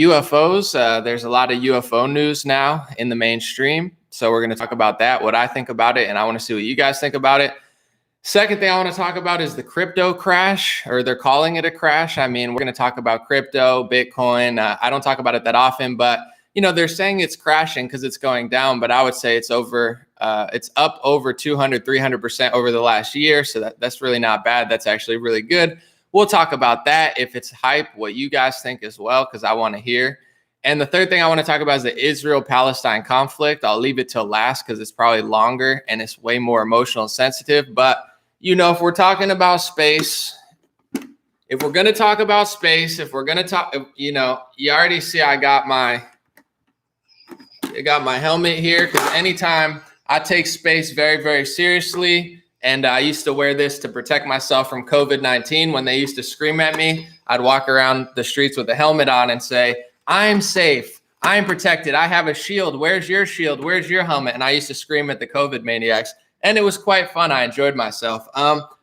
UFOs, there's a lot of UFO news now in the mainstream. So we're going to talk about that, what I think about it, and I want to see what you guys think about it. Second thing I want to talk about is the crypto crash, or they're calling it a crash. I mean, we're going to talk about crypto, Bitcoin. I don't talk about it that often, but they're saying it's crashing because it's going down, but I would say it's up over 200, 300% over the last year. So that's really not bad. That's actually really good. We'll talk about that. If it's hype, what you guys think as well, because I want to hear. And the third thing I want to talk about is the Israel-Palestine conflict. I'll leave it till last because it's probably longer and it's way more emotional and sensitive. But, if we're talking about space, if we're going to talk about space, if we're going to talk, you already see I got my helmet here because anytime I take space very, very seriously, and I used to wear this to protect myself from COVID-19. When they used to scream at me, I'd walk around the streets with a helmet on and say, I'm safe. I'm protected. I have a shield. Where's your shield? Where's your helmet? And I used to scream at the COVID maniacs. And it was quite fun. I enjoyed myself.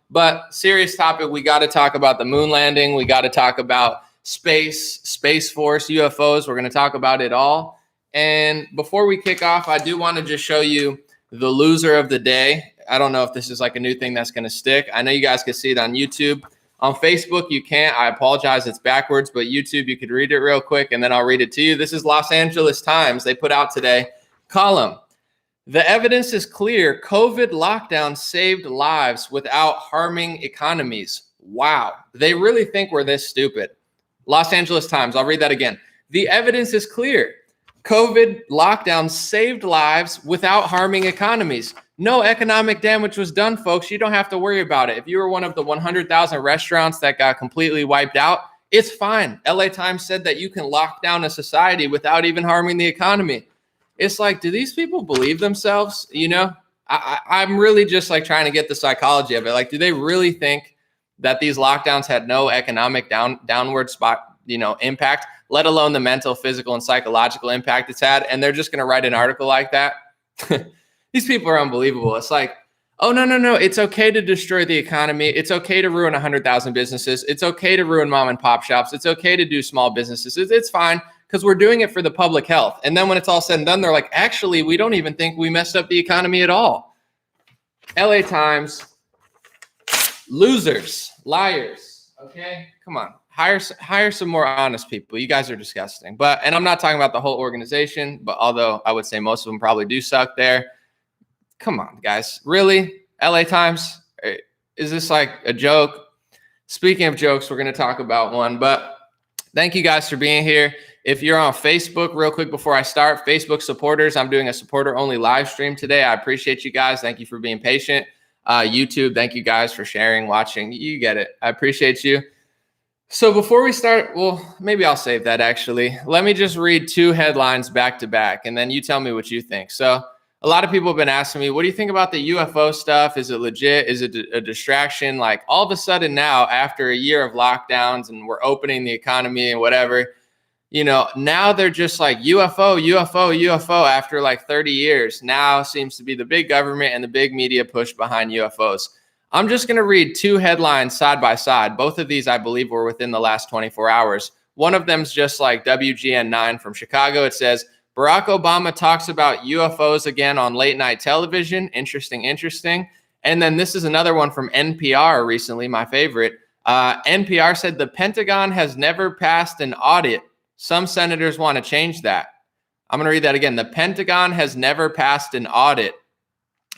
But serious topic, we got to talk about the moon landing. We got to talk about Space Force, UFOs. We're going to talk about it all. And before we kick off, I do want to just show you the loser of the day. I don't know if this is like a new thing that's going to stick. I know you guys can see it on YouTube. On Facebook, you can't. I apologize. It's backwards, but YouTube, you could read it real quick, and then I'll read it to you. This is Los Angeles Times. They put out today, column, the evidence is clear. COVID lockdown saved lives without harming economies. Wow. They really think we're this stupid. Los Angeles Times. I'll read that again. The evidence is clear. COVID lockdown saved lives without harming economies. No economic damage was done, folks. You don't have to worry about it. If you were one of the 100,000 restaurants that got completely wiped out, it's fine. LA Times said that you can lock down a society without even harming the economy. It's like, do these people believe themselves? I'm really just like trying to get the psychology of it. Like, do they really think that these lockdowns had no economic downward impact, let alone the mental, physical, and psychological impact it's had? And they're just going to write an article like that. These people are unbelievable. It's like, oh, no. It's okay to destroy the economy. It's okay to ruin 100,000 businesses. It's okay to ruin mom and pop shops. It's okay to do small businesses. It's fine because we're doing it for the public health. And then when it's all said and done, they're like, actually, we don't even think we messed up the economy at all. LA Times, losers, liars. Okay, come on. Hire some more honest people. You guys are disgusting. And I'm not talking about the whole organization, but although I would say most of them probably do suck there. Come on, guys. Really? LA Times? Is this like a joke? Speaking of jokes, we're going to talk about one. But thank you guys for being here. If you're on Facebook, real quick before I start, Facebook supporters, I'm doing a supporter-only live stream today. I appreciate you guys. Thank you for being patient. YouTube, thank you guys for sharing, watching. You get it. I appreciate you. So before we start, well, maybe I'll save that actually. Let me just read two headlines back to back, and then you tell me what you think. So a lot of people have been asking me, what do you think about the UFO stuff? Is it legit? Is it a distraction? Like all of a sudden now, after a year of lockdowns and we're opening the economy and whatever, now they're just like UFO after like 30 years. Now seems to be the big government and the big media push behind UFOs. I'm just going to read two headlines side by side. Both of these, I believe, were within the last 24 hours. One of them's just like WGN9 from Chicago. It says, Barack Obama talks about UFOs again on late night television. Interesting. And then this is another one from NPR recently, my favorite. NPR said the Pentagon has never passed an audit. Some senators want to change that. I'm going to read that again. The Pentagon has never passed an audit.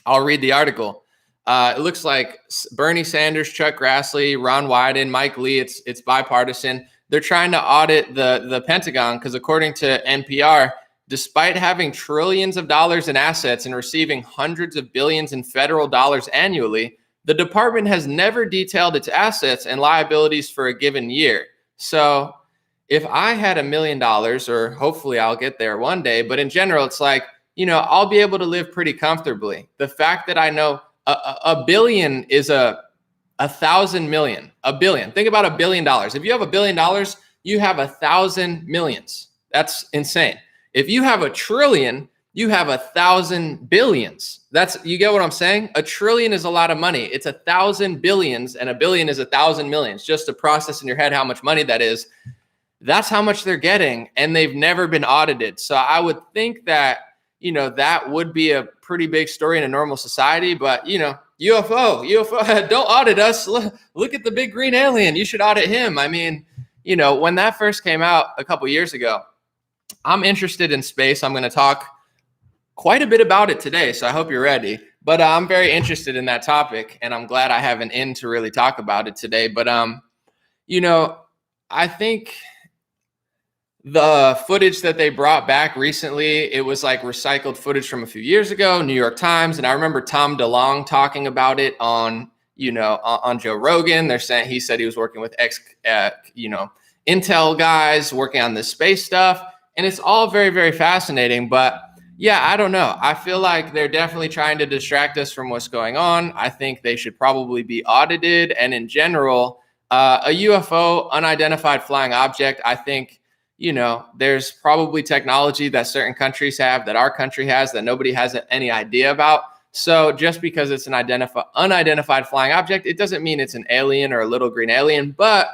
I'll read the article. It looks like Bernie Sanders, Chuck Grassley, Ron Wyden, Mike Lee, it's bipartisan. They're trying to audit the Pentagon because according to NPR, despite having trillions of dollars in assets and receiving hundreds of billions in federal dollars annually, the department has never detailed its assets and liabilities for a given year. So if I had $1 million, or hopefully I'll get there one day, but in general, it's like, I'll be able to live pretty comfortably. The fact that I know a billion is 1,000 million. A billion. Think about $1 billion. If you have $1 billion, you have 1,000 millions. That's insane. If you have a trillion, you have 1,000 billions. You get what I'm saying? A trillion is a lot of money. It's 1,000 billions, and a billion is 1,000 millions. Just to process in your head how much money that is. That's how much they're getting, and they've never been audited. So I would think that, that would be a pretty big story in a normal society. But, UFO, don't audit us. Look at the big green alien. You should audit him. I mean, when that first came out a couple years ago, I'm interested in space. I'm going to talk quite a bit about it today, so I hope you're ready. But I'm very interested in that topic, and I'm glad I have an in to really talk about it today. But, I think the footage that they brought back recently, it was like recycled footage from a few years ago, New York Times. And I remember Tom DeLonge talking about it on Joe Rogan. He said he was working with Intel guys working on this space stuff. And it's all very, very fascinating. But yeah, I don't know. I feel like they're definitely trying to distract us from what's going on. I think they should probably be audited. And in general, a UFO, unidentified flying object, I think, there's probably technology that certain countries have, that our country has, that nobody has any idea about. So just because it's an unidentified flying object, it doesn't mean it's an alien or a little green alien. But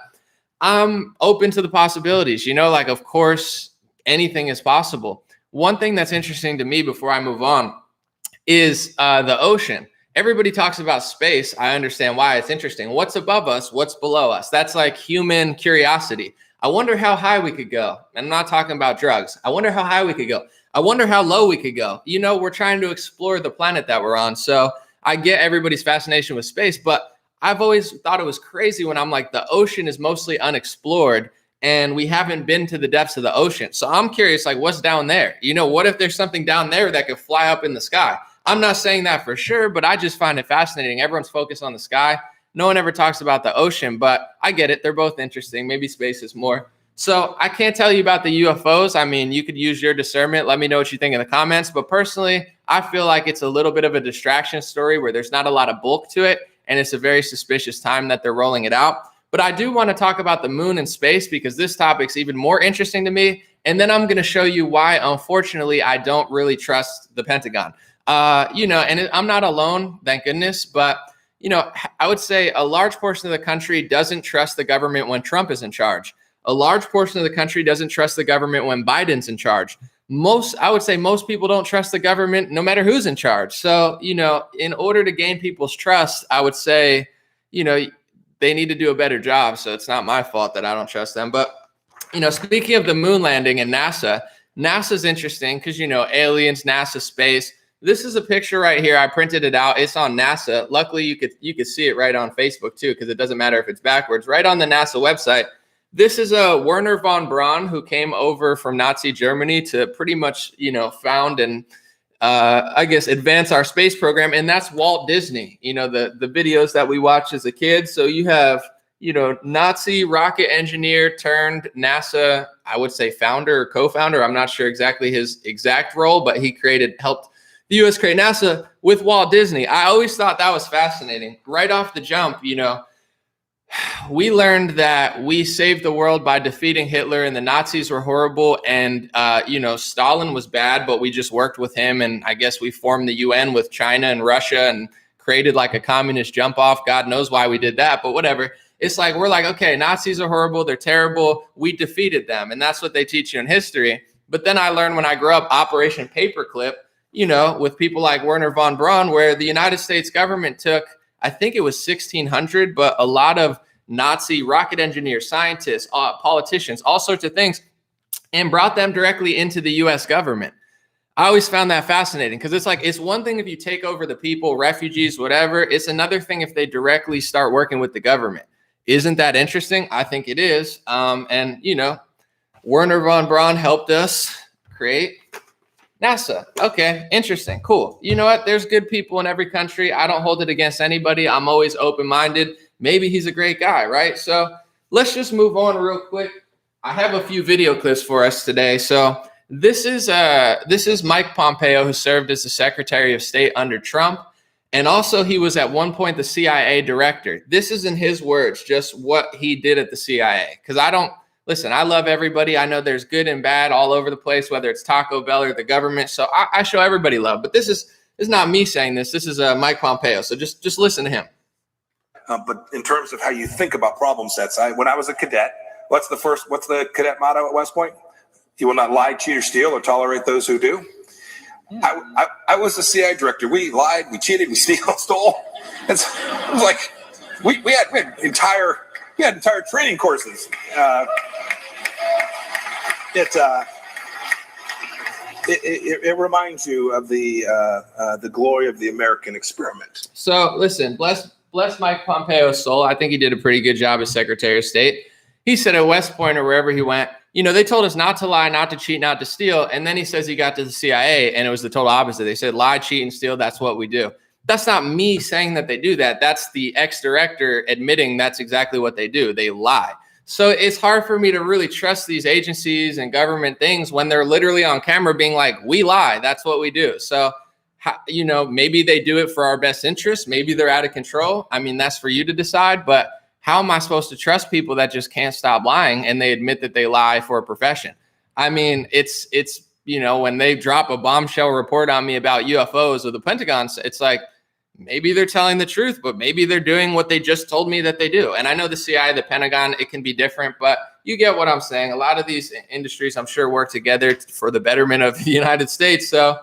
I'm open to the possibilities. Of course, anything is possible. One thing that's interesting to me before I move on is the ocean. Everybody talks about space. I understand why it's interesting. What's above us? What's below us? That's like human curiosity. I wonder how high we could go. I'm not talking about drugs. I wonder how high we could go. I wonder how low we could go. We're trying to explore the planet that we're on. So I get everybody's fascination with space, but I've always thought it was crazy when I'm like, the ocean is mostly unexplored and we haven't been to the depths of the ocean. So I'm curious, like, what's down there? What if there's something down there that could fly up in the sky? I'm not saying that for sure, but I just find it fascinating. Everyone's focused on the sky. No one ever talks about the ocean, but I get it. They're both interesting. Maybe space is more. So I can't tell you about the UFOs. I mean, you could use your discernment. Let me know what you think in the comments. But personally, I feel like it's a little bit of a distraction story where there's not a lot of bulk to it. And it's a very suspicious time that they're rolling it out. But I do want to talk about the moon and space because this topic's even more interesting to me. And then I'm going to show you why, unfortunately, I don't really trust the Pentagon. And I'm not alone, thank goodness. But I would say a large portion of the country doesn't trust the government when Trump is in charge. A large portion of the country doesn't trust the government when Biden's in charge. I would say most people don't trust the government no matter who's in charge. So, in order to gain people's trust, I would say, they need to do a better job. So it's not my fault that I don't trust them. But, speaking of the moon landing and NASA's interesting because, aliens, NASA, space. This is a picture right here. I printed it out. It's on NASA. Luckily, you could see it right on Facebook too, because it doesn't matter if it's backwards. Right on the NASA website. This is a Werner von Braun who came over from Nazi Germany to pretty much, found and advance our space program. And that's Walt Disney, the videos that we watched as a kid. So you have, Nazi rocket engineer turned NASA, I would say founder or co-founder. I'm not sure exactly his exact role, but he helped the U.S. create NASA with Walt Disney. I always thought that was fascinating. Right off the jump, we learned that we saved the world by defeating Hitler and the Nazis were horrible. And, Stalin was bad, but we just worked with him. And I guess we formed the UN with China and Russia and created like a communist jump off. God knows why we did that, but whatever. It's like, we're like, okay, Nazis are horrible. They're terrible. We defeated them. And that's what they teach you in history. But then I learned when I grew up, Operation Paperclip, with people like Werner von Braun, where the United States government took, I think it was 1,600, but a lot of Nazi rocket engineers, scientists, politicians, all sorts of things, and brought them directly into the U.S. government. I always found that fascinating because it's one thing if you take over the people, refugees, whatever. It's another thing if they directly start working with the government. Isn't that interesting? I think it is. Werner von Braun helped us create NASA. Okay, interesting, cool. You know what? There's good people in every country. I don't hold it against anybody. I'm always open-minded. Maybe he's a great guy, right? So let's just move on real quick. I have a few video clips for us today. So this is Mike Pompeo, who served as the Secretary of State under Trump. And also he was at one point the CIA director. This is in his words, just what he did at the CIA. Because I love everybody. I know there's good and bad all over the place, whether it's Taco Bell or the government. So I show everybody love. But this is not me saying this. This is Mike Pompeo. So just listen to him. But in terms of how you think about problem sets, when I was a cadet, what's the cadet motto at West Point? You will not lie, cheat, or steal, or tolerate those who do. I was the CIA director. We lied, we cheated, we stole. It was like we had entire training courses. It reminds you of the glory of the American experiment. So listen, bless Mike Pompeo's soul. I think he did a pretty good job as Secretary of State. He said at West Point or wherever he went, they told us not to lie, not to cheat, not to steal. And then he says he got to the CIA and it was the total opposite. They said lie, cheat, and steal. That's what we do. That's not me saying that they do that. That's the ex-director admitting that's exactly what they do. They lie. So it's hard for me to really trust these agencies and government things when they're literally on camera being like, we lie. That's what we do. So, maybe they do it for our best interest. Maybe they're out of control. I mean, that's for you to decide. But how am I supposed to trust people that just can't stop lying and they admit that they lie for a profession? I mean, it's when they drop a bombshell report on me about UFOs or the Pentagon, it's like, maybe they're telling the truth, but maybe they're doing what they just told me that they do. And I know the CIA, the Pentagon, it can be different, but you get what I'm saying. A lot of these industries, I'm sure, work together for the betterment of the United States. So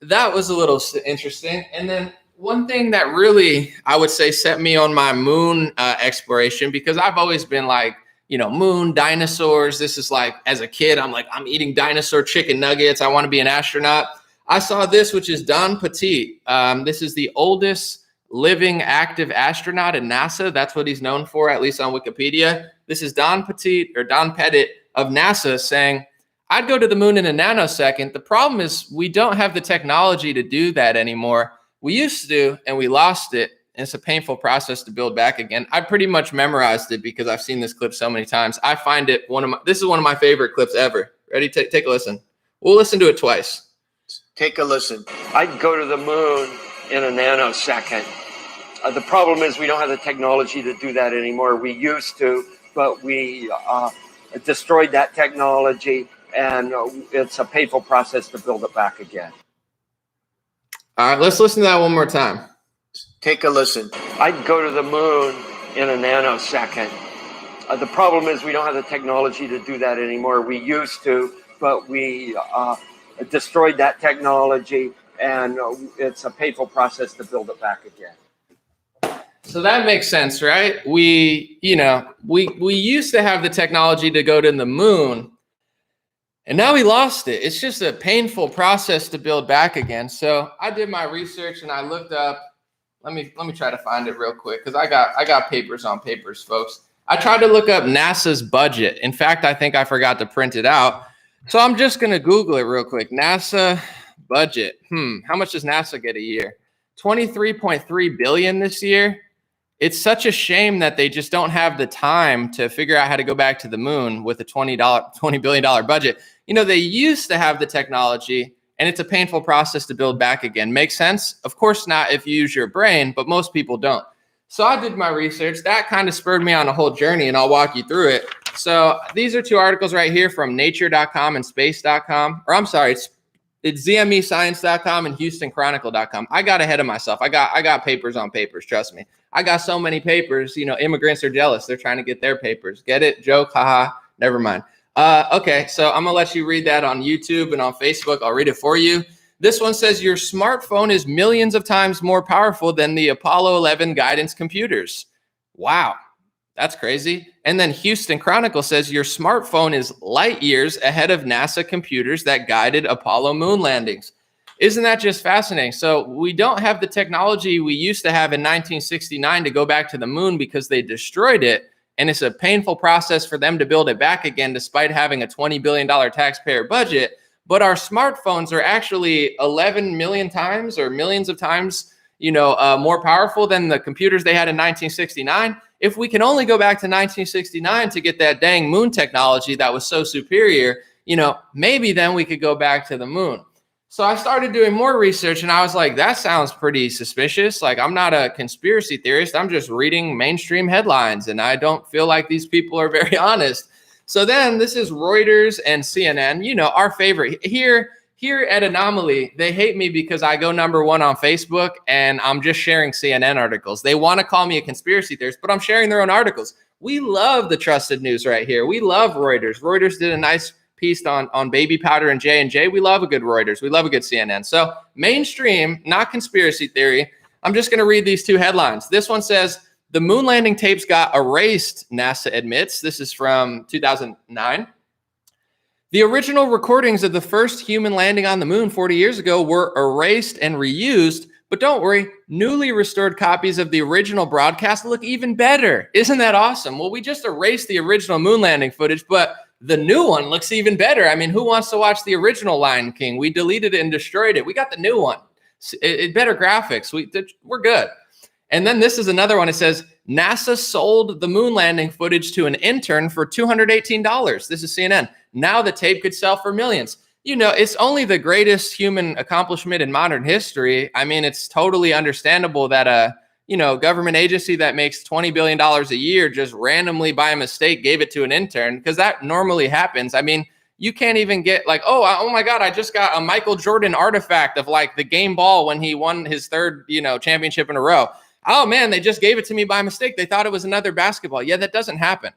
that was a little interesting. And then one thing that really, I would say, set me on my moon exploration, because I've always been like, moon, dinosaurs. This is like, as a kid, I'm eating dinosaur chicken nuggets. I want to be an astronaut. I saw this, which is Don Petit. This is the oldest living active astronaut in NASA. That's what he's known for, at least on Wikipedia. This is Don Petit of NASA saying, I'd go to the moon in a nanosecond. The problem is we don't have the technology to do that anymore. We used to, and we lost it. And it's a painful process to build back again. I pretty much memorized it because I've seen this clip so many times. I find it this is one of my favorite clips ever. Ready? Take a listen. We'll listen to it twice. Take a listen. I'd go to the moon in a nanosecond. The problem is we don't have the technology to do that anymore. We used to, but we destroyed that technology, and it's a painful process to build it back again. All right, let's listen to that one more time. Take a listen. I'd go to the moon in a nanosecond. The problem is we don't have the technology to do that anymore. We used to, but we destroyed that technology, and it's a painful process to build it back again. So that makes sense, right? We used to have the technology to go to the moon, and now we lost it. It's just a painful process to build back again. So I did my research and I looked up. Let me try to find it real quick, because I got papers on papers, folks. I tried to look up NASA's budget. In fact, I think I forgot to print it out. So I'm just going to Google it real quick. NASA budget. How much does NASA get a year? $23.3 billion this year. It's such a shame that they just don't have the time to figure out how to go back to the moon with a $20 billion budget. They used to have the technology, and it's a painful process to build back again. Makes sense? Of course not if you use your brain, but most people don't. So I did my research. That kind of spurred me on a whole journey, and I'll walk you through it. So these are two articles right here from nature.com and space.com. Or I'm sorry, it's zmescience.com and houstonchronicle.com. I got ahead of myself. I got papers on papers, trust me. I got so many papers, immigrants are jealous. They're trying to get their papers. Get it? Joke? Haha. Never mind. Okay, so I'm going to let you read that on YouTube and on Facebook. I'll read it for you. This one says your smartphone is millions of times more powerful than the Apollo 11 guidance computers. Wow, that's crazy. And then Houston Chronicle says your smartphone is light years ahead of NASA computers that guided Apollo moon landings. Isn't that just fascinating? So we don't have the technology we used to have in 1969 to go back to the moon because they destroyed it. And it's a painful process for them to build it back again, despite having a $20 billion taxpayer budget. But our smartphones are actually 11 million times or millions of times, more powerful than the computers they had in 1969. If we can only go back to 1969 to get that dang moon technology that was so superior, maybe then we could go back to the moon. So I started doing more research, and I was like, that sounds pretty suspicious. Like, I'm not a conspiracy theorist. I'm just reading mainstream headlines, and I don't feel like these people are very honest. So then this is Reuters and CNN, our favorite. Here at Anomaly, they hate me because I go #1 on Facebook, and I'm just sharing CNN articles. They want to call me a conspiracy theorist, but I'm sharing their own articles. We love the trusted news right here. We love Reuters. Reuters did a nice piece on baby powder and J&J. We love a good Reuters. We love a good CNN. So mainstream, not conspiracy theory. I'm just going to read these two headlines. This one says, the moon landing tapes got erased, NASA admits. This is from 2009. The original recordings of the first human landing on the moon 40 years ago were erased and reused. But don't worry, newly restored copies of the original broadcast look even better. Isn't that awesome? Well, we just erased the original moon landing footage, but the new one looks even better. I mean, who wants to watch the original Lion King? We deleted it and destroyed it. We got the new one. It better graphics. We're good. And then this is another one. It says, NASA sold the moon landing footage to an intern for $218. This is CNN. Now the tape could sell for millions. You know, it's only the greatest human accomplishment in modern history. I mean, it's totally understandable that a government agency that makes $20 billion a year just randomly by mistake gave it to an intern, because that normally happens. I mean, you can't even get like, oh my God, I just got a Michael Jordan artifact of like the game ball when he won his third, championship in a row. Oh man, they just gave it to me by mistake. They thought it was another basketball. Yeah, that doesn't happen.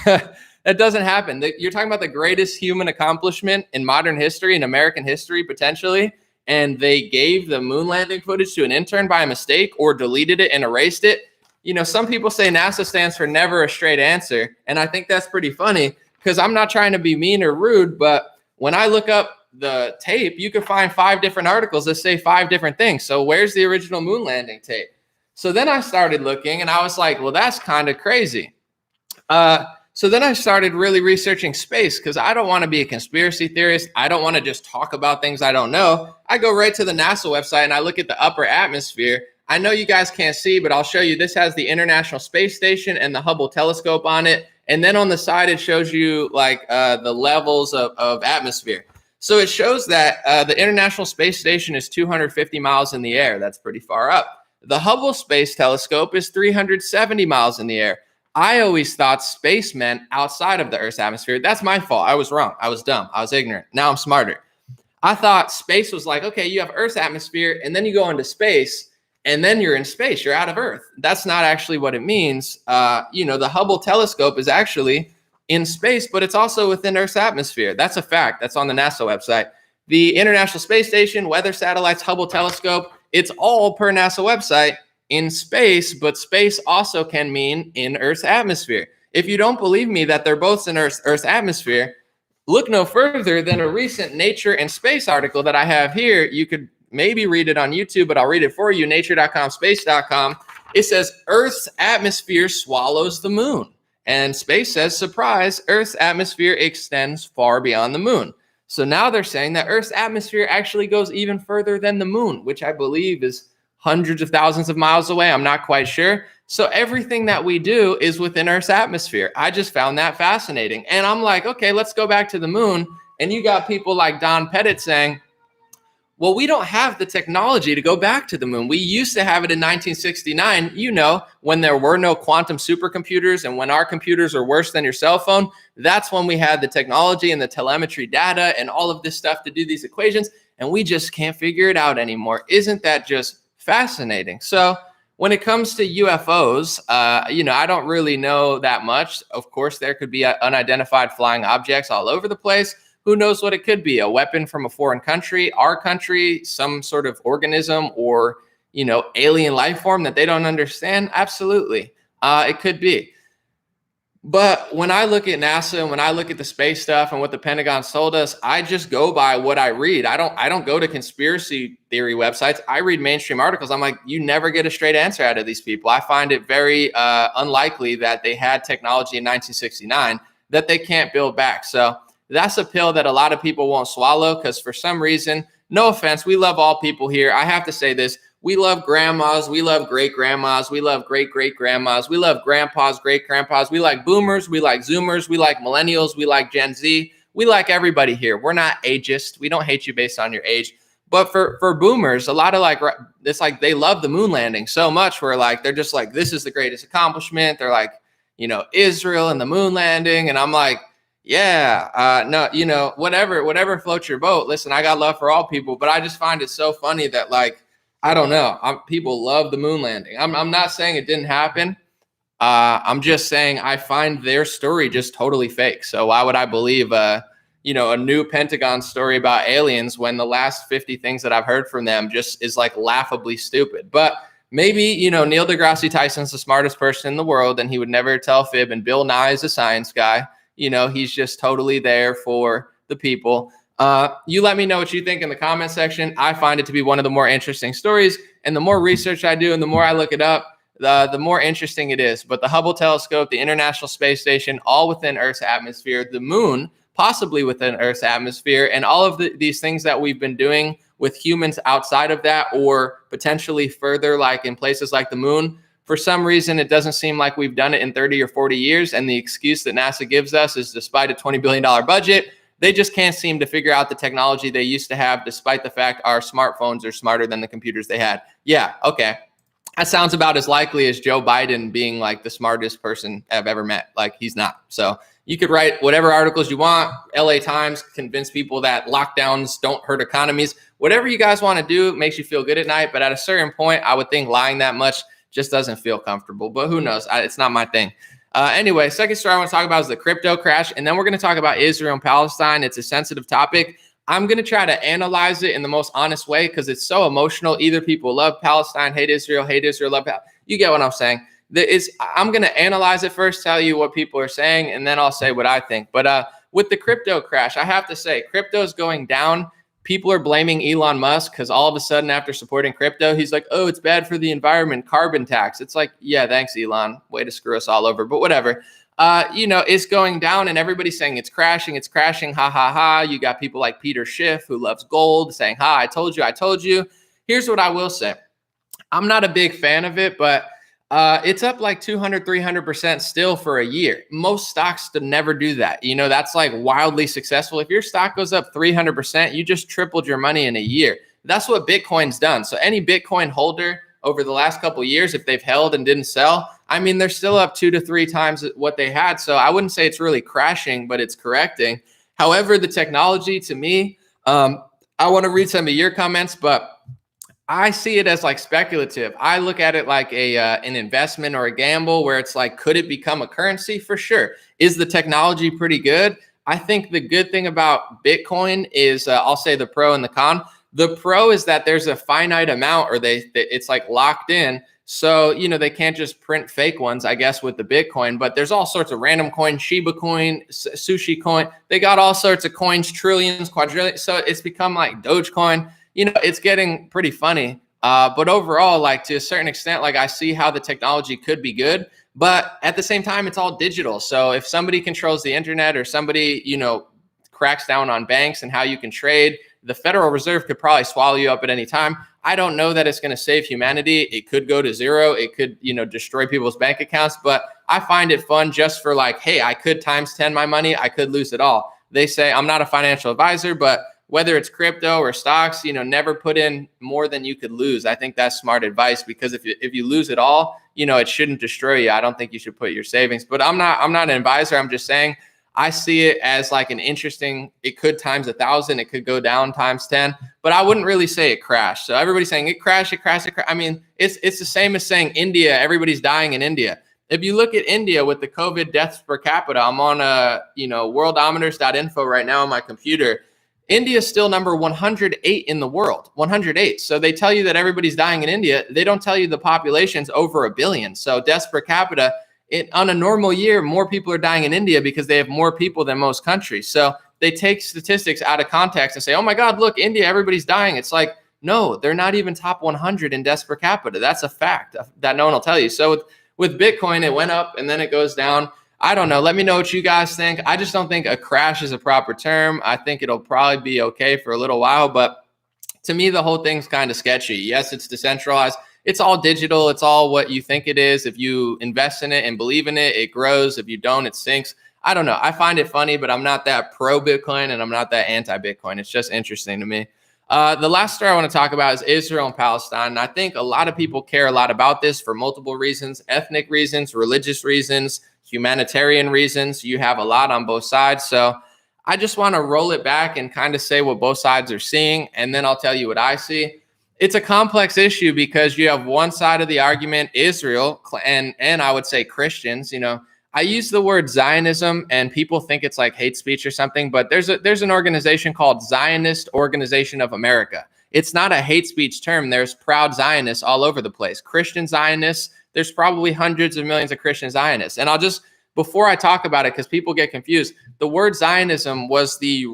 That doesn't happen. You're talking about the greatest human accomplishment in modern history, in American history, potentially. And they gave the moon landing footage to an intern by mistake, or deleted it and erased it. You know, some people say NASA stands for never a straight answer. And I think that's pretty funny, because I'm not trying to be mean or rude, but when I look up the tape, you can find 5 different articles that say 5 different things. So where's the original moon landing tape? So then I started looking and I was like, well, that's kind of crazy. So then I started really researching space, because I don't want to be a conspiracy theorist. I don't want to just talk about things I don't know. I go right to the NASA website and I look at the upper atmosphere. I know you guys can't see, but I'll show you. This has the International Space Station and the Hubble telescope on it. And then on the side, it shows you like the levels of atmosphere. So it shows that the International Space Station is 250 miles in the air. That's pretty far up. The Hubble Space Telescope is 370 miles in the air. I always thought space meant outside of the Earth's atmosphere. That's my fault. I was wrong. I was dumb. I was ignorant. Now I'm smarter. I thought space was like, okay, you have Earth's atmosphere and then you go into space and then you're in space. You're out of Earth. That's not actually what it means. The Hubble telescope is actually in space, but it's also within Earth's atmosphere. That's a fact. That's on the NASA website. The International Space Station, weather satellites, Hubble telescope, it's all per NASA website in space, but space also can mean in Earth's atmosphere. If you don't believe me that they're both in Earth's atmosphere, look no further than a recent Nature and Space article that I have here. You could maybe read it on YouTube, but I'll read it for you. Nature.com, space.com. It says Earth's atmosphere swallows the moon. And space says, surprise, Earth's atmosphere extends far beyond the moon. So now they're saying that Earth's atmosphere actually goes even further than the moon, which I believe is hundreds of thousands of miles away. I'm not quite sure. So everything that we do is within Earth's atmosphere. I just found that fascinating. And I'm like, okay, let's go back to the moon. And you got people like Don Pettit saying, well, we don't have the technology to go back to the moon. We used to have it in 1969, when there were no quantum supercomputers and when our computers are worse than your cell phone. That's when we had the technology and the telemetry data and all of this stuff to do these equations. And we just can't figure it out anymore. Isn't that just fascinating? So when it comes to UFOs, I don't really know that much. Of course, there could be unidentified flying objects all over the place. Who knows what it could be? A weapon from a foreign country, our country, some sort of organism or, alien life form that they don't understand? Absolutely. It could be. But when I look at NASA and when I look at the space stuff and what the Pentagon told us, I just go by what I read. I don't go to conspiracy theory websites. I read mainstream articles. I'm like, you never get a straight answer out of these people. I find it very unlikely that they had technology in 1969 that they can't build back. So that's a pill that a lot of people won't swallow, because for some reason, no offense, we love all people here. I have to say this. We love grandmas. We love great-grandmas. We love great-great-grandmas. We love grandpas, great-grandpas. We like boomers. We like zoomers. We like millennials. We like Gen Z. We like everybody here. We're not ageist. We don't hate you based on your age. But for boomers, a lot of it's like they love the moon landing so much where they're just like, this is the greatest accomplishment. They're like, Israel and the moon landing. And I'm like, yeah, no, whatever floats your boat. Listen, I got love for all people, but I just find it so funny that I don't know. People love the moon landing. I'm not saying it didn't happen. I'm just saying I find their story just totally fake. So why would I believe a new Pentagon story about aliens when the last 50 things that I've heard from them just is like laughably stupid? But maybe, Neil deGrasse Tyson's the smartest person in the world and he would never tell fib, and Bill Nye is a science guy. He's just totally there for the people. You let me know what you think in the comment section. I find it to be one of the more interesting stories, and the more research I do and the more I look it up, the more interesting it is. But the Hubble telescope, the International Space Station, all within Earth's atmosphere, the moon possibly within Earth's atmosphere, and all of these things that we've been doing with humans outside of that, or potentially further, like in places like the moon. For some reason, it doesn't seem like we've done it in 30 or 40 years. And the excuse that NASA gives us is, despite a $20 billion budget, they just can't seem to figure out the technology they used to have, despite the fact our smartphones are smarter than the computers they had. Yeah, okay. That sounds about as likely as Joe Biden being like the smartest person I've ever met. Like, he's not. So you could write whatever articles you want. LA Times, convince people that lockdowns don't hurt economies. Whatever you guys want to do makes you feel good at night. But at a certain point, I would think lying that much just doesn't feel comfortable. But who knows? It's not my thing. Anyway, second story I want to talk about is the crypto crash. And then we're going to talk about Israel and Palestine. It's a sensitive topic. I'm going to try to analyze it in the most honest way because it's so emotional. Either people love Palestine, hate Israel, love Palestine. You get what I'm saying? I'm going to analyze it first, tell you what people are saying, and then I'll say what I think. But with the crypto crash, I have to say, crypto is going down. People are blaming Elon Musk because all of a sudden, after supporting crypto, he's like, oh, it's bad for the environment, carbon tax. It's like, yeah, thanks, Elon. Way to screw us all over. But whatever. It's going down and everybody's saying it's crashing. Ha, ha, ha. You got people like Peter Schiff, who loves gold, saying, ha, I told you. Here's what I will say. I'm not a big fan of it, but it's up like 200, 300% still for a year. Most stocks never do that. That's like wildly successful. If your stock goes up 300%, you just tripled your money in a year. That's what Bitcoin's done. So any Bitcoin holder over the last couple of years, if they've held and didn't sell, I mean, they're still up 2 to 3 times what they had. So I wouldn't say it's really crashing, but it's correcting. However, the technology, to me, I want to read some of your comments, but I see it as like speculative. I look at it like an investment or a gamble where it's like, could it become a currency? For sure. Is the technology pretty good? I think the good thing about Bitcoin is, I'll say the pro and the con. The pro is that there's a finite amount, or it's like locked in. So, they can't just print fake ones, I guess, with the Bitcoin, but there's all sorts of random coins, Shiba coin, Sushi coin. They got all sorts of coins, trillions, quadrillions. So it's become like Dogecoin. It's getting pretty funny. But overall, like to a certain extent, like I see how the technology could be good, but at the same time, it's all digital. So if somebody controls the internet, or somebody, cracks down on banks and how you can trade, the Federal Reserve could probably swallow you up at any time. I don't know that it's going to save humanity. It could go to zero. It could, destroy people's bank accounts. But I find it fun just for like, hey, I could times 10 my money. I could lose it all. They say I'm not a financial advisor, but whether it's crypto or stocks, never put in more than you could lose. I think that's smart advice, because if you lose it all, it shouldn't destroy you. I don't think you should put your savings. But I'm not an advisor. I'm just saying I see it as like an interesting, it could times 1,000, it could go down times 10, but I wouldn't really say it crashed. So everybody's saying it crashed. I mean, it's the same as saying India, everybody's dying in India. If you look at India with the COVID deaths per capita, I'm on worldometers.info right now on my computer. India is still number 108 in the world, 108. So they tell you that everybody's dying in India. They don't tell you the population's over 1 billion. So deaths per capita, on a normal year, more people are dying in India because they have more people than most countries. So they take statistics out of context and say, oh my God, look, India, everybody's dying. It's like, no, they're not even top 100 in deaths per capita. That's a fact that no one will tell you. So with Bitcoin, it went up and then it goes down. I don't know. Let me know what you guys think. I just don't think a crash is a proper term. I think it'll probably be okay for a little while, but to me, the whole thing's kind of sketchy. Yes, it's decentralized. It's all digital. It's all what you think it is. If you invest in it and believe in it, it grows. If you don't, it sinks. I don't know. I find it funny, but I'm not that pro Bitcoin and I'm not that anti Bitcoin. It's just interesting to me. The last story I want to talk about is Israel and Palestine. And I think a lot of people care a lot about this for multiple reasons: ethnic reasons, religious reasons, humanitarian reasons. You have a lot on both sides. So I just want to roll it back and kind of say what both sides are seeing, and then I'll tell you what I see. It's a complex issue because you have one side of the argument, Israel, and I would say Christians. I use the word Zionism, and people think it's like hate speech or something, but there's an organization called Zionist Organization of America. It's not a hate speech term. There's proud Zionists all over the place. Christian Zionists, there's probably hundreds of millions of Christian Zionists. And before I talk about it, because people get confused, the word Zionism was the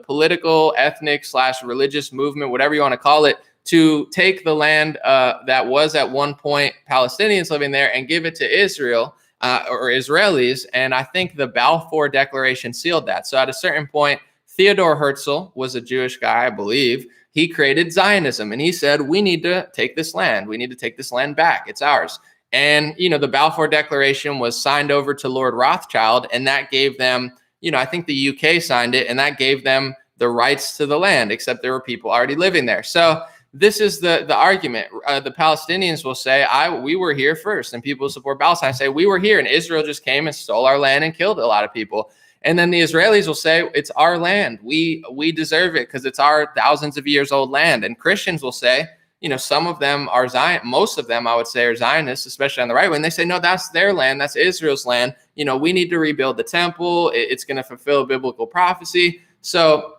political, ethnic / religious movement, whatever you want to call it, to take the land that was at one point Palestinians living there and give it to Israel or Israelis. And I think the Balfour Declaration sealed that. So at a certain point, Theodor Herzl was a Jewish guy, I believe. He created Zionism, and he said, we need to take this land. We need to take this land back. It's ours. And, the Balfour Declaration was signed over to Lord Rothschild, and that gave them, I think the UK signed it, and that gave them the rights to the land, except there were people already living there. So this is the argument. The Palestinians will say, we were here first, and people who support Palestine say, we were here, and Israel just came and stole our land and killed a lot of people. And then the Israelis will say, it's our land. We deserve it because it's our thousands of years old land. And Christians will say, some of them are Zion. Most of them, I would say, are Zionists, especially on the right wing. They say, no, that's their land. That's Israel's land. We need to rebuild the temple. It's going to fulfill biblical prophecy. So,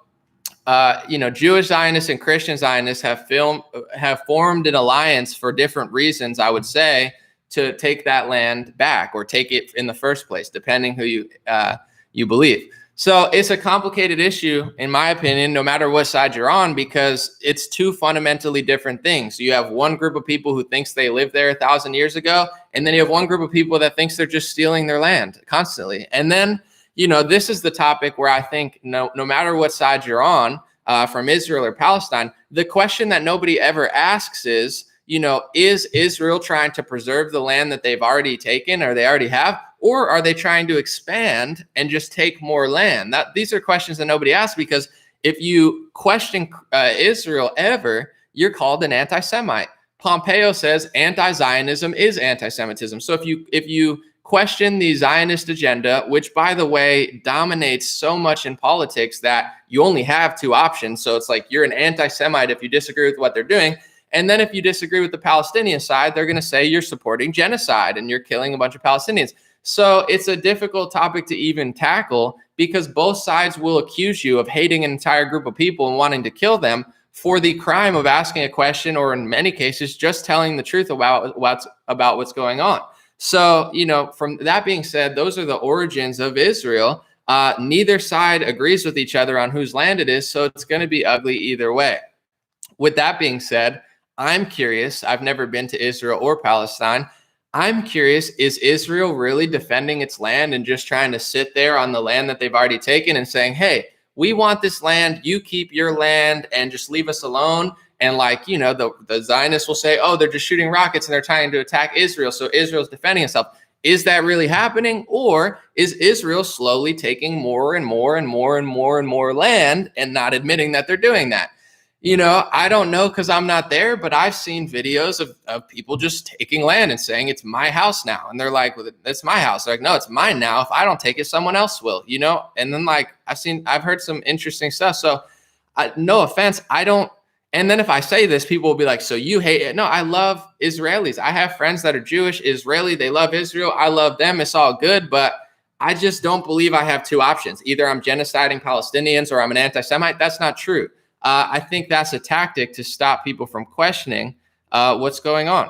Jewish Zionists and Christian Zionists have formed an alliance for different reasons, I would say, to take that land back or take it in the first place, depending who you believe. So it's a complicated issue, in my opinion, no matter what side you're on, because it's two fundamentally different things. You have one group of people who thinks they lived there 1,000 years ago, and then you have one group of people that thinks they're just stealing their land constantly. And then, this is the topic where I think no matter what side you're on, from Israel or Palestine, the question that nobody ever asks is Israel trying to preserve the land that they've already taken or they already have? Or are they trying to expand and just take more land? These are questions that nobody asks, because if you question Israel ever, you're called an anti-Semite. Pompeo says anti-Zionism is anti-Semitism. So if you question the Zionist agenda, which, by the way, dominates so much in politics that you only have two options. So it's like you're an anti-Semite if you disagree with what they're doing. And then if you disagree with the Palestinian side, they're going to say you're supporting genocide and you're killing a bunch of Palestinians. So it's a difficult topic to even tackle, because both sides will accuse you of hating an entire group of people and wanting to kill them for the crime of asking a question, or in many cases, just telling the truth about what's going on. So, from that being said, those are the origins of Israel. Neither side agrees with each other on whose land it is, so it's going to be ugly either way. With that being said, I'm curious. I've never been to Israel or Palestine. I'm curious, is Israel really defending its land and just trying to sit there on the land that they've already taken and saying, hey, we want this land, you keep your land and just leave us alone? And the Zionists will say, oh, they're just shooting rockets and they're trying to attack Israel, so Israel's defending itself. Is that really happening? Or is Israel slowly taking more and more and more and more and more land and not admitting that they're doing that? I don't know, because I'm not there, but I've seen videos of people just taking land and saying it's my house now. And they're like, well, it's my house. They're like, no, it's mine now. If I don't take it, someone else will, And then I've heard some interesting stuff. So no offense, I don't. And then if I say this, people will be like, so you hate it. No, I love Israelis. I have friends that are Jewish, Israeli. They love Israel. I love them. It's all good. But I just don't believe I have two options. Either I'm genociding Palestinians or I'm an anti-Semite. That's not true. I think that's a tactic to stop people from questioning what's going on.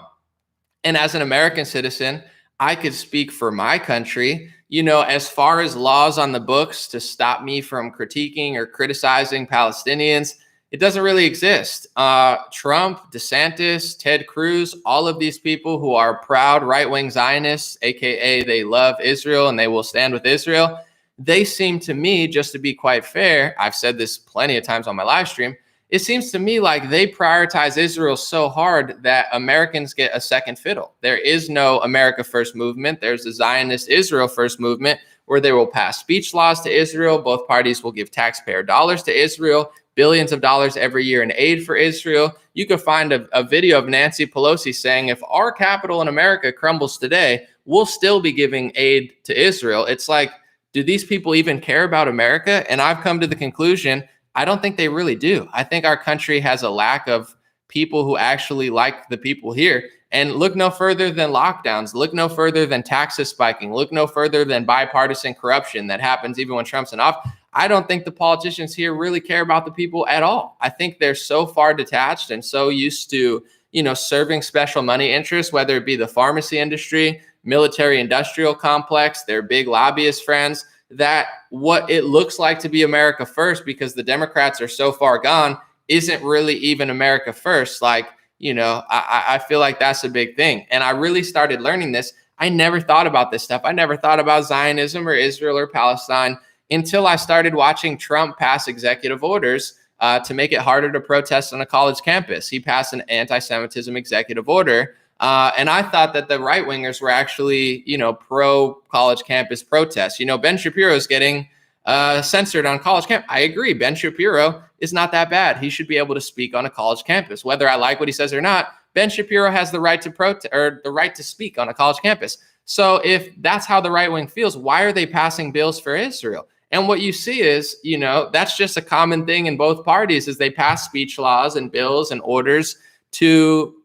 And as an American citizen, I could speak for my country. As far as laws on the books to stop me from critiquing or criticizing Palestinians, it doesn't really exist. Trump, DeSantis, Ted Cruz, all of these people who are proud right-wing Zionists, aka they love Israel and they will stand with Israel, they seem to me, just to be quite fair, I've said this plenty of times on my live stream, it seems to me like they prioritize Israel so hard that Americans get a second fiddle. There is no America First movement. There's a Zionist Israel First movement where they will pass speech laws to Israel. Both parties will give taxpayer dollars to Israel, billions of dollars every year in aid for Israel. You could find a video of Nancy Pelosi saying, if our capital in America crumbles today, we'll still be giving aid to Israel. It's like, do these people even care about America? And I've come to the conclusion, I don't think they really do. I think our country has a lack of people who actually like the people here. And look no further than lockdowns, look no further than taxes spiking, look no further than bipartisan corruption that happens even when Trump's in office. I don't think the politicians here really care about the people at all. I think they're so far detached and so used to, serving special money interests, whether it be the pharmacy industry, military industrial complex, their big lobbyist friends, that what it looks like to be America first, because the Democrats are so far gone, isn't really even America first. Like, I feel like that's a big thing. And I really started learning this. I never thought about this stuff. I never thought about Zionism or Israel or Palestine until I started watching Trump pass executive orders to make it harder to protest on a college campus. He passed an anti-Semitism executive order. And I thought that the right wingers were actually, pro college campus protests. Ben Shapiro is getting censored on college campus. I agree. Ben Shapiro is not that bad. He should be able to speak on a college campus, whether I like what he says or not. Ben Shapiro has the right to protest or the right to speak on a college campus. So if that's how the right wing feels, why are they passing bills for Israel? And what you see is, that's just a common thing in both parties is they pass speech laws and bills and orders to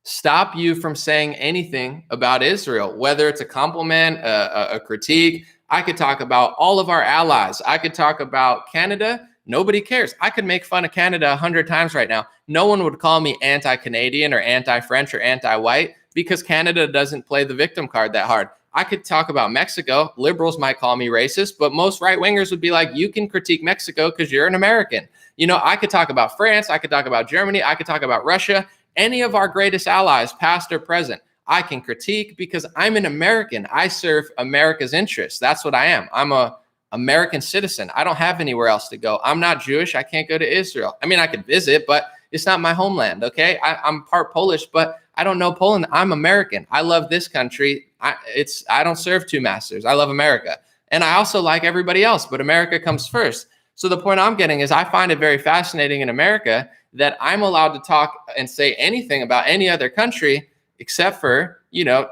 stop you from saying anything about Israel, whether it's a compliment, a critique. I could talk about all of our allies. I could talk about Canada. Nobody cares. I could make fun of Canada 100 times right now. No one would call me anti-Canadian or anti-French or anti-white because Canada doesn't play the victim card that hard. I could talk about Mexico. Liberals might call me racist, but most right-wingers would be like, you can critique Mexico because you're an American. I could talk about France. I could talk about Germany. I could talk about Russia. Any of our greatest allies, past or present, I can critique because I'm an American. I serve America's interests. That's what I am. I'm a American citizen. I don't have anywhere else to go. I'm not Jewish. I can't go to Israel. I mean, I could visit, but it's not my homeland. Okay. I'm part Polish, but I don't know Poland. I'm American. I love this country. I don't serve two masters. I love America. And I also like everybody else, but America comes first. So the point I'm getting is I find it very fascinating in America that I'm allowed to talk and say anything about any other country except for,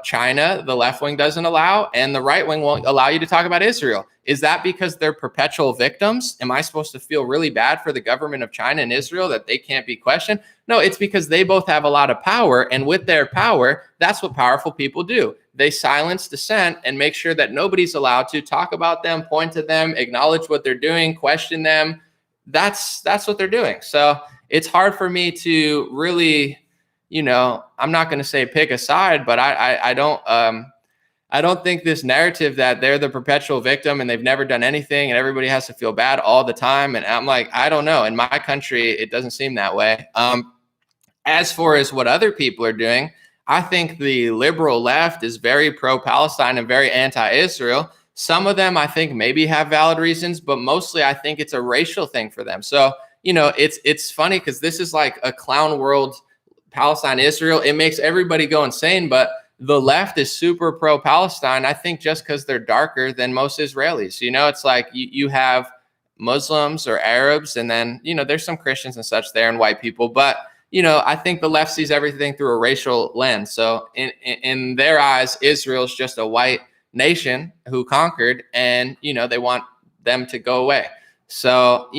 China, the left wing doesn't allow, and the right wing won't allow you to talk about Israel. Is that because they're perpetual victims? Am I supposed to feel really bad for the government of China and Israel that they can't be questioned? No, it's because they both have a lot of power. And with their power, that's what powerful people do. They silence dissent and make sure that nobody's allowed to talk about them, point to them, acknowledge what they're doing, question them. That's what they're doing. So it's hard for me to really, I'm not going to say pick a side, but I don't think this narrative that they're the perpetual victim and they've never done anything and everybody has to feel bad all the time. And I'm like, I don't know. In my country, it doesn't seem that way. As far as what other people are doing, I think the liberal left is very pro-Palestine and very anti-Israel. Some of them, I think, maybe have valid reasons, but mostly I think it's a racial thing for them. So, it's funny because this is like a clown world, Palestine, Israel. It makes everybody go insane, but the left is super pro-Palestine, I think, just because they're darker than most Israelis. It's like you have Muslims or Arabs, and then, there's some Christians and such there and white people. But, I think the left sees everything through a racial lens. So in their eyes, Israel is just a white nation who conquered, and, they want them to go away. So,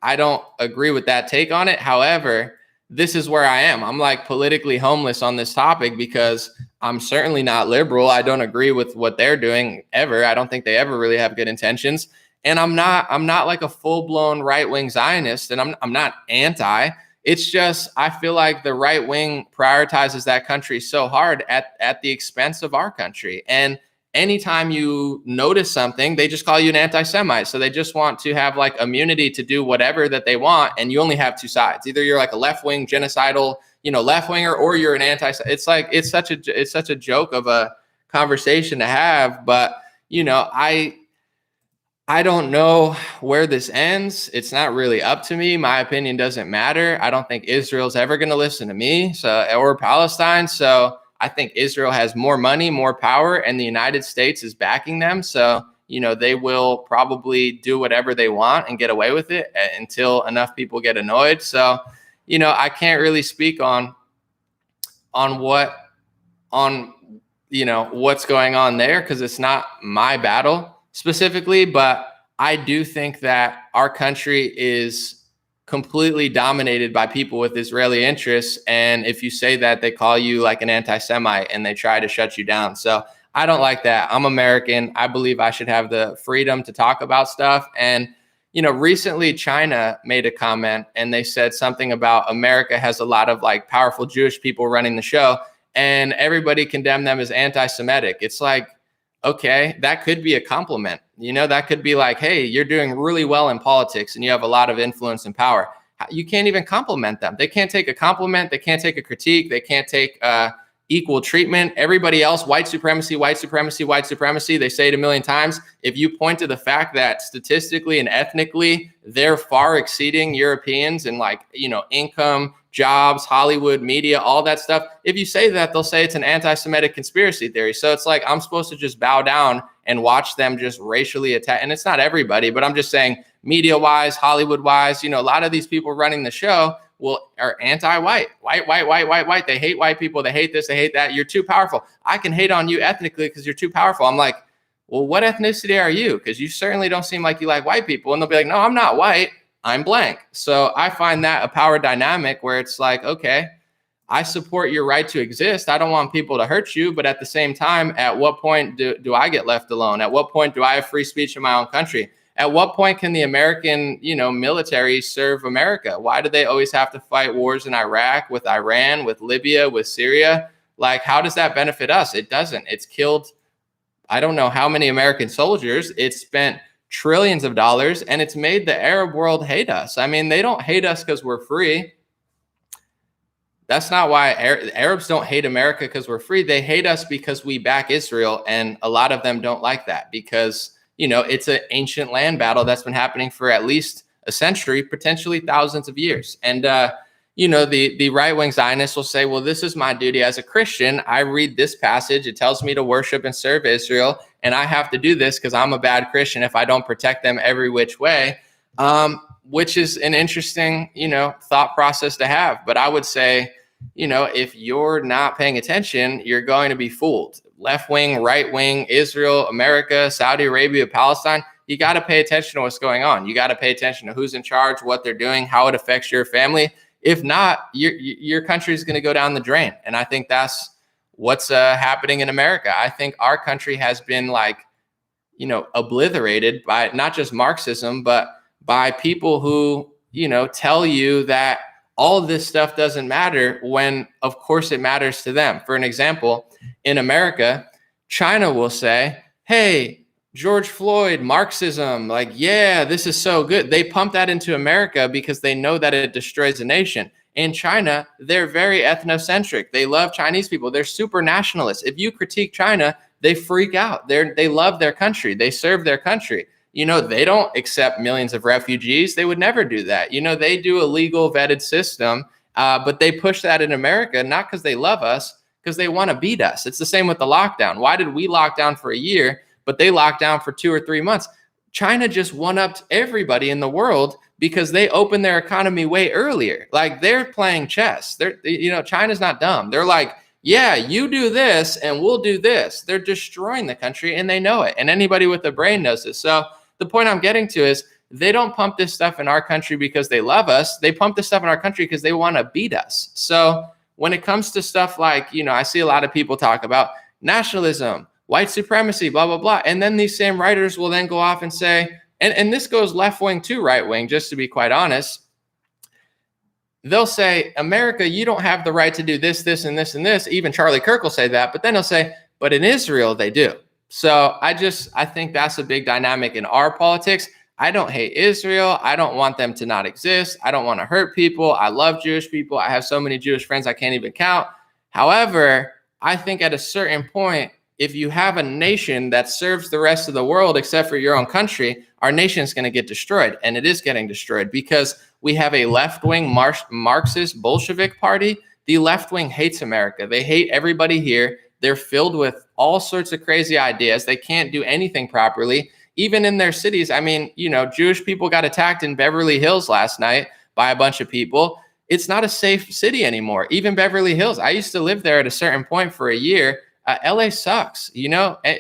I don't agree with that take on it. However, this is where I am. I'm like politically homeless on this topic because I'm certainly not liberal. I don't agree with what they're doing ever. I don't think they ever really have good intentions. And I'm not like a full-blown right-wing Zionist, and I'm not anti. It's just I feel like the right wing prioritizes that country so hard at the expense of our country. And anytime you notice something, they just call you an anti-Semite. So they just want to have like immunity to do whatever that they want. And you only have two sides. Either you're like a left-wing genocidal, left winger, or you're an it's like, it's such a joke of a conversation to have. But, I don't know where this ends. It's not really up to me. My opinion doesn't matter. I don't think Israel's ever going to listen to me, or Palestine. So I think Israel has more money, more power, and the United States is backing them. So, they will probably do whatever they want and get away with it until enough people get annoyed. So, I can't really speak on what's going on there because it's not my battle specifically. But I do think that our country is completely dominated by people with Israeli interests. And if you say that, they call you like an anti-Semite and they try to shut you down. So I don't like that. I'm American. I believe I should have the freedom to talk about stuff. And, recently China made a comment and they said something about America has a lot of like powerful Jewish people running the show and everybody condemned them as anti-Semitic. It's like, okay, that could be a compliment. That could be like, hey, you're doing really well in politics and you have a lot of influence and power. You can't even compliment them. They can't take a compliment. They can't take a critique. They can't take equal treatment. Everybody else, white supremacy, white supremacy, white supremacy. They say it a million times. If you point to the fact that statistically and ethnically, they're far exceeding Europeans in like, income, jobs, Hollywood, media, all that stuff. If you say that, they'll say it's an anti-Semitic conspiracy theory. So it's like, I'm supposed to just bow down and watch them just racially attack. And it's not everybody, but I'm just saying media wise, Hollywood wise, a lot of these people running the show are anti-white, white. They hate white people. They hate this. They hate that. You're too powerful. I can hate on you ethnically because you're too powerful. I'm like, well, what ethnicity are you? Because you certainly don't seem like you like white people. And they'll be like, no, I'm not white. I'm blank. So I find that a power dynamic where it's like, okay, I support your right to exist. I don't want people to hurt you. But at the same time, at what point do I get left alone? At what point do I have free speech in my own country? At what point can the American, military serve America? Why do they always have to fight wars in Iraq, with Iran, with Libya, with Syria? Like, how does that benefit us? It doesn't. It's killed, I don't know how many American soldiers. It's spent trillions of dollars, and it's made the Arab world hate us. I mean, they don't hate us because we're free. That's not why Arabs don't hate America because we're free. They hate us because we back Israel, and a lot of them don't like that because it's an ancient land battle that's been happening for at least a century, potentially thousands of years. And, the right-wing Zionists will say, well, this is my duty as a Christian. I read this passage. It tells me to worship and serve Israel. And I have to do this because I'm a bad Christian if I don't protect them every which way, which is an interesting, thought process to have. But I would say, if you're not paying attention, you're going to be fooled. Left wing, right wing, Israel, America, Saudi Arabia, Palestine, you got to pay attention to what's going on. You got to pay attention to who's in charge, what they're doing, how it affects your family. If not, your country is going to go down the drain. And I think that's what's happening in America. I think our country has been obliterated by not just Marxism, but by people who, tell you that all of this stuff doesn't matter when, of course, it matters to them. For an example, in America, China will say, hey, George Floyd, Marxism, like, yeah, this is so good. They pump that into America because they know that it destroys a nation. In China, they're very ethnocentric. They love Chinese people. They're super nationalists. If you critique China, they freak out. They love their country. They serve their country. They don't accept millions of refugees. They would never do that. They do a legal vetted system, but they push that in America, not because they love us, because they want to beat us. It's the same with the lockdown. Why did we lock down for a year, but they locked down for 2 or 3 months? China just one-upped everybody in the world because they opened their economy way earlier. Like, they're playing chess. China's not dumb. They're like, yeah, you do this and we'll do this. They're destroying the country and they know it. And anybody with a brain knows this. So the point I'm getting to is they don't pump this stuff in our country because they love us. They pump this stuff in our country because they want to beat us. So when it comes to stuff like, I see a lot of people talk about nationalism, white supremacy, blah, blah, blah. And then these same writers will then go off and say, and this goes left wing to right wing, just to be quite honest. They'll say, America, you don't have the right to do this, this, and this, and this. Even Charlie Kirk will say that. But then he'll say, but in Israel, they do. So I think that's a big dynamic in our politics. I don't hate Israel. I don't want them to not exist. I don't want to hurt people. I love Jewish people. I have so many Jewish friends I can't even count. However, I think at a certain point, if you have a nation that serves the rest of the world except for your own country, our nation is going to get destroyed. And it is getting destroyed because we have a left-wing Marxist Bolshevik party. The left wing hates America. They hate everybody here. They're filled with all sorts of crazy ideas. They can't do anything properly. Even in their cities, I mean, Jewish people got attacked in Beverly Hills last night by a bunch of people. It's not a safe city anymore. Even Beverly Hills. I used to live there at a certain point for a year. LA sucks.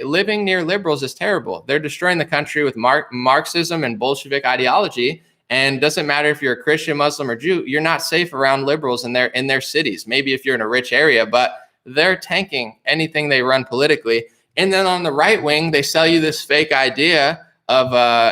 Living near liberals is terrible. They're destroying the country with Marxism and Bolshevik ideology. And doesn't matter if you're a Christian, Muslim, or Jew, you're not safe around liberals in their cities. Maybe if you're in a rich area, but they're tanking anything they run politically. And then on the right wing, they sell you this fake idea of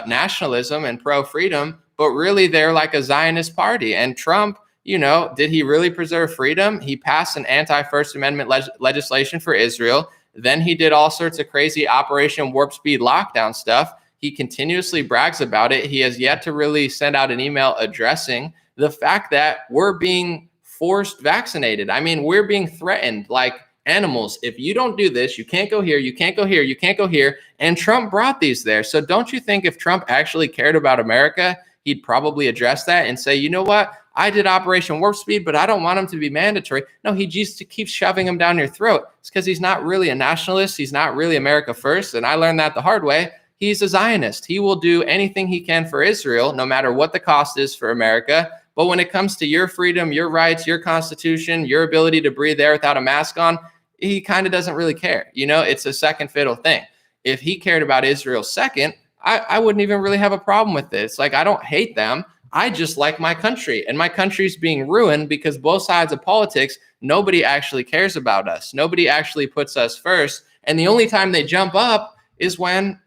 nationalism and pro-freedom, but really they're like a Zionist party. And Trump, did he really preserve freedom? He passed an anti-First Amendment legislation for Israel. Then he did all sorts of crazy Operation Warp Speed lockdown stuff. He continuously brags about it. He has yet to really send out an email addressing the fact that we're being forced vaccinated. I mean, we're being threatened like animals. If you don't do this, you can't go here, you can't go here, you can't go here. And Trump brought these there. So don't you think if Trump actually cared about America, he'd probably address that and say, you know what? I did Operation Warp Speed, but I don't want them to be mandatory. No, he just keeps shoving them down your throat. It's because he's not really a nationalist. He's not really America first. And I learned that the hard way. He's a Zionist. He will do anything he can for Israel, no matter what the cost is for America. But when it comes to your freedom, your rights, your constitution, your ability to breathe air without a mask on, he kind of doesn't really care. It's a second fiddle thing. If he cared about Israel second, I wouldn't even really have a problem with this. Like, I don't hate them. I just like my country, and my country's being ruined because both sides of politics, nobody actually cares about us. Nobody actually puts us first. And the only time they jump up is when,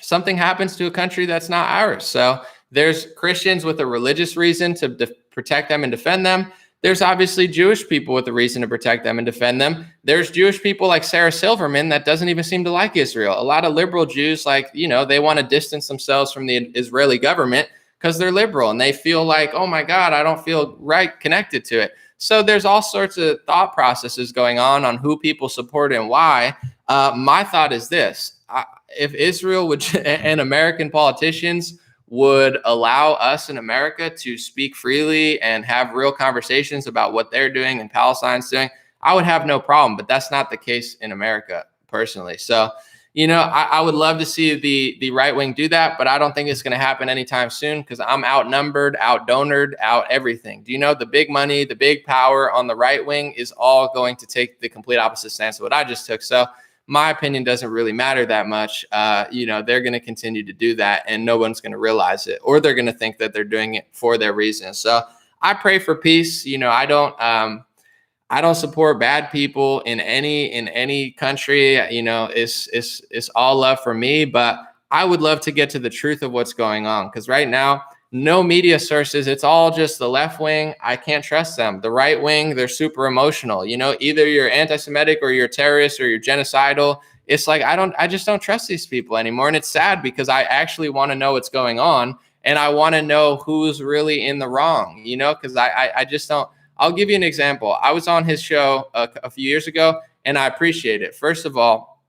something happens to a country that's not ours. So there's Christians with a religious reason to protect them and defend them. There's obviously Jewish people with a reason to protect them and defend them. There's Jewish people like Sarah Silverman that doesn't even seem to like Israel. A lot of liberal Jews, they want to distance themselves from the Israeli government because they're liberal and they feel like, oh my God, I don't feel right connected to it. So there's all sorts of thought processes going on who people support and why. My thought is this. If Israel and American politicians would allow us in America to speak freely and have real conversations about what they're doing and Palestine's doing, I would have no problem. But that's not the case in America, personally. So, I would love to see the right wing do that, but I don't think it's going to happen anytime soon because I'm outnumbered, outdonored, out everything. Do you know the big money, the big power on the right wing is all going to take the complete opposite stance of what I just took. So my opinion doesn't really matter that much. They're going to continue to do that and no one's going to realize it, or they're going to think that they're doing it for their reasons. So I pray for peace. I don't support bad people in any country. It's all love for me, but I would love to get to the truth of what's going on. Because right now, no media sources. It's all just the left wing. I can't trust them. The right wing, they're super emotional. Either you're anti-Semitic or you're a terrorist or you're genocidal. It's like, I just don't trust these people anymore. And it's sad because I actually want to know what's going on. And I want to know who's really in the wrong, because I just don't. I'll give you an example. I was on his show a few years ago, and I appreciate it. First of all,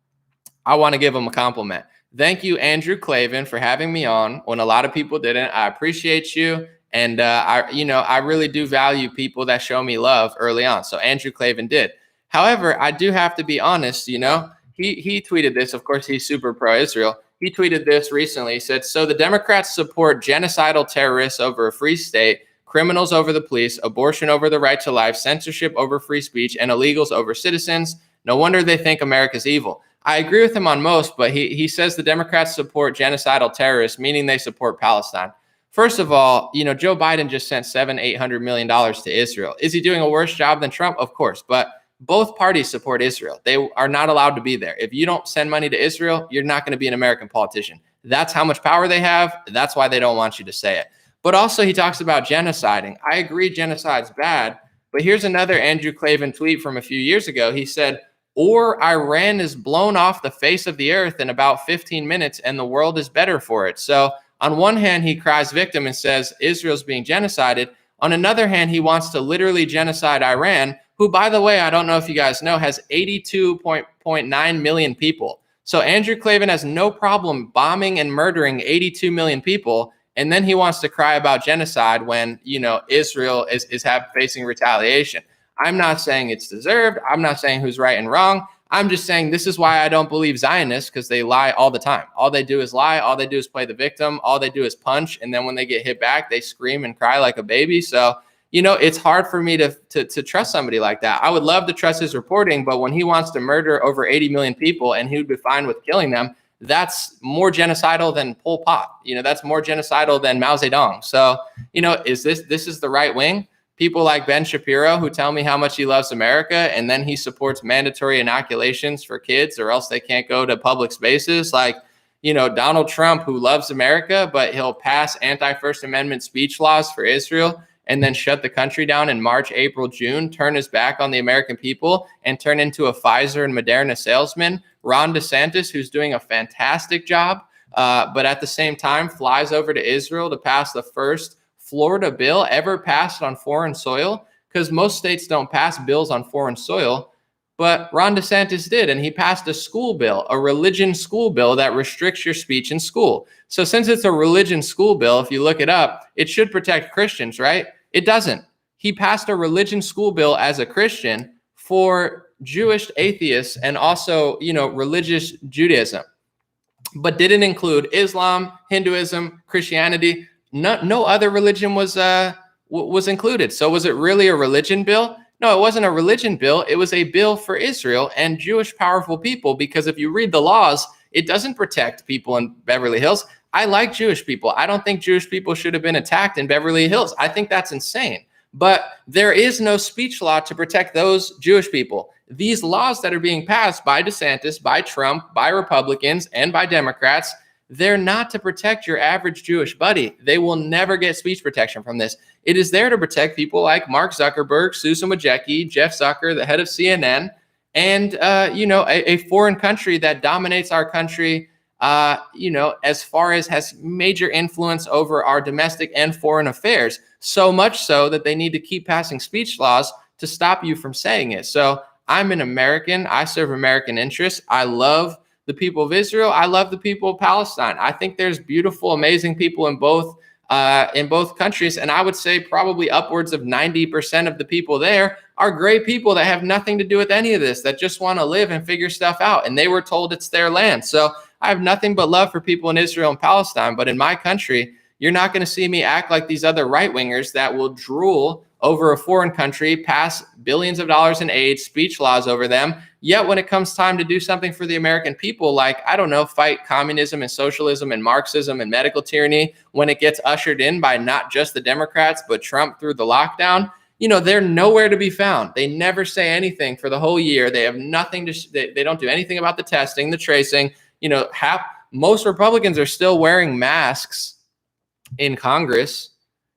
I want to give him a compliment. Thank you, Andrew Clavin, for having me on when a lot of people didn't. I appreciate you, and I really do value people that show me love early on. So Andrew Clavin did. However, I do have to be honest. He tweeted this. Of course, he's super pro-Israel. He tweeted this recently. He said, "So the Democrats support genocidal terrorists over a free state, criminals over the police, abortion over the right to life, censorship over free speech, and illegals over citizens. No wonder they think America's evil." I agree with him on most, but he says the Democrats support genocidal terrorists, meaning they support Palestine. First of all, Joe Biden just sent $700-800 million to Israel. Is he doing a worse job than Trump? Of course, but both parties support Israel. They are not allowed to be there. If you don't send money to Israel, you're not going to be an American politician. That's how much power they have. That's why they don't want you to say it. But also he talks about genociding. I agree genocide's bad, but here's another Andrew Clavin tweet from a few years ago. He said, "Or Iran is blown off the face of the earth in about 15 minutes and the world is better for it." So on one hand, he cries victim and says Israel's being genocided. On another hand, he wants to literally genocide Iran, who, by the way, I don't know if you guys know, has 82.9 million people. So Andrew Clavin has no problem bombing and murdering 82 million people. And then he wants to cry about genocide when, Israel is facing retaliation. I'm not saying it's deserved. I'm not saying who's right and wrong. I'm just saying this is why I don't believe Zionists, because they lie all the time. All they do is lie. All they do is play the victim. All they do is punch. And then when they get hit back, they scream and cry like a baby. So, it's hard for me to trust somebody like that. I would love to trust his reporting, but when he wants to murder over 80 million people and he would be fine with killing them, that's more genocidal than Pol Pot. That's more genocidal than Mao Zedong. So, this is the right wing? People like Ben Shapiro who tell me how much he loves America, and then he supports mandatory inoculations for kids or else they can't go to public spaces. Like, Donald Trump, who loves America, but he'll pass anti-First Amendment speech laws for Israel and then shut the country down in March, April, June, turn his back on the American people and turn into a Pfizer and Moderna salesman. Ron DeSantis, who's doing a fantastic job, but at the same time flies over to Israel to pass the first Florida bill ever passed on foreign soil, because most states don't pass bills on foreign soil, but Ron DeSantis did, and he passed a school bill, a religion school bill that restricts your speech in school. So since it's a religion school bill, if you look it up, it should protect Christians, right? It doesn't. He passed a religion school bill as a Christian for Jewish atheists and also, religious Judaism, but didn't include Islam, Hinduism, Christianity. No other religion was included. So was it really a religion bill? No, it wasn't a religion bill. It was a bill for Israel and Jewish powerful people, because if you read the laws, it doesn't protect people in Beverly Hills. I like Jewish people. I don't think Jewish people should have been attacked in Beverly Hills. I think that's insane. But there is no speech law to protect those Jewish people. These laws that are being passed by DeSantis, by Trump, by Republicans, and by Democrats, they're not to protect your average Jewish buddy. They will never get speech protection from this. It is there to protect people like Mark Zuckerberg, Susan Wojcicki, Jeff Zucker, the head of CNN, and a foreign country that dominates our country, as far as has major influence over our domestic and foreign affairs. So much so that they need to keep passing speech laws to stop you from saying it. So I'm an American. I serve American interests. I love the people of Israel. I love the people of Palestine. I think there's beautiful, amazing people in both countries. And I would say probably upwards of 90% of the people there are great people that have nothing to do with any of this, that just want to live and figure stuff out. And they were told it's their land. So I have nothing but love for people in Israel and Palestine. But in my country, you're not going to see me act like these other right-wingers that will drool over a foreign country, pass billions of dollars in aid, speech laws over them. Yet when it comes time to do something for the American people, like, I don't know, fight communism and socialism and Marxism and medical tyranny, when it gets ushered in by not just the Democrats, but Trump through the lockdown, they're nowhere to be found. They never say anything for the whole year. They have nothing they don't do anything about the testing, the tracing. Most Republicans are still wearing masks in Congress.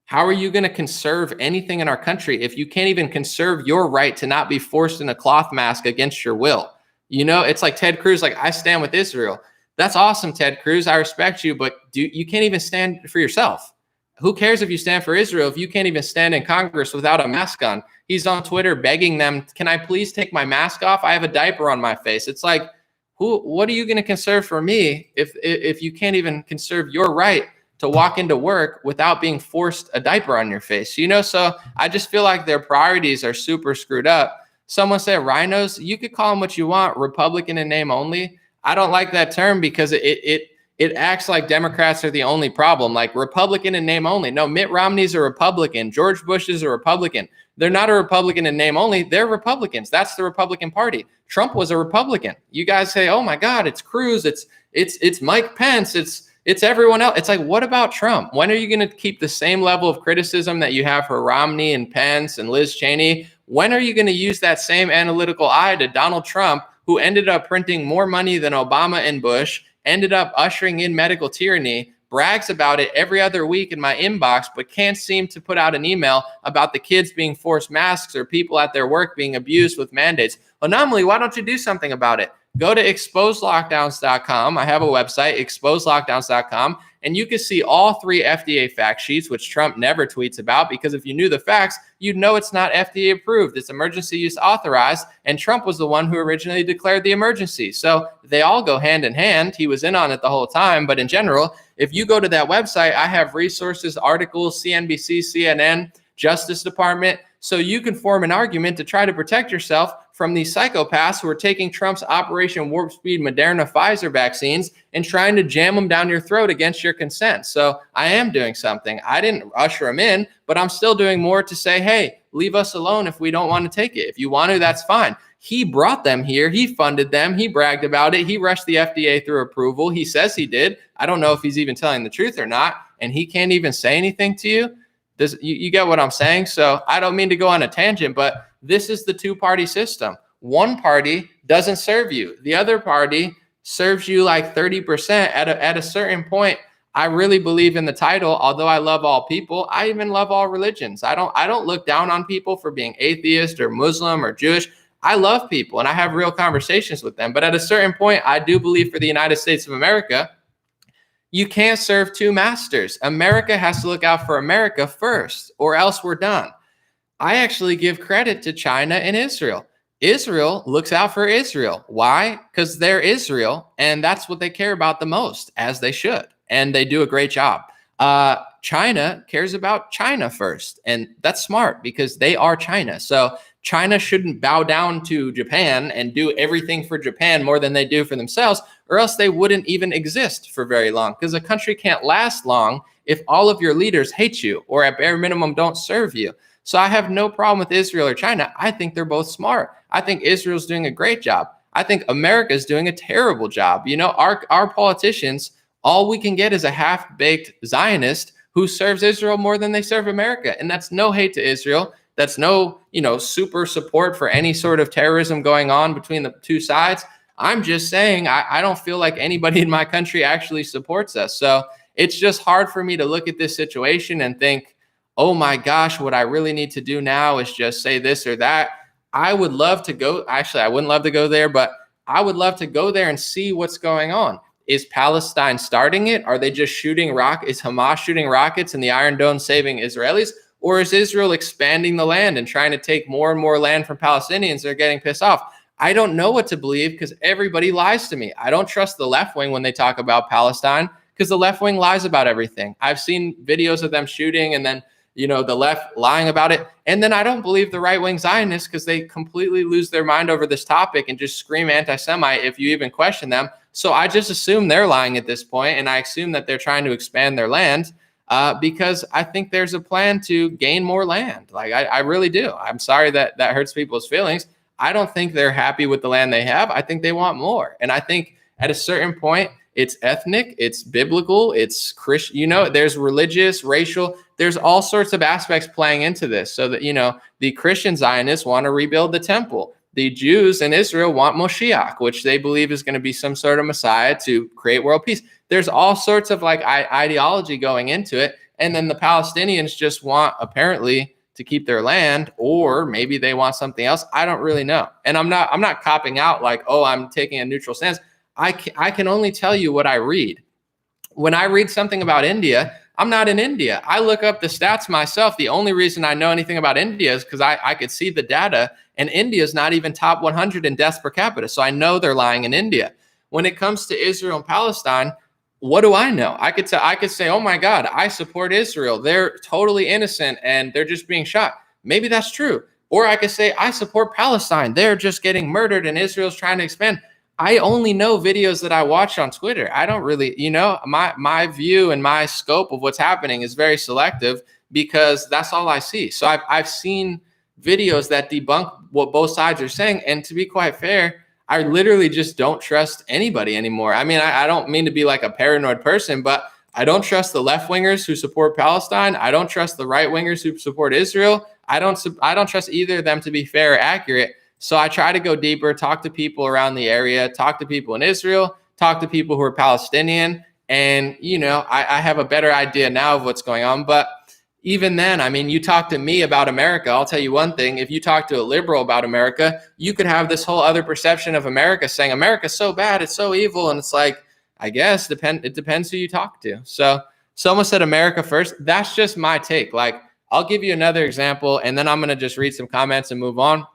How are you going to conserve anything in our country if you can't even conserve your right to not be forced in a cloth mask against your will? It's like Ted Cruz, like, I stand with Israel. That's awesome, Ted Cruz. I respect you, but you can't even stand for yourself. Who cares if you stand for Israel if you can't even stand in Congress without a mask on? He's on Twitter begging them, can I please take my mask off? I have a diaper on my face. It's like, what are you going to conserve for me if you can't even conserve your right to walk into work without being forced a diaper on your face? So I just feel like their priorities are super screwed up. Someone said rhinos. You could call them what you want, Republican in name only. I don't like that term because it acts like Democrats are the only problem, like Republican in name only. No, Mitt Romney's a Republican. George Bush is a Republican. They're not a Republican in name only. They're Republicans. That's the Republican Party. Trump was a Republican. You guys say, oh my God, it's Cruz. It's Mike Pence. It's everyone else. It's like, what about Trump? When are you going to keep the same level of criticism that you have for Romney and Pence and Liz Cheney? When are you going to use that same analytical eye to Donald Trump, who ended up printing more money than Obama and Bush, ended up ushering in medical tyranny, brags about it every other week in my inbox, but can't seem to put out an email about the kids being forced masks or people at their work being abused with mandates? Anomaly, why don't you do something about it? Go to exposelockdowns.com. I have a website, exposelockdowns.com, and you can see all 3 FDA fact sheets, which Trump never tweets about, because if you knew the facts, you'd know it's not FDA approved. It's emergency use authorized, and Trump was the one who originally declared the emergency. So they all go hand in hand. He was in on it the whole time. But in general, if you go to that website, I have resources, articles, CNBC, CNN, Justice Department, so you can form an argument to try to protect yourself from these psychopaths who are taking Trump's Operation Warp Speed Moderna Pfizer vaccines and trying to jam them down your throat against your consent. So I am doing something. I didn't usher them in, but I'm still doing more to say, hey, leave us alone if we don't want to take it. If you want to, that's fine. He brought them here. He funded them. He bragged about it. He rushed the FDA through approval. He says he did. I don't know if he's even telling the truth or not. And he can't even say anything to you. You get what I'm saying? So I don't mean to go on a tangent, but this is the two-party system. One party doesn't serve you. The other party serves you like 30%. At a certain point, I really believe in the title. Although I love all people, I even love all religions. I don't look down on people for being atheist or Muslim or Jewish. I love people and I have real conversations with them. But at a certain point, I do believe for the United States of America, you can't serve two masters. America has to look out for America first, or else we're done. I actually give credit to China and Israel. Israel looks out for Israel. Why? Because they're Israel, and that's what they care about the most, as they should. And they do a great job. China cares about China first, and that's smart because they are China. So China shouldn't bow down to Japan and do everything for Japan more than they do for themselves, or else they wouldn't even exist for very long, because a country can't last long if all of your leaders hate you or at bare minimum don't serve you. So I have no problem with Israel or China. I think they're both smart. I think Israel's doing a great job. I think America's doing a terrible job. You know, our politicians, all we can get is a half-baked Zionist who serves Israel more than they serve America. And that's no hate to Israel. That's no, super support for any sort of terrorism going on between the two sides. I'm just saying I don't feel like anybody in my country actually supports us. So it's just hard for me to look at this situation and think, oh my gosh, what I really need to do now is just say this or that. I would love to go. Actually, I wouldn't love to go there, but I would love to go there and see what's going on. Is Palestine starting it? Are they just shooting rockets? Is Hamas shooting rockets and the Iron Dome saving Israelis? Or is Israel expanding the land and trying to take more and more land from Palestinians? They're getting pissed off. I don't know what to believe because everybody lies to me. I don't trust the left wing when they talk about Palestine because the left wing lies about everything. I've seen videos of them shooting and then, the left lying about it. And then I don't believe the right wing Zionists because they completely lose their mind over this topic and just scream anti-Semite if you even question them. So I just assume they're lying at this point, and I assume that they're trying to expand their land because I think there's a plan to gain more land. Like I really do. I'm sorry that hurts people's feelings. I don't think they're happy with the land they have. I think they want more. And I think at a certain point, it's ethnic, it's biblical, it's Christian, there's religious, racial, there's all sorts of aspects playing into this. So that, the Christian Zionists want to rebuild the temple. The Jews in Israel want Moshiach, which they believe is going to be some sort of Messiah to create world peace. There's all sorts of ideology going into it. And then the Palestinians just want apparently to keep their land, or maybe they want something else. I don't really know. And I'm not copping out like, oh, I'm taking a neutral stance. I can only tell you what I read. When I read something about India, I'm not in India. I look up the stats myself. The only reason I know anything about India is because I could see the data, and India is not even top 100 in deaths per capita. So I know they're lying in India. When it comes to Israel and Palestine, what do I know? I could say, oh my God, I support Israel. They're totally innocent and they're just being shot. Maybe that's true. Or I could say, I support Palestine. They're just getting murdered and Israel's trying to expand. I only know videos that I watch on Twitter. I don't really, my view and my scope of what's happening is very selective because that's all I see. So I've seen videos that debunk what both sides are saying. And to be quite fair, I literally just don't trust anybody anymore. I mean, I don't mean to be like a paranoid person, but I don't trust the left wingers who support Palestine. I don't trust the right wingers who support Israel. I don't trust either of them to be fair or accurate. So I try to go deeper, talk to people around the area, talk to people in Israel, talk to people who are Palestinian. And, I have a better idea now of what's going on. But even then, I mean, you talk to me about America, I'll tell you one thing. If you talk to a liberal about America, you could have this whole other perception of America saying America's so bad, it's so evil. And it's like, I guess it depends who you talk to. So someone said America first. That's just my take. Like, I'll give you another example, and then I'm going to just read some comments and move on.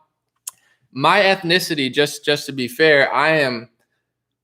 My ethnicity, just to be fair, I am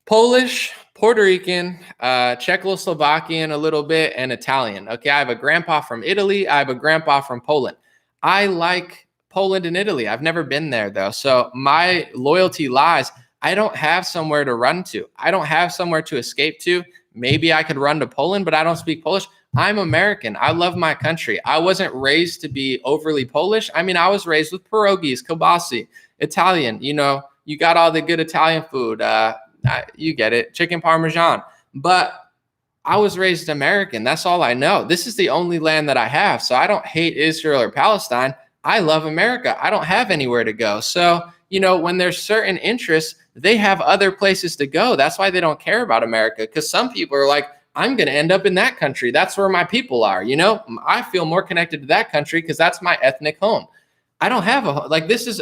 Polish, Puerto Rican, Czechoslovakian a little bit, and Italian. Okay, I have a grandpa from Italy. I have a grandpa from Poland. I like Poland and Italy. I've never been there, though. So my loyalty lies. I don't have somewhere to run to. I don't have somewhere to escape to. Maybe I could run to Poland, but I don't speak Polish. I'm American. I love my country. I wasn't raised to be overly Polish. I mean, I was raised with pierogies, kielbasy. Italian, you got all the good Italian food. You get it, chicken parmesan. But I was raised American. That's all I know. This is the only land that I have. So I don't hate Israel or Palestine. I love America. I don't have anywhere to go. So, when there's certain interests, they have other places to go. That's why they don't care about America. Because some people are like, I'm going to end up in that country. That's where my people are. I feel more connected to that country because that's my ethnic home. I don't have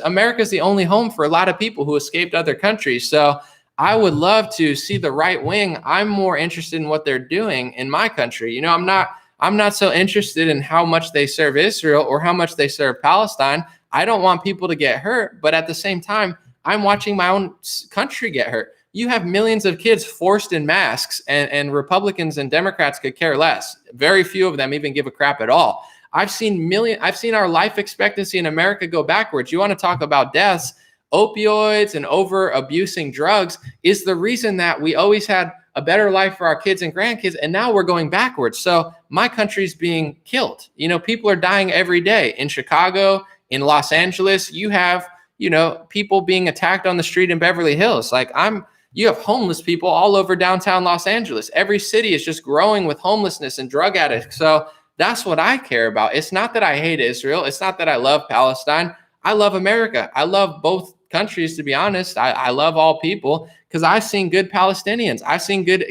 America's the only home for a lot of people who escaped other countries. So I would love to see the right wing. I'm more interested in what they're doing in my country. I'm not so interested in how much they serve Israel or how much they serve Palestine. I don't want people to get hurt, but at the same time, I'm watching my own country get hurt. You have millions of kids forced in masks, and Republicans and Democrats could care less. Very few of them even give a crap at all. I've seen our life expectancy in America go backwards. You want to talk about deaths? Opioids and over abusing drugs is the reason that we always had a better life for our kids and grandkids, and now we're going backwards. So my country's being killed. People are dying every day. In Chicago, in Los Angeles, you have, people being attacked on the street in Beverly Hills. You have homeless people all over downtown Los Angeles. Every city is just growing with homelessness and drug addicts. So that's what I care about. It's not that I hate Israel. It's not that I love Palestine. I love America. I love both countries, to be honest. I love all people because I've seen good Palestinians. I've seen good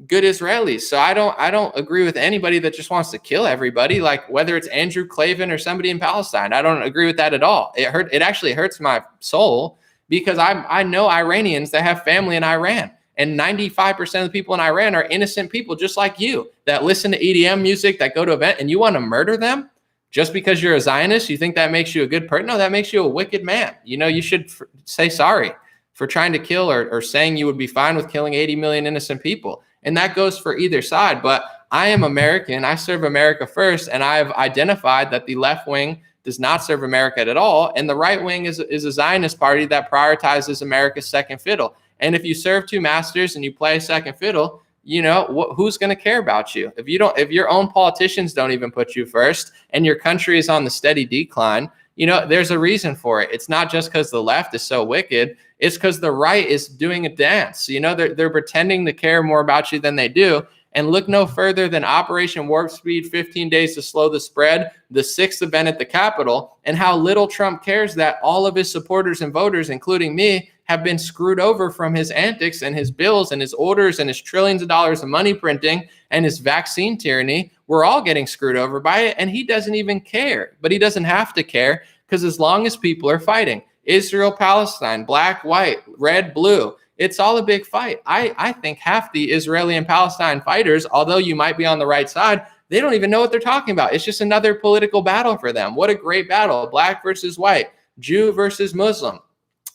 Israelis. So I don't agree with anybody that just wants to kill everybody, like whether it's Andrew Klavan or somebody in Palestine. I don't agree with that at all. It actually hurts my soul because I know Iranians that have family in Iran, and 95% of the people in Iran are innocent people just like you that listen to EDM music, that go to event, and you want to murder them? Just because you're a Zionist, you think that makes you a good person? No, that makes you a wicked man. You should say sorry for trying to kill or saying you would be fine with killing 80 million innocent people. And that goes for either side. But I am American. I serve America first. And I've identified that the left wing does not serve America at all. And the right wing is a Zionist party that prioritizes America's second fiddle. And if you serve two masters and you play second fiddle, who's going to care about you? If your own politicians don't even put you first and your country is on the steady decline, there's a reason for it. It's not just because the left is so wicked. It's because the right is doing a dance. They're pretending to care more about you than they do. And look no further than Operation Warp Speed, 15 days to slow the spread, the 6th event at the Capitol, and how little Trump cares that all of his supporters and voters, including me, have been screwed over from his antics and his bills and his orders and his trillions of dollars of money printing and his vaccine tyranny. We're all getting screwed over by it, and he doesn't even care. But he doesn't have to care, because as long as people are fighting, Israel, Palestine, black, white, red, blue, it's all a big fight. I think half the Israeli and Palestine fighters, although you might be on the right side, they don't even know what they're talking about. It's just another political battle for them. What a great battle. Black versus white, Jew versus Muslim,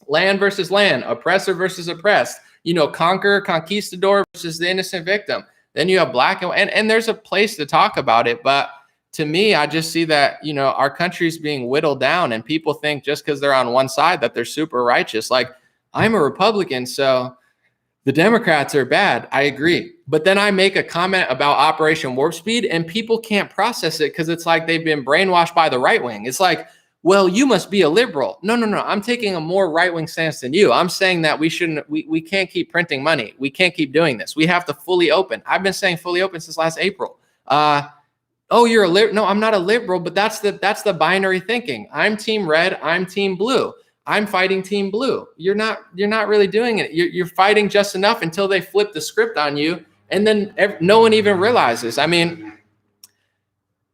land versus land, oppressor versus oppressed, conqueror, conquistador versus the innocent victim. Then you have black and there's a place to talk about it. But to me, I just see that, our country's being whittled down, and people think just because they're on one side that they're super righteous. Like, I'm a Republican, so the Democrats are bad. I agree. But then I make a comment about Operation Warp Speed, and people can't process it because it's like they've been brainwashed by the right wing. It's like, well, you must be a liberal. No. I'm taking a more right-wing stance than you. I'm saying that we can't keep printing money. We can't keep doing this. We have to fully open. I've been saying fully open since last April. You're a liberal. No, I'm not a liberal, but that's the binary thinking. I'm team red. I'm team blue. I'm fighting team blue. You're not really doing it. You're fighting just enough until they flip the script on you, and then no one even realizes. I mean,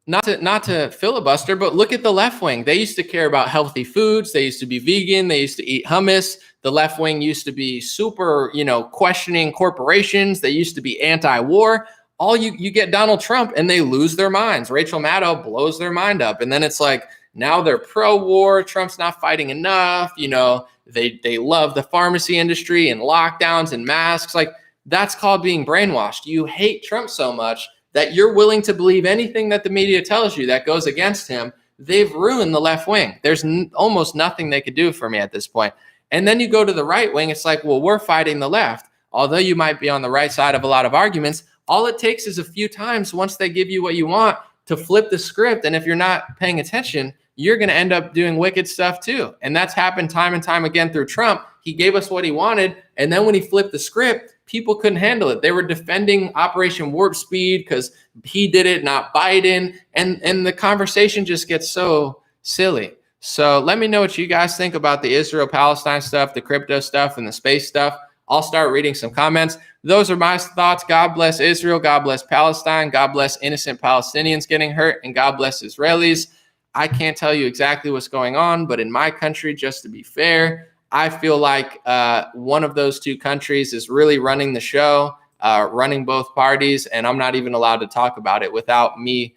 not to filibuster, but look at the left wing. They used to care about healthy foods. They used to be vegan. They used to eat hummus. The left wing used to be super, questioning corporations. They used to be anti-war. You get Donald Trump and they lose their minds. Rachel Maddow blows their mind up. And then it's like, now they're pro-war. Trump's not fighting enough. They love the pharmacy industry and lockdowns and masks. Like, that's called being brainwashed. You hate Trump so much that you're willing to believe anything that the media tells you that goes against him. They've ruined the left wing. There's almost nothing they could do for me at this point. And then you go to the right wing. It's like, well, we're fighting the left. Although you might be on the right side of a lot of arguments, all it takes is a few times once they give you what you want to flip the script. And if you're not paying attention, you're going to end up doing wicked stuff too. And that's happened time and time again through Trump. He gave us what he wanted. And then when he flipped the script, people couldn't handle it. They were defending Operation Warp Speed because he did it, not Biden. And the conversation just gets so silly. So let me know what you guys think about the Israel-Palestine stuff, the crypto stuff, and the space stuff. I'll start reading some comments. Those are my thoughts. God bless Israel. God bless Palestine. God bless innocent Palestinians getting hurt. And God bless Israelis. I can't tell you exactly what's going on, but in my country, just to be fair, I feel like one of those two countries is really running the show, running both parties, and I'm not even allowed to talk about it without me,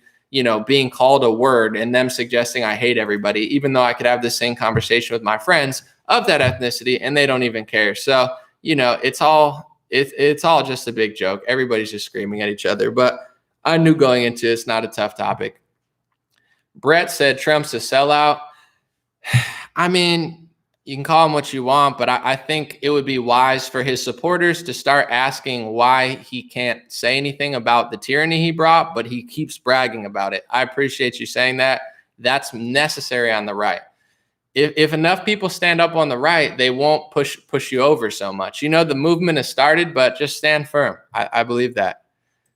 being called a word and them suggesting I hate everybody, even though I could have the same conversation with my friends of that ethnicity and they don't even care. So, it's all just a big joke. Everybody's just screaming at each other, but I knew going into it's not a tough topic. Brett said Trump's a sellout. I mean, you can call him what you want, but I think it would be wise for his supporters to start asking why he can't say anything about the tyranny he brought, but he keeps bragging about it. I appreciate you saying that. That's necessary on the right. If enough people stand up on the right, they won't push you over so much. The movement has started, but just stand firm. I believe that.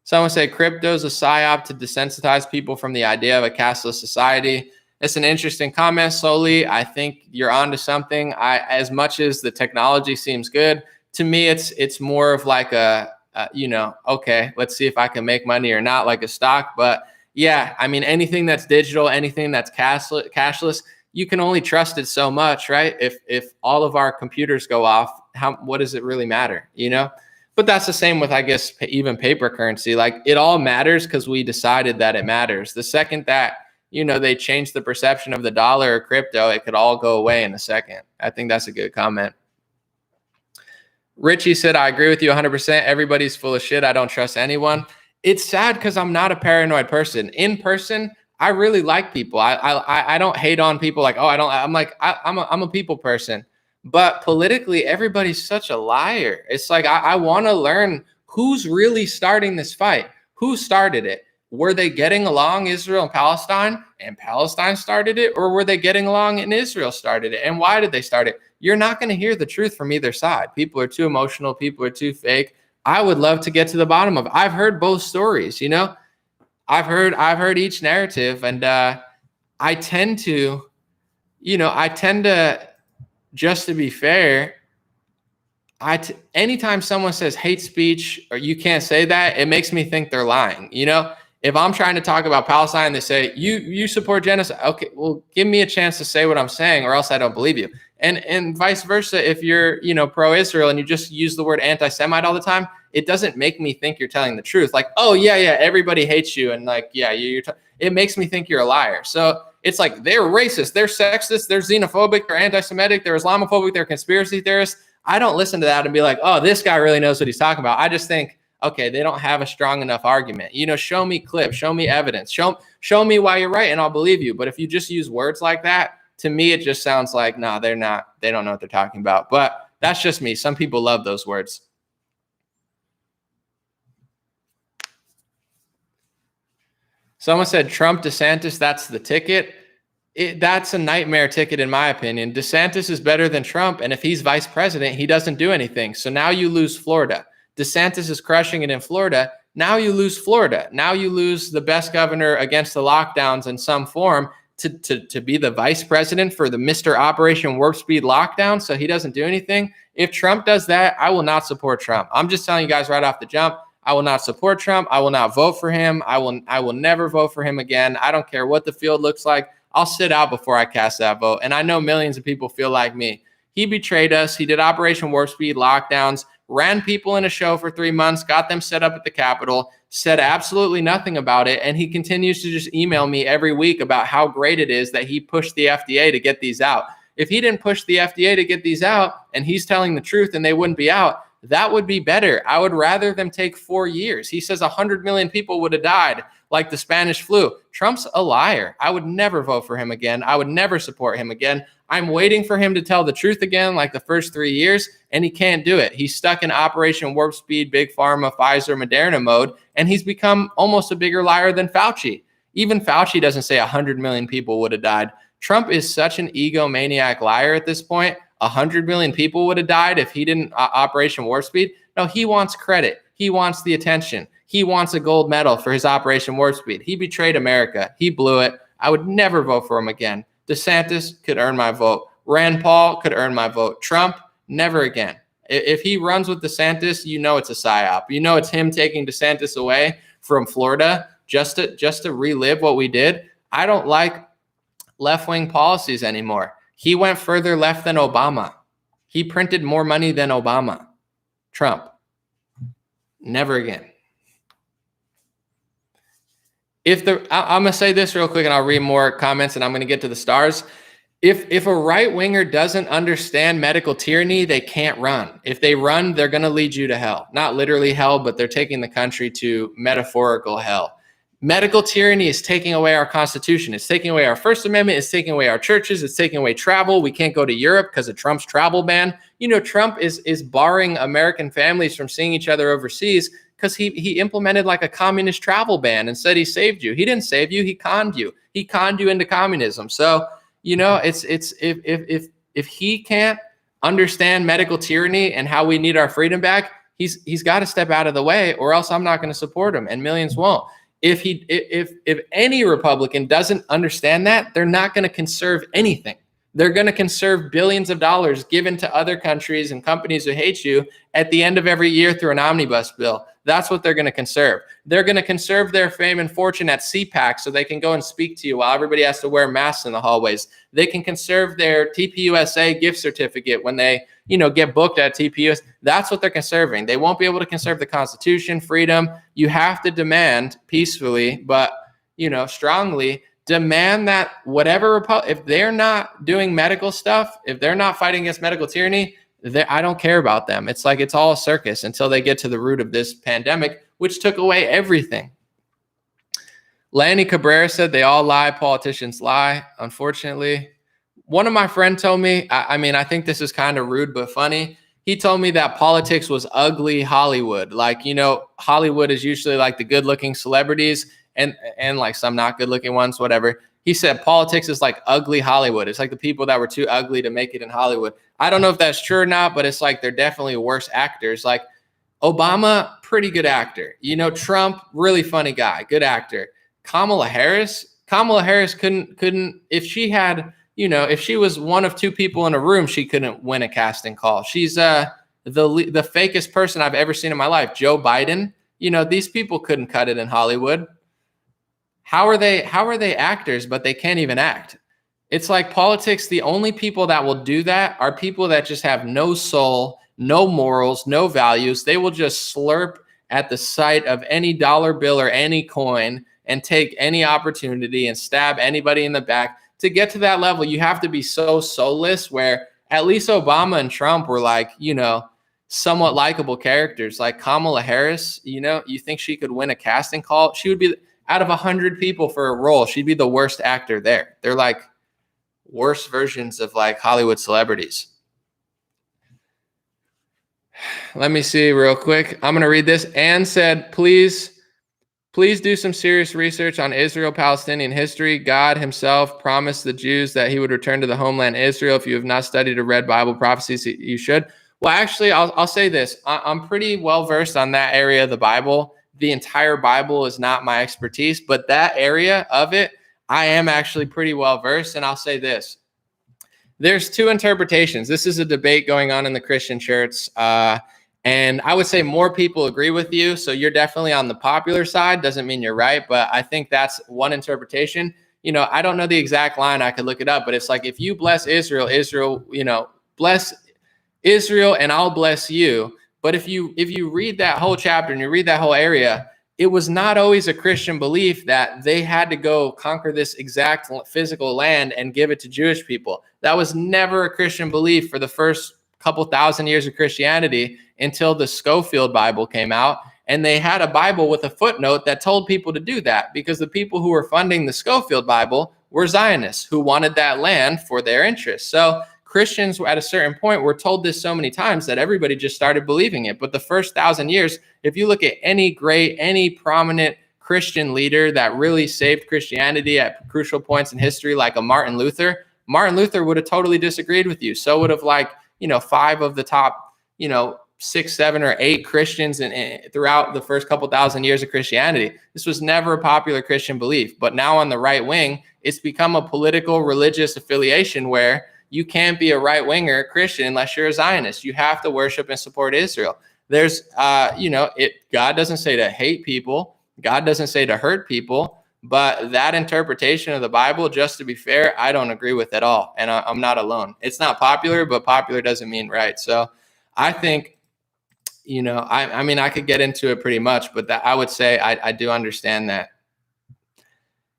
Someone said crypto's a psyop to desensitize people from the idea of a cashless society. It's an interesting comment, Soli. I think you're onto something. As much as the technology seems good, to me, it's more of like okay, let's see if I can make money or not, like a stock. But yeah, I mean, anything that's digital, anything that's cashless, you can only trust it so much, right? If all of our computers go off, what does it really matter, But that's the same with, I guess, even paper currency. Like, it all matters because we decided that it matters. The second that they change the perception of the dollar or crypto, it could all go away in a second. I think that's a good comment. Richie said, I agree with you 100%. Everybody's full of shit. I don't trust anyone. It's sad because I'm not a paranoid person. In person, I really like people. I don't hate on people like, I'm a people person. But politically, everybody's such a liar. It's like, I want to learn who's really starting this fight. Who started it? Were they getting along, Israel and Palestine started it? Or were they getting along and Israel started it? And why did they start it? You're not going to hear the truth from either side. People are too emotional. People are too fake. I would love to get to the bottom of it. I've heard both stories, I've heard each narrative, and I tend to, just to be fair, anytime someone says hate speech or you can't say that, it makes me think they're lying. If I'm trying to talk about Palestine, they say, you support genocide. Okay, well, give me a chance to say what I'm saying or else I don't believe you. And vice versa, if you're, pro-Israel and you just use the word anti-Semite all the time, it doesn't make me think you're telling the truth. Like, oh, yeah, everybody hates you. And like, yeah, it makes me think you're a liar. So it's like, they're racist, they're sexist, they're xenophobic, they're anti-Semitic, they're Islamophobic, they're conspiracy theorists. I don't listen to that and be like, oh, this guy really knows what he's talking about. I just think, okay, they don't have a strong enough argument. Show me clips, show me evidence, show me why you're right, and I'll believe you. But if you just use words like that, to me, it just sounds like, no, they're not. They don't know what they're talking about. But that's just me. Some people love those words. Someone said Trump, DeSantis, that's the ticket. That's a nightmare ticket, in my opinion. DeSantis is better than Trump, and if he's vice president, he doesn't do anything. So now you lose Florida. DeSantis is crushing it in Florida. Now you lose Florida. Now you lose the best governor against the lockdowns in some form to be the vice president for the Mr. Operation Warp Speed lockdown, so he doesn't do anything. If Trump does that, I will not support Trump. I'm just telling you guys right off the jump, I will not support Trump. I will not vote for him. I will never vote for him again. I don't care what the field looks like. I'll sit out before I cast that vote. And I know millions of people feel like me. He betrayed us. He did Operation Warp Speed lockdowns, ran people in a show for 3 months, got them set up at the Capitol, said absolutely nothing about it. And he continues to just email me every week about how great it is that he pushed the FDA to get these out. If he didn't push the FDA to get these out and he's telling the truth and they wouldn't be out, that would be better. I would rather them take 4 years. He says 100 million people would have died like the Spanish flu. Trump's a liar. I would never vote for him again. I would never support him again. I'm waiting for him to tell the truth again like the first 3 years, and he can't do it. He's stuck in Operation Warp Speed, Big Pharma, Pfizer, Moderna mode, and he's become almost a bigger liar than Fauci. Even Fauci doesn't say 100 million people would have died. Trump is such an egomaniac liar at this point. 100 million people would have died if he didn't Operation Warp Speed. No, he wants credit. He wants the attention. He wants a gold medal for his Operation Warp Speed. He betrayed America. He blew it. I would never vote for him again. DeSantis could earn my vote. Rand Paul could earn my vote. Trump, never again. If he runs with DeSantis, you know it's a psyop. You know it's him taking DeSantis away from Florida just to relive what we did. I don't like left-wing policies anymore. He went further left than Obama. He printed more money than Obama. Trump, never again. I'm going to say this real quick and I'll read more comments and I'm going to get to the stars. If a right winger doesn't understand medical tyranny, they can't run. If they run, they're going to lead you to hell. Not literally hell, but they're taking the country to metaphorical hell. Medical tyranny is taking away our Constitution. It's taking away our First Amendment. It's taking away our churches. It's taking away travel. We can't go to Europe because of Trump's travel ban. You know, Trump is barring American families from seeing each other overseas because he implemented like a communist travel ban and said he saved you. He didn't save you. He conned you. He conned you into communism. So, you know, it's if he can't understand medical tyranny and how we need our freedom back, he's got to step out of the way, or else I'm not going to support him, and millions won't. If any Republican doesn't understand that, they're not going to conserve anything. They're going to conserve billions of dollars given to other countries and companies who hate you at the end of every year through an omnibus bill. That's what they're going to conserve. They're going to conserve their fame and fortune at CPAC so they can go and speak to you while everybody has to wear masks in the hallways. They can conserve their TPUSA gift certificate when they, you know, get booked at TPUS. That's what they're conserving. They won't be able to conserve the Constitution, freedom. You have to demand peacefully, but, you know, strongly demand that whatever, if they're not doing medical stuff, if they're not fighting against medical tyranny, I don't care about them. It's like it's all a circus until they get to the root of this pandemic, which took away everything. Lanny Cabrera said they all lie. Politicians lie. Unfortunately, one of my friends told me, I mean, I think this is kind of rude but funny. He told me that politics was ugly Hollywood. Like, you know, Hollywood is usually like the good looking celebrities and like some not good looking ones, whatever. He said politics is like ugly Hollywood. It's like the people that were too ugly to make it in Hollywood. I don't know if that's true or not, but it's like they're definitely worse actors. Like Obama, pretty good actor. You know, Trump, really funny guy, good actor. Kamala Harris couldn't, if she had, you know, if she was one of two people in a room, she couldn't win a casting call. She's the fakest person I've ever seen in my life. Joe Biden, you know, these people couldn't cut it in Hollywood. How are they actors, but they can't even act? It's like politics. The only people that will do that are people that just have no soul, no morals, no values. They will just slurp at the sight of any dollar bill or any coin and take any opportunity and stab anybody in the back. To get to that level, you have to be so soulless, where at least Obama and Trump were like, you know, somewhat likable characters. Like Kamala Harris, you know, you think she could win a casting call? She would be, out of 100 people for a role, she'd be the worst actor there. They're like worse versions of like Hollywood celebrities. Let me see real quick. I'm going to read this. Anne said, please do some serious research on Israel-Palestinian history. God himself promised the Jews that he would return to the homeland Israel. If you have not studied or read Bible prophecies, you should. Well, actually, I'll say this. I'm pretty well-versed on that area of the Bible. The entire Bible is not my expertise, but that area of it, I am actually pretty well-versed. And I'll say this. There's two interpretations. This is a debate going on in the Christian church. And I would say more people agree with you. So you're definitely on the popular side. Doesn't mean you're right, but I think that's one interpretation. You know, I don't know the exact line. I could look it up, but it's like, if you bless Israel, you know, bless Israel and I'll bless you. But if you read that whole chapter and you read that whole area, it was not always a Christian belief that they had to go conquer this exact physical land and give it to Jewish people. That was never a Christian belief for the first couple thousand years of Christianity until the Schofield Bible came out. And they had a Bible with a footnote that told people to do that, because the people who were funding the Schofield Bible were Zionists who wanted that land for their interests. So Christians at a certain point were told this so many times that everybody just started believing it. But the first 1,000 years, if you look at any prominent Christian leader that really saved Christianity at crucial points in history, like a Martin Luther would have totally disagreed with you. So would have, like, 5 of the top, 6, 7, or 8 Christians throughout the first couple thousand years of Christianity. This was never a popular Christian belief. But now on the right wing, it's become a political religious affiliation where you can't be a right-winger Christian unless you're a Zionist. You have to worship and support Israel. There's, God doesn't say to hate people. God doesn't say to hurt people. But that interpretation of the Bible, just to be fair, I don't agree with at all. And I'm not alone. It's not popular, but popular doesn't mean right. So I think, I mean, I could get into it pretty much, but I would say I do understand that.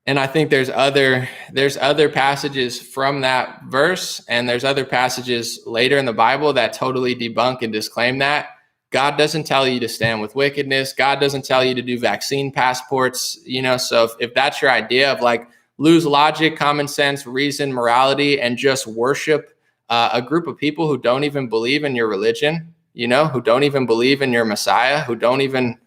And I think there's other passages from that verse, and there's other passages later in the Bible that totally debunk and disclaim that. God doesn't tell you to stand with wickedness. God doesn't tell you to do vaccine passports, so if that's your idea of, like, lose logic, common sense, reason, morality, and just worship a group of people who don't even believe in your religion, who don't even believe in your Messiah, who don't even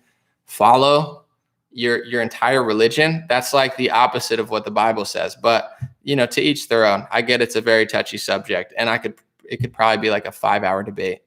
follow your entire religion, that's like the opposite of what the Bible says. But, to each their own. I get it's a very touchy subject, and it could probably be like a 5-hour debate.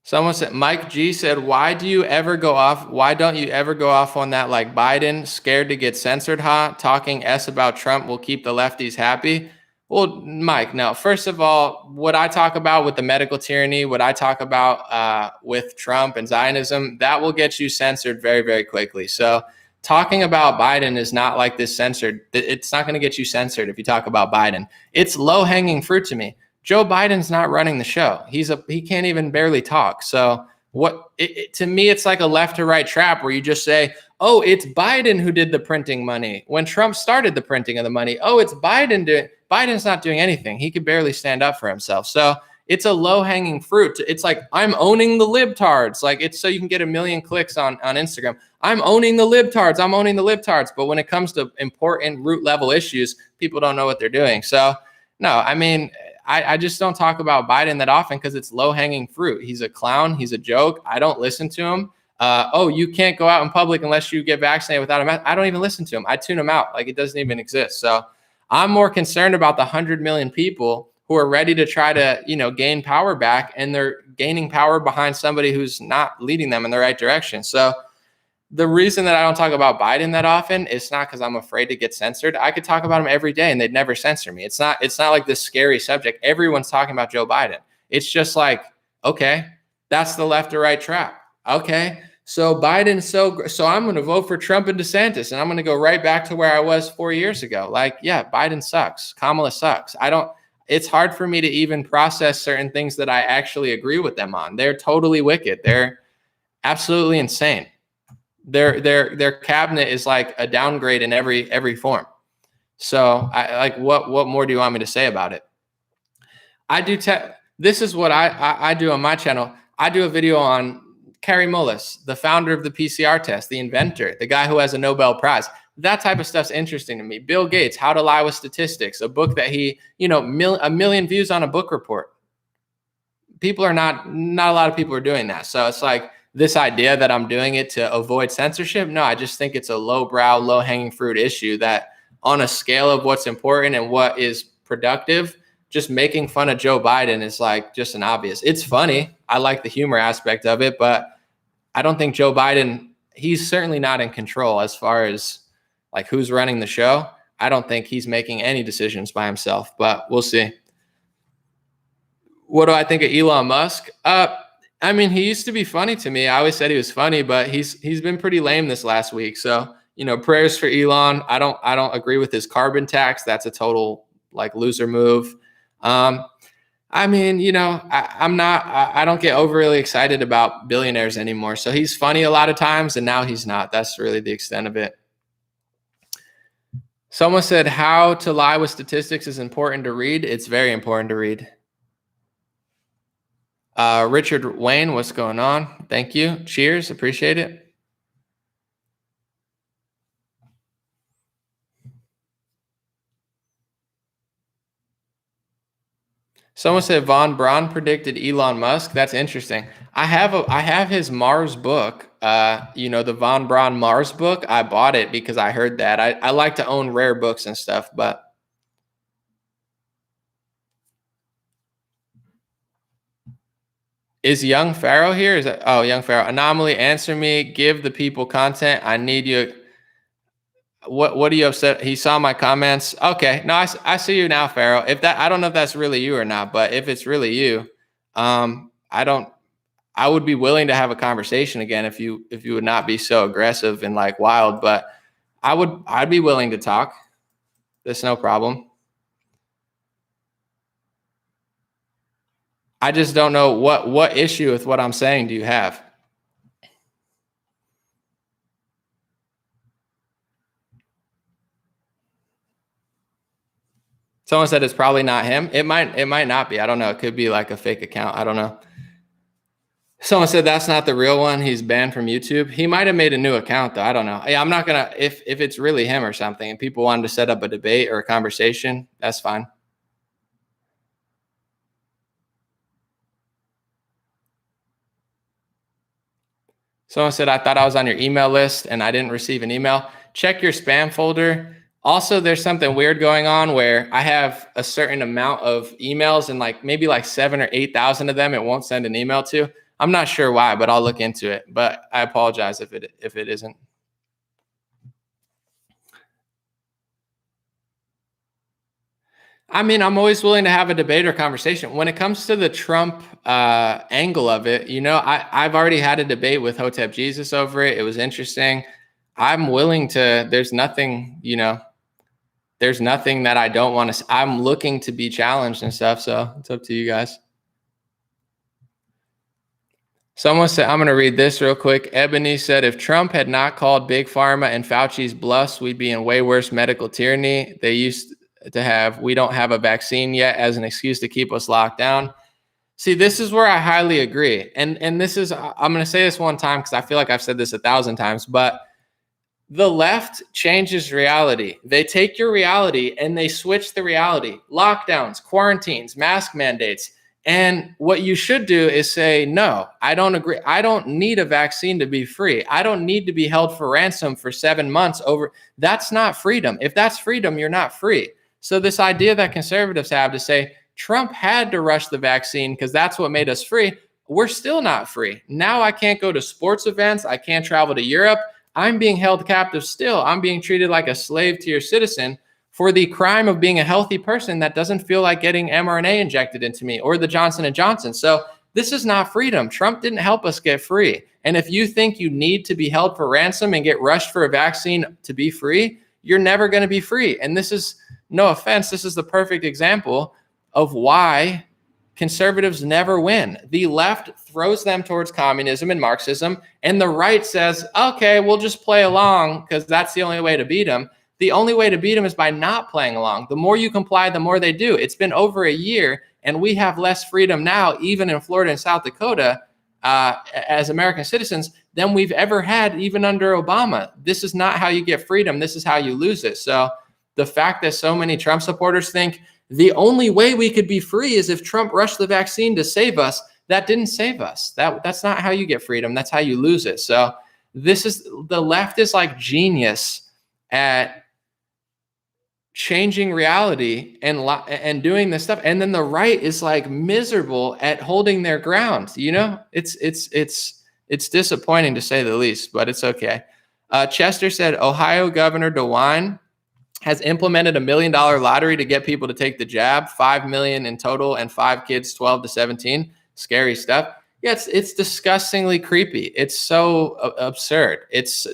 Someone said, Mike G said, why don't you ever go off on that, like Biden, scared to get censored, talking S about Trump will keep the lefties happy? Well, Mike, no. First of all, what I talk about with the medical tyranny, what I talk about with Trump and Zionism, that will get you censored very, very quickly. So talking about Biden is not like this censored. It's not going to get you censored if you talk about Biden. It's low-hanging fruit to me. Joe Biden's not running the show. He can't even barely talk. So to me, it's like a left to right trap where you just say, oh, it's Biden who did the printing money when Trump started the printing of the money. Oh, it's Biden's not doing anything. He could barely stand up for himself. So it's a low hanging fruit. It's like, I'm owning the libtards. Like, it's so you can get 1 million clicks on Instagram. I'm owning the libtards. I'm owning the libtards. But when it comes to important root level issues, people don't know what they're doing. So no, I mean, I just don't talk about Biden that often because it's low-hanging fruit. He's a clown. He's a joke. I don't listen to him. You can't go out in public unless you get vaccinated without a mask. I don't even listen to him. I tune him out. Like, it doesn't even exist. So I'm more concerned about the 100 million people who are ready to try to, gain power back, and they're gaining power behind somebody who's not leading them in the right direction. So the reason that I don't talk about Biden that often is not because I'm afraid to get censored. I could talk about him every day and they'd never censor me. It's not like this scary subject. Everyone's talking about Joe Biden. It's just like, okay, that's the left or right trap. Okay, so Biden's so I'm going to vote for Trump and DeSantis, and I'm going to go right back to where I was 4 years ago. Like, yeah, Biden sucks. Kamala sucks. It's hard for me to even process certain things that I actually agree with them on. They're totally wicked. They're absolutely insane. Their cabinet is like a downgrade in every form. So what more do you want me to say about it? This is what I do on my channel. I do a video on Kary Mullis, the founder of the PCR test, the inventor, the guy who has a Nobel Prize. That type of stuff's interesting to me. Bill Gates, How to Lie with Statistics, a book that he, 1 million views on a book report. People are not a lot of people are doing that. So it's like, this idea that I'm doing it to avoid censorship. No, I just think it's a lowbrow, low-hanging fruit issue that, on a scale of what's important and what is productive, just making fun of Joe Biden is like just an obvious. It's funny. I like the humor aspect of it, but I don't think Joe Biden, he's certainly not in control as far as like who's running the show. I don't think he's making any decisions by himself, but we'll see. What do I think of Elon Musk? I mean, he used to be funny to me. I always said he was funny, but he's been pretty lame this last week. So, prayers for Elon. I don't agree with his carbon tax. That's a total like loser move. I mean, I don't get overly excited about billionaires anymore. So he's funny a lot of times, and now he's not. That's really the extent of it. Someone said, How to Lie with Statistics is important to read. It's very important to read. Richard Wayne, what's going on? Thank you. Cheers. Appreciate it. Someone said Von Braun predicted Elon Musk. That's interesting. I have his Mars book. The Von Braun Mars book. I bought it because I heard that. I like to own rare books and stuff, but is Young Pharaoh here? Is that Young Pharaoh? Anomaly, answer me. Give the people content. I need you. What are you upset? He saw my comments. Okay, no, I see you now, Pharaoh. I don't know if that's really you or not, but if it's really you, I would be willing to have a conversation again if you would not be so aggressive and like wild, but I'd be willing to talk. There's no problem. I just don't know what issue with what I'm saying do you have? Someone said it's probably not him. It might not be. I don't know. It could be like a fake account. I don't know. Someone said that's not the real one. He's banned from YouTube. He might have made a new account though. I don't know. Yeah, I'm not gonna if it's really him or something and people wanted to set up a debate or a conversation, that's fine. Someone said, I thought I was on your email list and I didn't receive an email. Check your spam folder. Also, there's something weird going on where I have a certain amount of emails and like maybe like 7,000 or 8,000 of them it won't send an email to. I'm not sure why, but I'll look into it. But I apologize if it isn't. I mean, I'm always willing to have a debate or conversation. When it comes to the Trump angle of it, I've already had a debate with Hotep Jesus over it. It was interesting. I'm willing to, there's nothing that I don't want to, I'm looking to be challenged and stuff. So it's up to you guys. Someone said, I'm going to read this real quick. Ebony said, if Trump had not called Big Pharma and Fauci's bluffs, we'd be in way worse medical tyranny. They used to have, we don't have a vaccine yet as an excuse to keep us locked down. See, this is where I highly agree. And this is, I'm going to say this one time because I feel like I've said this 1,000 times, but the left changes reality. They take your reality and they switch the reality. Lockdowns, quarantines, mask mandates. And what you should do is say, no, I don't agree. I don't need a vaccine to be free. I don't need to be held for ransom for 7 months over. That's not freedom. If that's freedom, you're not free. So this idea that conservatives have to say Trump had to rush the vaccine because that's what made us free. We're still not free. Now I can't go to sports events. I can't travel to Europe. I'm being held captive still. I'm being treated like a slave to your citizen for the crime of being a healthy person that doesn't feel like getting mRNA injected into me or the Johnson & Johnson. So this is not freedom. Trump didn't help us get free. And if you think you need to be held for ransom and get rushed for a vaccine to be free, you're never going to be free. And this is, no offense, this is the perfect example of why conservatives never win. The left throws them towards communism and Marxism, and the right says, okay, we'll just play along because that's the only way to beat them. The only way to beat them is by not playing along. The more you comply, the more they do. It's been over a year, and we have less freedom now, even in Florida and South Dakota, as American citizens, than we've ever had, even under Obama. This is not how you get freedom. This is how you lose it. So the fact that so many Trump supporters think the only way we could be free is if Trump rushed the vaccine to save us, that didn't save us. That's not how you get freedom. That's how you lose it. So the left is like genius at changing reality and doing this stuff, and then the right is like miserable at holding their ground. It's disappointing to say the least, but it's okay. Chester said Ohio Governor DeWine has implemented $1 million lottery to get people to take the jab, 5 million in total, and 5 kids 12 to 17. Scary stuff. Yeah, it's disgustingly creepy. It's so absurd.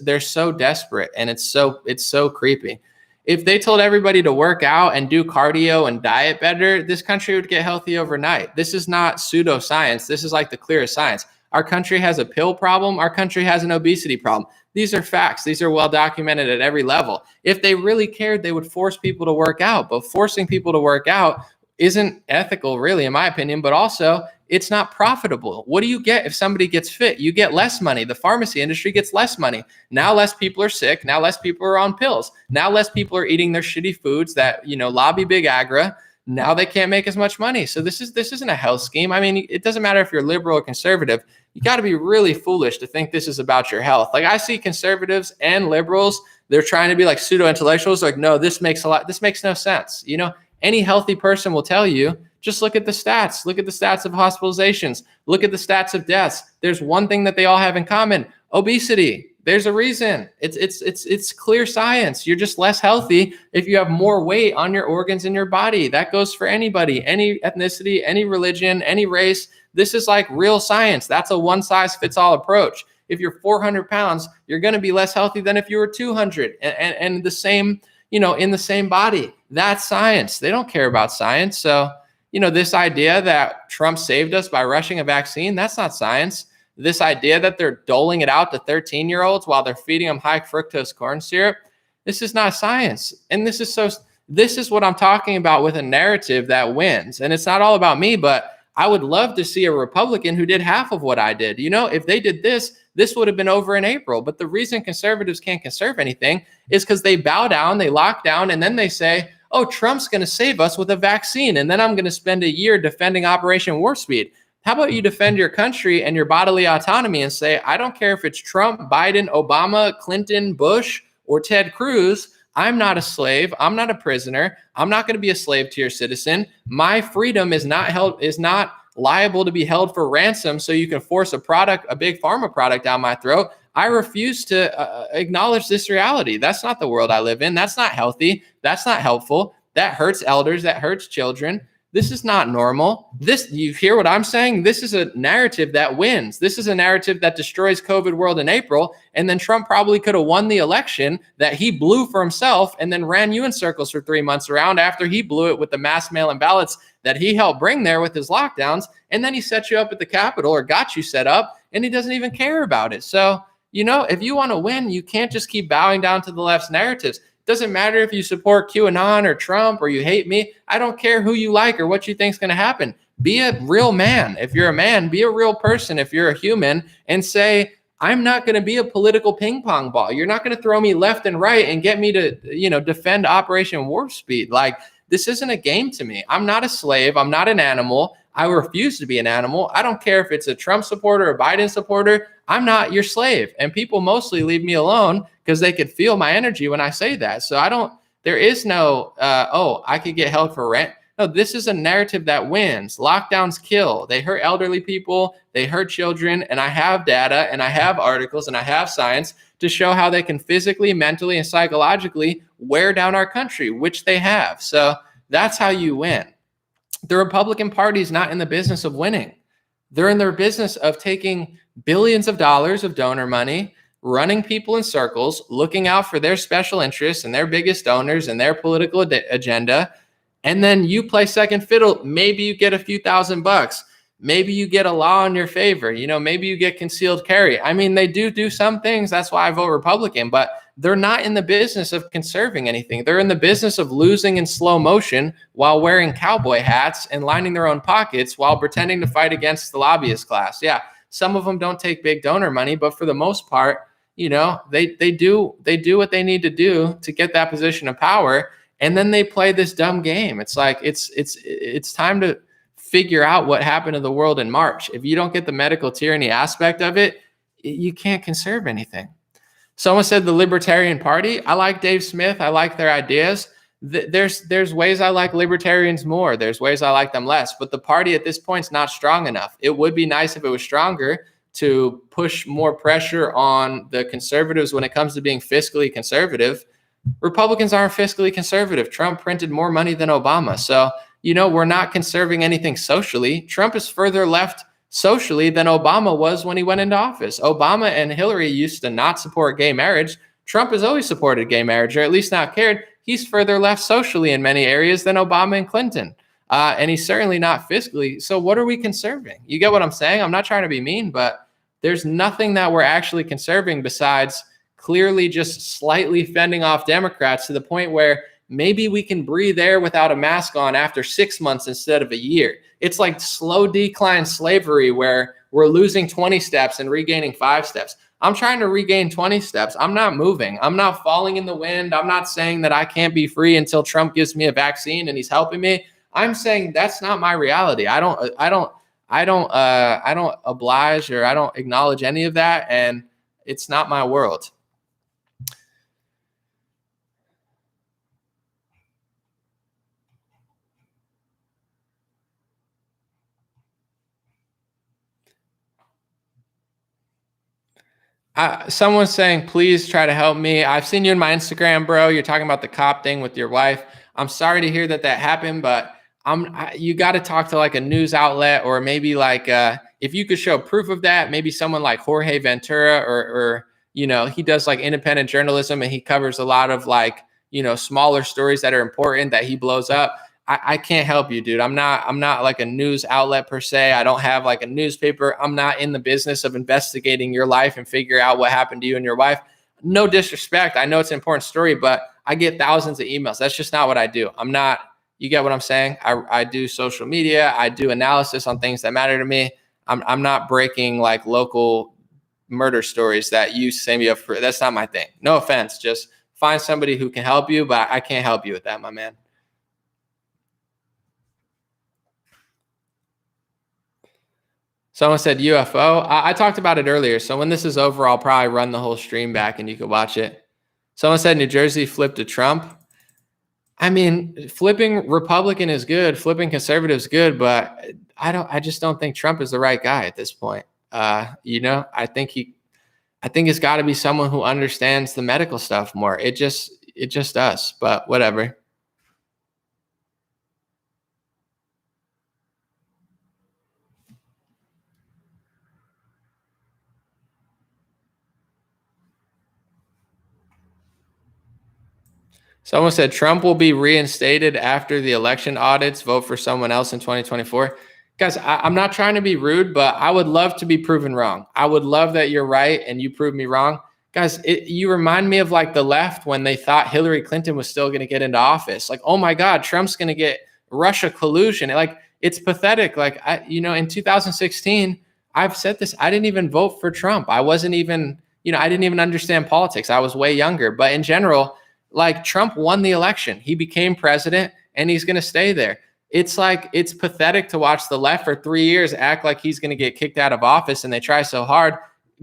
They're so desperate, and it's so creepy. If they told everybody to work out and do cardio and diet better, this country would get healthy overnight. This is not pseudoscience. This is like the clearest science. Our country has a pill problem. Our country has an obesity problem. These are facts. These are well documented at every level. If they really cared, they would force people to work out. But forcing people to work out isn't ethical, really, in my opinion, but also it's not profitable. What do you get if somebody gets fit? You get less money. The pharmacy industry gets less money. Now less people are sick. Now less people are on pills. Now less people are eating their shitty foods that, lobby big agra. Now they can't make as much money. So this isn't a health scheme. I mean, it doesn't matter if you're liberal or conservative. You got to be really foolish to think this is about your health. Like I see conservatives and liberals, they're trying to be like pseudo intellectuals. Like, no, this makes no sense. You know, any healthy person will tell you, just look at the stats. Look at the stats of hospitalizations. Look at the stats of deaths. There's one thing that they all have in common: obesity. There's a reason. It's clear science. You're just less healthy if you have more weight on your organs in your body. That goes for anybody, any ethnicity, any religion, any race. This is like real science. That's a one size fits all approach. If you're 400 pounds, you're going to be less healthy than if you were 200 and the same, you know, in the same body. That's science. They don't care about science. So, you know, this idea that Trump saved us by rushing a vaccine, that's not science. This idea that they're doling it out to 13-year-olds while they're feeding them high fructose corn syrup, this is not science. And this is what I'm talking about with a narrative that wins. And it's not all about me, but I would love to see a Republican who did half of what I did. You know, if they did this would have been over in April. But the reason conservatives can't conserve anything is because they bow down, they lock down, and then they say, oh, Trump's going to save us with a vaccine. And then I'm going to spend a year defending Operation Warp Speed. How about you defend your country and your bodily autonomy and say, I don't care if it's Trump, Biden, Obama, Clinton, Bush, or Ted Cruz. I'm not a slave. I'm not a prisoner. I'm not going to be a slave to your citizen. My freedom is not liable to be held for ransom so you can force a big pharma product down my throat. I refuse to acknowledge this reality. That's not the world I live in. That's not healthy. That's not helpful. That hurts elders. That hurts children. This is not normal. You hear what I'm saying? This is a narrative that wins. This is a narrative that destroys COVID world in April. And then Trump probably could have won the election that he blew for himself and then ran you in circles for 3 months around after he blew it with the mass mail-in ballots that he helped bring there with his lockdowns. And then he set you up at the Capitol or got you set up and he doesn't even care about it. So, you know, if you want to win, you can't just keep bowing down to the left's narratives. Doesn't matter if you support QAnon or Trump or you hate me. I don't care who you like or what you think is going to happen. Be a real man. If you're a man, be a real person. If you're a human, and say, I'm not going to be a political ping pong ball. You're not going to throw me left and right and get me to, you know, defend Operation Warp Speed. Like, this isn't a game to me. I'm not a slave. I'm not an animal. I refuse to be an animal. I don't care if it's a Trump supporter or a Biden supporter. I'm not your slave. And people mostly leave me alone because they could feel my energy when I say that. So there is no, I could get held for rent. No, this is a narrative that wins. Lockdowns kill. They hurt elderly people. They hurt children. And I have data and I have articles and I have science to show how they can physically, mentally, and psychologically wear down our country, which they have. So that's how you win. The Republican Party is not in the business of winning. They're in their business of taking billions of dollars of donor money, running people in circles, looking out for their special interests and their biggest donors and their political agenda. And then you play second fiddle. Maybe you get a few $1,000. Maybe you get a law in your favor. You know, maybe you get concealed carry. I mean, they do some things. That's why I vote Republican, but they're not in the business of conserving anything. They're in the business of losing in slow motion while wearing cowboy hats and lining their own pockets while pretending to fight against the lobbyist class. Yeah, some of them don't take big donor money, but for the most part, you know, they do what they need to do to get that position of power. And then they play this dumb game. It's like, it's time to figure out what happened to the world in March. If you don't get the medical tyranny aspect of it, you can't conserve anything. Someone said the Libertarian Party. I like Dave Smith. I like their ideas. There's ways I like libertarians more. There's ways I like them less. But the party at this point is not strong enough. It would be nice if it was stronger to push more pressure on the conservatives when it comes to being fiscally conservative. Republicans aren't fiscally conservative. Trump printed more money than Obama. So, you know, we're not conserving anything socially. Trump is further left socially than Obama was when he went into office. Obama and Hillary used to not support gay marriage. Trump has always supported gay marriage, or at least not cared. He's further left socially in many areas than Obama and Clinton. And he's certainly not fiscally. So what are we conserving? You get what I'm saying? I'm not trying to be mean, but there's nothing that we're actually conserving besides clearly just slightly fending off Democrats to the point where maybe we can breathe air without a mask on after 6 months instead of a year. It's like slow decline slavery where we're losing 20 steps and regaining 5 steps. I'm trying to regain 20 steps. I'm not moving. I'm not falling in the wind. I'm not saying that I can't be free until Trump gives me a vaccine and he's helping me. I'm saying that's not my reality. I don't oblige or I don't acknowledge any of that, and it's not my world. Someone's saying, please try to help me. I've seen you in my Instagram, bro. You're talking about the cop thing with your wife. I'm sorry to hear that happened, but you got to talk to like a news outlet, or maybe like if you could show proof of that, maybe someone like Jorge Ventura, or he does like independent journalism and he covers a lot of like smaller stories that are important that he blows up. I can't help you, dude. I'm not like a news outlet per se. I don't have like a newspaper. I'm not in the business of investigating your life and figure out what happened to you and your wife. No disrespect. I know it's an important story, but I get thousands of emails. That's just not what I do. I'm not, you get what I'm saying? I do social media. I do analysis on things that matter to me. I'm not breaking like local murder stories that you say me up for. That's not my thing. No offense. Just find somebody who can help you, but I can't help you with that, my man. Someone said UFO. I talked about it earlier. So when this is over, I'll probably run the whole stream back and you can watch it. Someone said New Jersey flipped to Trump. I mean, flipping Republican is good. Flipping conservative is good, but I just don't think Trump is the right guy at this point. I think it's got to be someone who understands the medical stuff more. It just does, but whatever. Someone said Trump will be reinstated after the election audits. Vote for someone else in 2024. Guys, I'm not trying to be rude, but I would love to be proven wrong. I would love that you're right and you prove me wrong. Guys, you remind me of like the left when they thought Hillary Clinton was still going to get into office. Like, oh my God, Trump's going to get Russia collusion. Like, it's pathetic. Like, in 2016, I've said this. I didn't even vote for Trump. I wasn't even, I didn't even understand politics. I was way younger. But in general, like Trump won the election. He became president and he's going to stay there. It's like, it's pathetic to watch the left for 3 years act like he's going to get kicked out of office and they try so hard.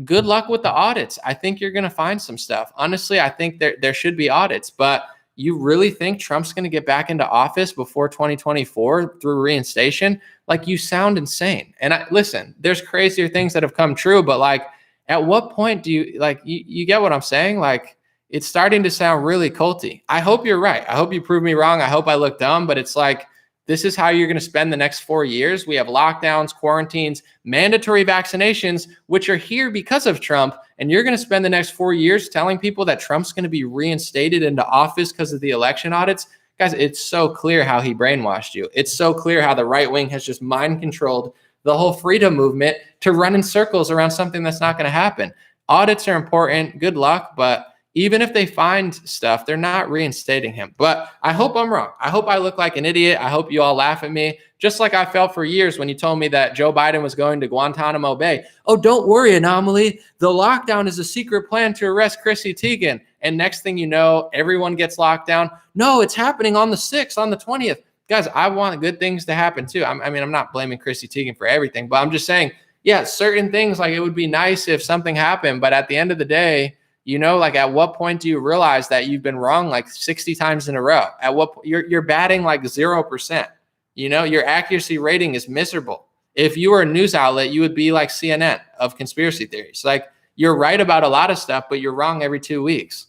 Good luck with the audits. I think you're going to find some stuff. Honestly, I think there should be audits, but you really think Trump's going to get back into office before 2024 through reinstation? Like, you sound insane. And listen, there's crazier things that have come true, but like, at what point do you like, you get what I'm saying? Like, it's starting to sound really culty. I hope you're right. I hope you prove me wrong. I hope I look dumb, but it's like, this is how you're going to spend the next 4 years. We have lockdowns, quarantines, mandatory vaccinations, which are here because of Trump. And you're going to spend the next 4 years telling people that Trump's going to be reinstated into office because of the election audits. Guys, it's so clear how he brainwashed you. It's so clear how the right wing has just mind controlled the whole freedom movement to run in circles around something that's not going to happen. Audits are important. Good luck. But even if they find stuff, they're not reinstating him. But I hope I'm wrong. I hope I look like an idiot. I hope you all laugh at me, just like I felt for years when you told me that Joe Biden was going to Guantanamo Bay. Oh, don't worry, Anomaly. The lockdown is a secret plan to arrest Chrissy Teigen. And next thing you know, everyone gets locked down. No, it's happening on the 6th, on the 20th. Guys, I want good things to happen too. I'm not blaming Chrissy Teigen for everything, but I'm just saying, yeah, certain things, like it would be nice if something happened, but at the end of the day, like at what point do you realize that you've been wrong like 60 times in a row? At what you're batting like 0%. Your accuracy rating is miserable. If you were a news outlet, you would be like CNN of conspiracy theories. Like, you're right about a lot of stuff, but you're wrong every 2 weeks.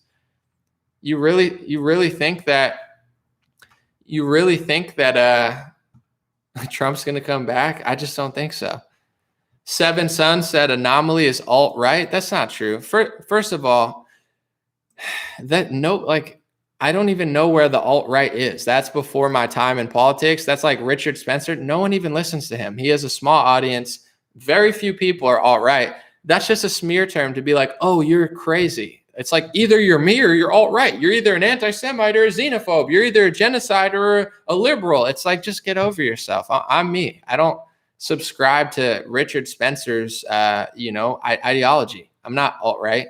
You really think that Trump's going to come back? I just don't think so. Seven Sun said Anomaly is alt-right. That's not true. First of all, I don't even know where the alt-right is. That's before my time in politics. That's like Richard Spencer. No one even listens to him. He has a small audience. Very few people are alt-right. That's just a smear term to be like, oh, you're crazy. It's like either you're me or you're alt-right. You're either an anti-Semite or a xenophobe. You're either a genocide or a liberal. It's like, just get over yourself. I'm me. I don't subscribe to Richard Spencer's, ideology. I'm not alt-right.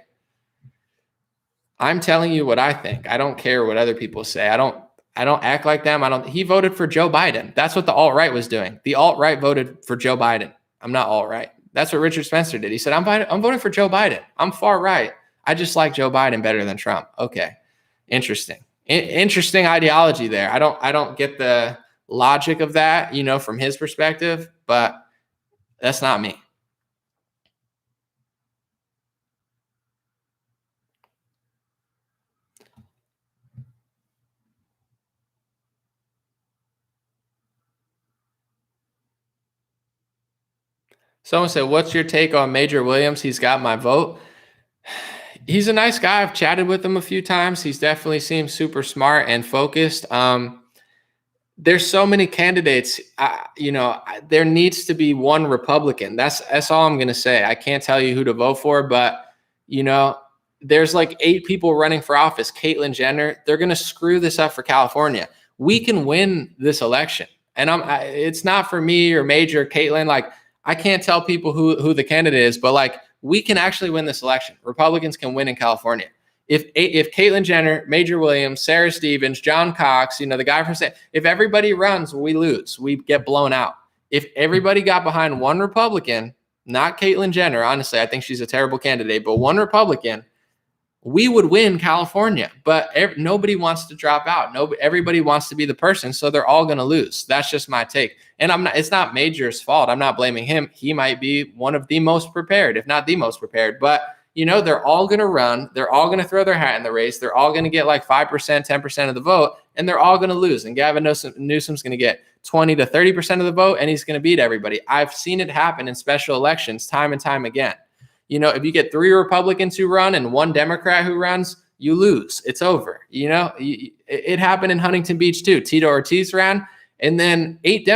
I'm telling you what I think. I don't care what other people say. I don't act like them. He voted for Joe Biden. That's what the alt-right was doing. The alt-right voted for Joe Biden. I'm not alt-right. That's what Richard Spencer did. He said, I'm voting for Joe Biden. I'm far right. I just like Joe Biden better than Trump. Okay. Interesting. Interesting ideology there. I don't get the logic of that, from his perspective, but that's not me. Someone said, what's your take on Major Williams? He's got my vote. He's a nice guy. I've chatted with him a few times. He's definitely seems super smart and focused. There's so many candidates, there needs to be one Republican. That's all I'm going to say. I can't tell you who to vote for, but, there's like 8 people running for office. Caitlyn Jenner, they're going to screw this up for California. We can win this election. And it's not for me or Major Caitlyn. Like, I can't tell people who the candidate is, but like, we can actually win this election. Republicans can win in California. If Caitlyn Jenner, Major Williams, Sarah Stevens, John Cox, the guy from State, if everybody runs, we lose. We get blown out. If everybody got behind one Republican, not Caitlyn Jenner, honestly, I think she's a terrible candidate, but one Republican, we would win California. But nobody wants to drop out. Everybody wants to be the person, so they're all going to lose. That's just my take. And it's not Major's fault. I'm not blaming him. He might be one of the most prepared, if not the most prepared. But they're all going to run. They're all going to throw their hat in the race. They're all going to get like 5%, 10% of the vote, and they're all going to lose. And Gavin Newsom's going to get 20 to 30% of the vote, and he's going to beat everybody. I've seen it happen in special elections time and time again. If you get 3 Republicans who run and 1 Democrat who runs, you lose. It's over. It happened in Huntington Beach too. Tito Ortiz ran, and then 8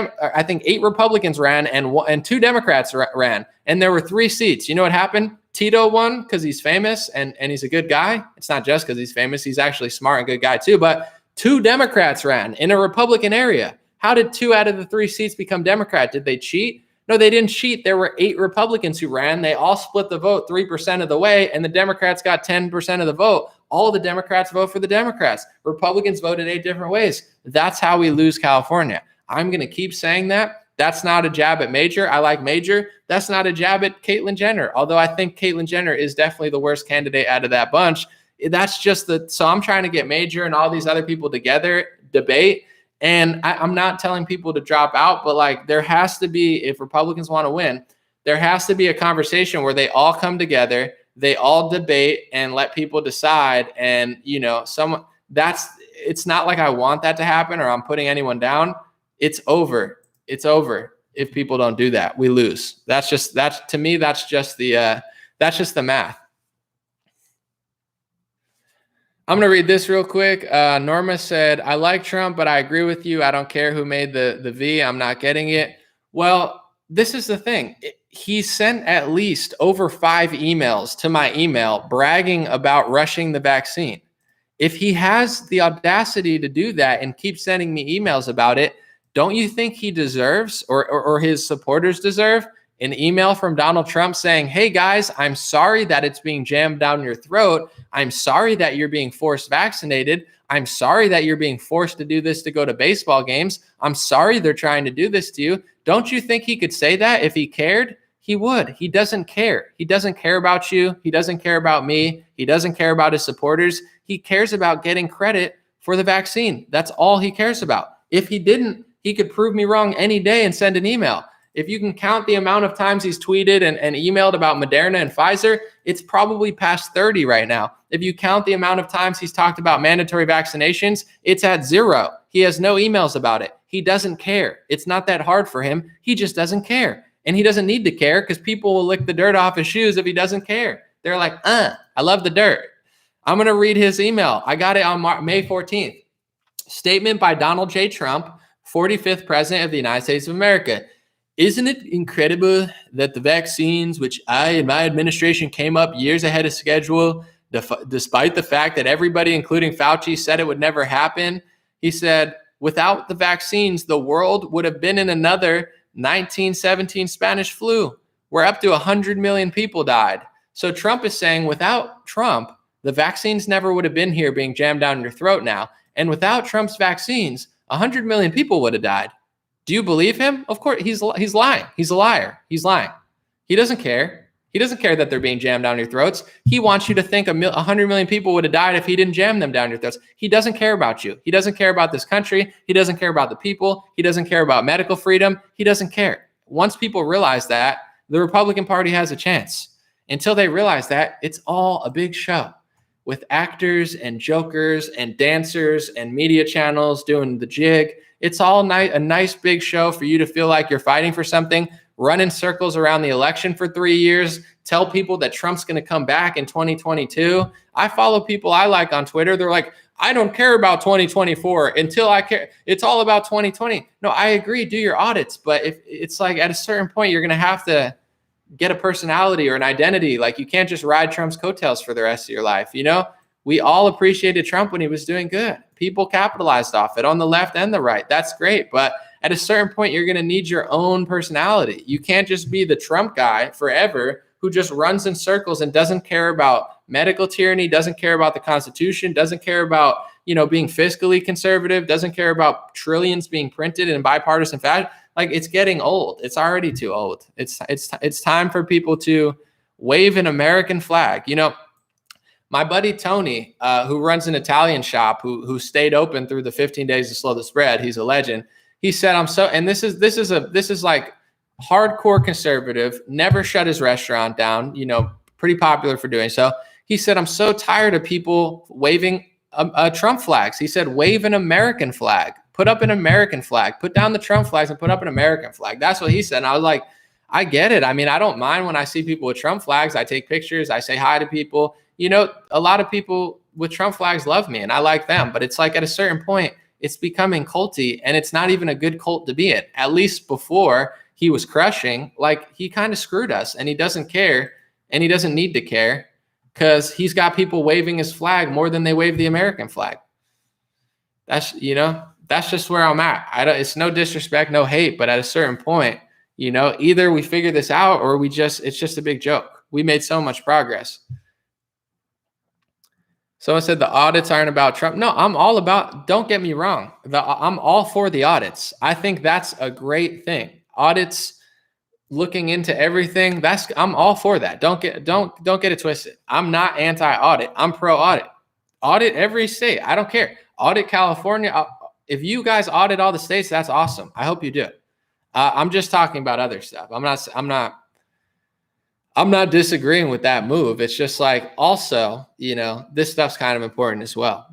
Republicans ran and 2 Democrats ran, and there were 3 seats. You know what happened? Tito won because he's famous and he's a good guy. It's not just because he's famous. He's actually smart and good guy too. But 2 Democrats ran in a Republican area. How did 2 out of the 3 seats become Democrat? Did they cheat? No, they didn't cheat. There were 8 Republicans who ran. They all split the vote 3% of the way, and the Democrats got 10% of the vote. All the Democrats vote for the Democrats. Republicans voted 8 different ways. That's how we lose California. I'm going to keep saying that. That's not a jab at Major. I like Major. That's not a jab at Caitlyn Jenner, although I think Caitlyn Jenner is definitely the worst candidate out of that bunch. That's just so I'm trying to get Major and all these other people together, debate. And I'm not telling people to drop out, but like there has to be, if Republicans want to win, there has to be a conversation where they all come together, they all debate and let people decide. And, it's not like I want that to happen or I'm putting anyone down. It's over. It's over. If people don't do that, we lose. That's just the math. I'm going to read this real quick. Norma said, I like Trump, but I agree with you. I don't care who made the V. I'm not getting it. Well, this is the thing. He sent at least over 5 emails to my email bragging about rushing the vaccine. If he has the audacity to do that and keep sending me emails about it, don't you think he deserves or his supporters deserve an email from Donald Trump saying, hey, guys, I'm sorry that it's being jammed down your throat. I'm sorry that you're being forced vaccinated. I'm sorry that you're being forced to do this to go to baseball games. I'm sorry they're trying to do this to you. Don't you think he could say that if he cared? He would. He doesn't care. He doesn't care about you. He doesn't care about me. He doesn't care about his supporters. He cares about getting credit for the vaccine. That's all he cares about. If he didn't, he could prove me wrong any day and send an email. If you can count the amount of times he's tweeted and emailed about Moderna and Pfizer, it's probably past 30 right now. If you count the amount of times he's talked about mandatory vaccinations, it's at 0. He has no emails about it. He doesn't care. It's not that hard for him. He just doesn't care. And he doesn't need to care because people will lick the dirt off his shoes if he doesn't care. They're like, I love the dirt. I'm going to read his email. I got it on May 14th. Statement by Donald J. Trump, 45th President of the United States of America. Isn't it incredible that the vaccines, which I and my administration came up years ahead of schedule, despite the fact that everybody, including Fauci, said it would never happen? He said, without the vaccines, the world would have been in another 1917 Spanish flu, where up to 100 million people died. So Trump is saying without Trump, The vaccines never would have been here being jammed down your throat now. And without Trump's vaccines, 100 million people would have died. Do you believe him? Of course, he's lying. He's a liar. He's lying. He doesn't care. He doesn't care that they're being jammed down your throats. He wants you to think 100 million people would have died if he didn't jam them down your throats. He doesn't care about you. He doesn't care about this country. He doesn't care about the people. He doesn't care about medical freedom. He doesn't care. Once people realize that, the Republican Party has a chance. Until they realize that, it's all a big show with actors and jokers and dancers and media channels doing the jig. It's all a nice big show for you to feel like you're fighting for something, run in circles around the election for 3 years, tell people that Trump's going to come back in 2022. I follow people I like on Twitter. They're like, I don't care about 2024 until I care. It's all about 2020. No, I agree. Do your audits. But if it's like at a certain point, you're going to have to get a personality or an identity. Like you can't just ride Trump's coattails for the rest of your life. You know, we all appreciated Trump when he was doing good. People capitalized off it on the left and the right. That's great. But at a certain point, you're going to need your own personality. You can't just be the Trump guy forever who just runs in circles and doesn't care about medical tyranny, doesn't care about the Constitution, doesn't care about, you know, being fiscally conservative, doesn't care about trillions being printed in bipartisan fashion. Like it's getting old. It's already too old. It's time for people to wave an American flag. You know, my buddy Tony, who runs an Italian shop, who stayed open through the 15 days to slow the spread. He's a legend. He said, and this is like hardcore conservative, never shut his restaurant down, you know, pretty popular for doing so. He said, I'm so tired of people waving Trump flags. He said, wave an American flag, put up an American flag, put down the Trump flags and put up an American flag. That's what he said. And I was like, I get it. I mean, I don't mind when I see people with Trump flags. I take pictures. I say hi to people. You know, a lot of people with Trump flags love me and I like them. But it's like at a certain point, it's becoming culty and it's not even a good cult to be in. At least before he was crushing, like he kind of screwed us and he doesn't care and he doesn't need to care because he's got people waving his flag more than they wave the American flag. That's, you know, that's just where I'm at. It's no disrespect, no hate, but at a certain point, you know, either we figure this out or it's just a big joke. We made so much progress. Someone said the audits aren't about Trump. No, I'm all about, don't get me wrong. I'm all for the audits. I think that's a great thing. Audits, looking into everything, I'm all for that. Don't get it twisted. I'm not anti-audit. I'm pro-audit. Audit every state. I don't care. Audit California. If you guys audit all the states, that's awesome. I hope you do. I'm just talking about other stuff. I'm not disagreeing with that move. It's just like, also, you know, this stuff's kind of important as well.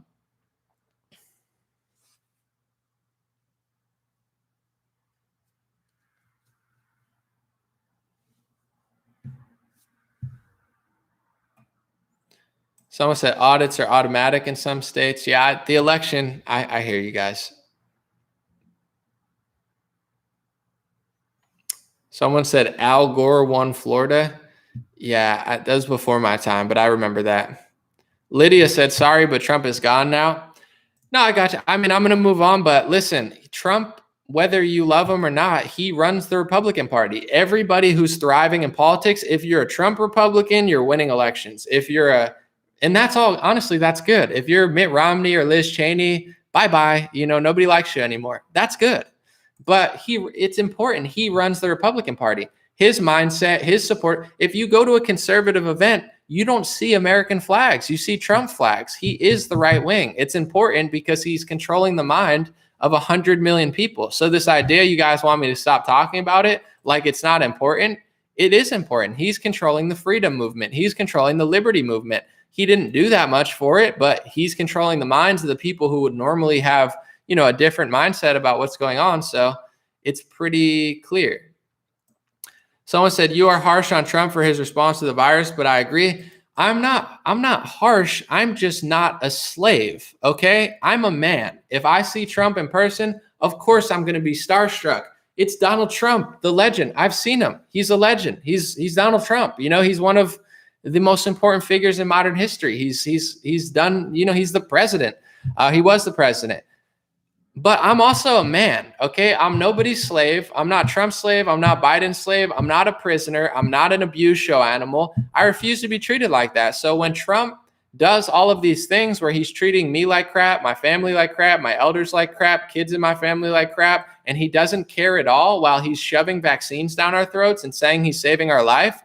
Someone said audits are automatic in some states. Yeah, the election, I hear you guys. Someone said Al Gore won Florida. Yeah, that was before my time, but I remember that. Lydia said, sorry, but Trump is gone now. No, I got you. I mean, I'm going to move on, but listen, Trump, whether you love him or not, he runs the Republican Party. Everybody who's thriving in politics, if you're a Trump Republican, you're winning elections. And that's all, honestly, that's good. If you're Mitt Romney or Liz Cheney, bye-bye. You know, nobody likes you anymore. That's good. But it's important. He runs the Republican Party. His mindset, his support. If you go to a conservative event, you don't see American flags. You see Trump flags. He is the right wing. It's important because he's controlling the mind of 100 million people. So this idea you guys want me to stop talking about it like it's not important, it is important. He's controlling the freedom movement. He's controlling the liberty movement. He didn't do that much for it, but he's controlling the minds of the people who would normally have, you know, a different mindset about what's going on. So it's pretty clear. Someone said, you are harsh on Trump for his response to the virus, but I agree. I'm not harsh. I'm just not a slave. Okay. I'm a man. If I see Trump in person, of course I'm going to be starstruck. It's Donald Trump, the legend. I've seen him. He's a legend. He's Donald Trump. You know, he's one of the most important figures in modern history. He's done, you know, he's the president. He was the president. But I'm also a man, okay? I'm nobody's slave. I'm not Trump's slave. I'm not Biden's slave. I'm not a prisoner. I'm not an abuse show animal. I refuse to be treated like that. So when Trump does all of these things where he's treating me like crap, my family like crap, my elders like crap, kids in my family like crap, and he doesn't care at all while he's shoving vaccines down our throats and saying he's saving our life,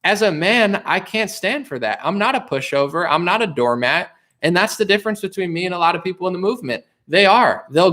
as a man, I can't stand for that. I'm not a pushover. I'm not a doormat. And that's the difference between me and a lot of people in the movement. They'll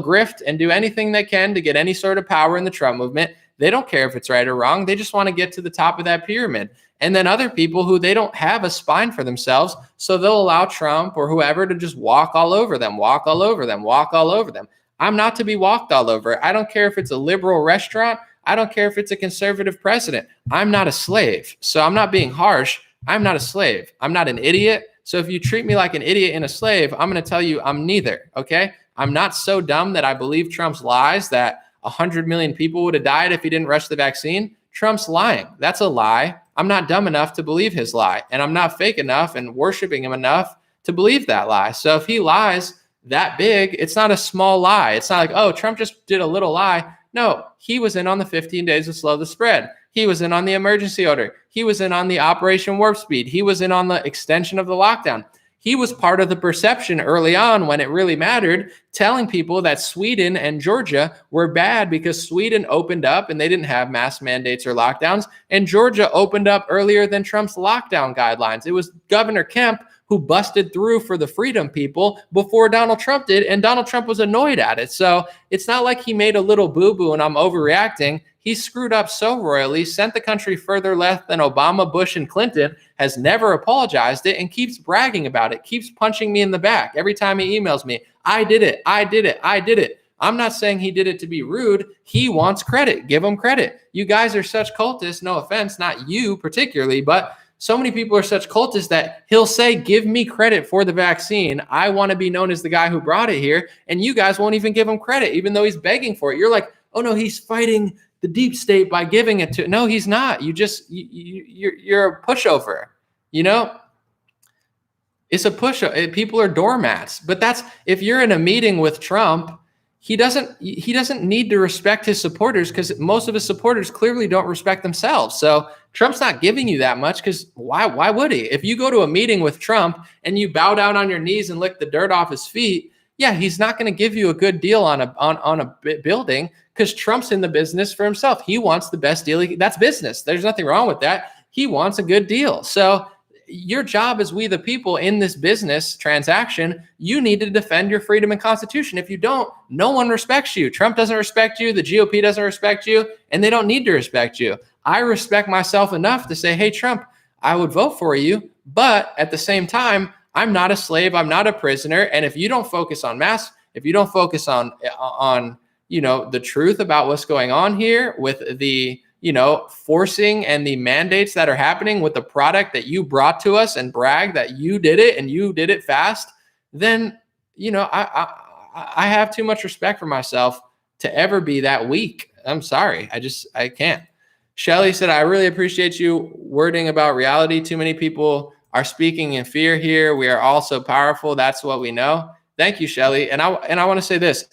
grift and do anything they can to get any sort of power in the Trump movement. They don't care if it's right or wrong. They just want to get to the top of that pyramid. And then other people who they don't have a spine for themselves, so they'll allow Trump or whoever to just walk all over them, walk all over them, walk all over them. I'm not to be walked all over. I don't care if it's a liberal restaurant. I don't care if it's a conservative president. I'm not a slave. So I'm not being harsh. I'm not a slave. I'm not an idiot. So if you treat me like an idiot and a slave, I'm going to tell you I'm neither. Okay. I'm not so dumb that I believe Trump's lies that 100 million people would have died if he didn't rush the vaccine. Trump's lying. That's a lie. I'm not dumb enough to believe his lie. And I'm not fake enough and worshiping him enough to believe that lie. So if he lies that big, it's not a small lie. It's not like, oh, Trump just did a little lie. No, he was in on the 15 days to slow the spread. He was in on the emergency order. He was in on the Operation Warp Speed. He was in on the extension of the lockdown. He was part of the perception early on when it really mattered, telling people that Sweden and Georgia were bad because Sweden opened up and they didn't have mask mandates or lockdowns, and Georgia opened up earlier than Trump's lockdown guidelines. It was Governor Kemp who busted through for the freedom people before Donald Trump did, and Donald Trump was annoyed at it. So it's not like he made a little boo-boo and I'm overreacting. He screwed up so royally, sent the country further left than Obama, Bush, and Clinton, has never apologized it, and keeps bragging about it, keeps punching me in the back every time he emails me. I did it. I did it. I did it. I'm not saying he did it to be rude. He wants credit. Give him credit. You guys are such cultists. No offense, not you particularly, but so many people are such cultists that he'll say, give me credit for the vaccine. I want to be known as the guy who brought it here. And you guys won't even give him credit, even though he's begging for it. You're like, oh no, he's fighting the deep state by giving it to. No, he's not. You're a pushover. You know, it's a pushover. People are doormats. But that's, if you're in a meeting with Trump, he doesn't need to respect his supporters because most of his supporters clearly don't respect themselves. So Trump's not giving you that much because why would he? If you go to a meeting with Trump and you bow down on your knees and lick the dirt off his feet, yeah, he's not going to give you a good deal on a building because Trump's in the business for himself. He wants the best deal. That's business. There's nothing wrong with that. He wants a good deal. So your job as we the people in this business transaction, you need to defend your freedom and constitution. If you don't, no one respects you. Trump doesn't respect you. The GOP doesn't respect you, and they don't need to respect you. I respect myself enough to say, hey, Trump, I would vote for you. But at the same time, I'm not a slave. I'm not a prisoner. And if you don't focus on masks, if you don't focus on the truth about what's going on here with the forcing and the mandates that are happening with the product that you brought to us and brag that you did it and you did it fast, then, I have too much respect for myself to ever be that weak. I'm sorry. I can't. Shelly said, I really appreciate you wording about reality. Too many people are speaking in fear here. We are all so powerful. That's what we know. Thank you, Shelly. And I want to say this.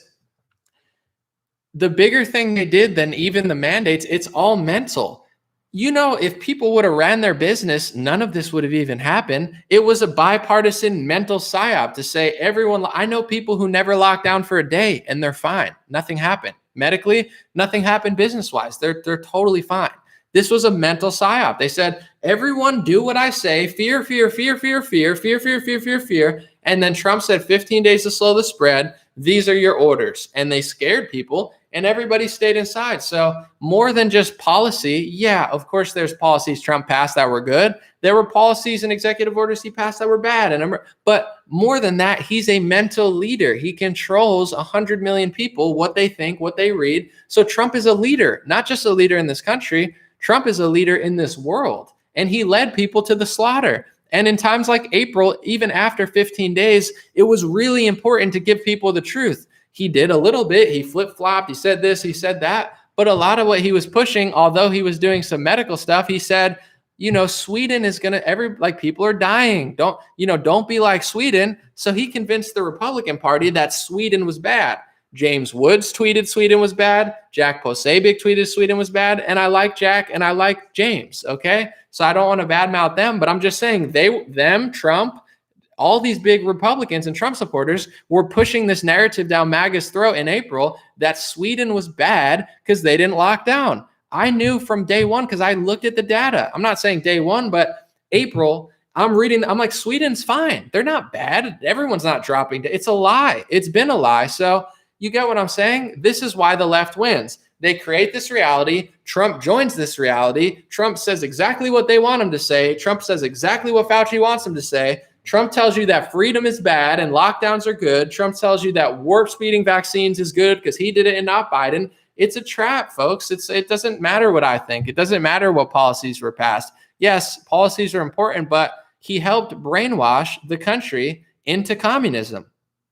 The bigger thing they did than even the mandates, it's all mental. If people would have ran their business, none of this would have even happened. It was a bipartisan mental psyop to say everyone. I know people who never locked down for a day and they're fine. Nothing happened. Medically, nothing happened business-wise. They're totally fine. This was a mental psyop. They said, everyone do what I say. Fear, fear, fear, fear, fear, fear, fear, fear, fear, fear. And then Trump said 15 days to slow the spread. These are your orders. And they scared people. And everybody stayed inside. So more than just policy, yeah, of course, there's policies Trump passed that were good. There were policies and executive orders he passed that were bad. But more than that, he's a mental leader. He controls 100 million people, what they think, what they read. So Trump is a leader, not just a leader in this country. Trump is a leader in this world. And he led people to the slaughter. And in times like April, even after 15 days, it was really important to give people the truth. He did a little bit. He flip-flopped. He said this, he said that. But a lot of what he was pushing, although he was doing some medical stuff, he said, Sweden is going to, people are dying. Don't be like Sweden. So he convinced the Republican Party that Sweden was bad. James Woods tweeted Sweden was bad. Jack Posobiec tweeted Sweden was bad. And I like Jack and I like James. Okay. So I don't want to badmouth them, but I'm just saying Trump, all these big Republicans and Trump supporters were pushing this narrative down MAGA's throat in April that Sweden was bad because they didn't lock down. I knew from day one because I looked at the data. I'm not saying day one, but April, I'm reading, I'm like, Sweden's fine. They're not bad. Everyone's not dropping. It's a lie. It's been a lie. So you get what I'm saying? This is why the left wins. They create this reality. Trump joins this reality. Trump says exactly what they want him to say. Trump says exactly what Fauci wants him to say. Trump tells you that freedom is bad and lockdowns are good. Trump tells you that warp speeding vaccines is good because he did it and not Biden. It's a trap, folks. It doesn't matter what I think. It doesn't matter what policies were passed. Yes, policies are important, but he helped brainwash the country into communism.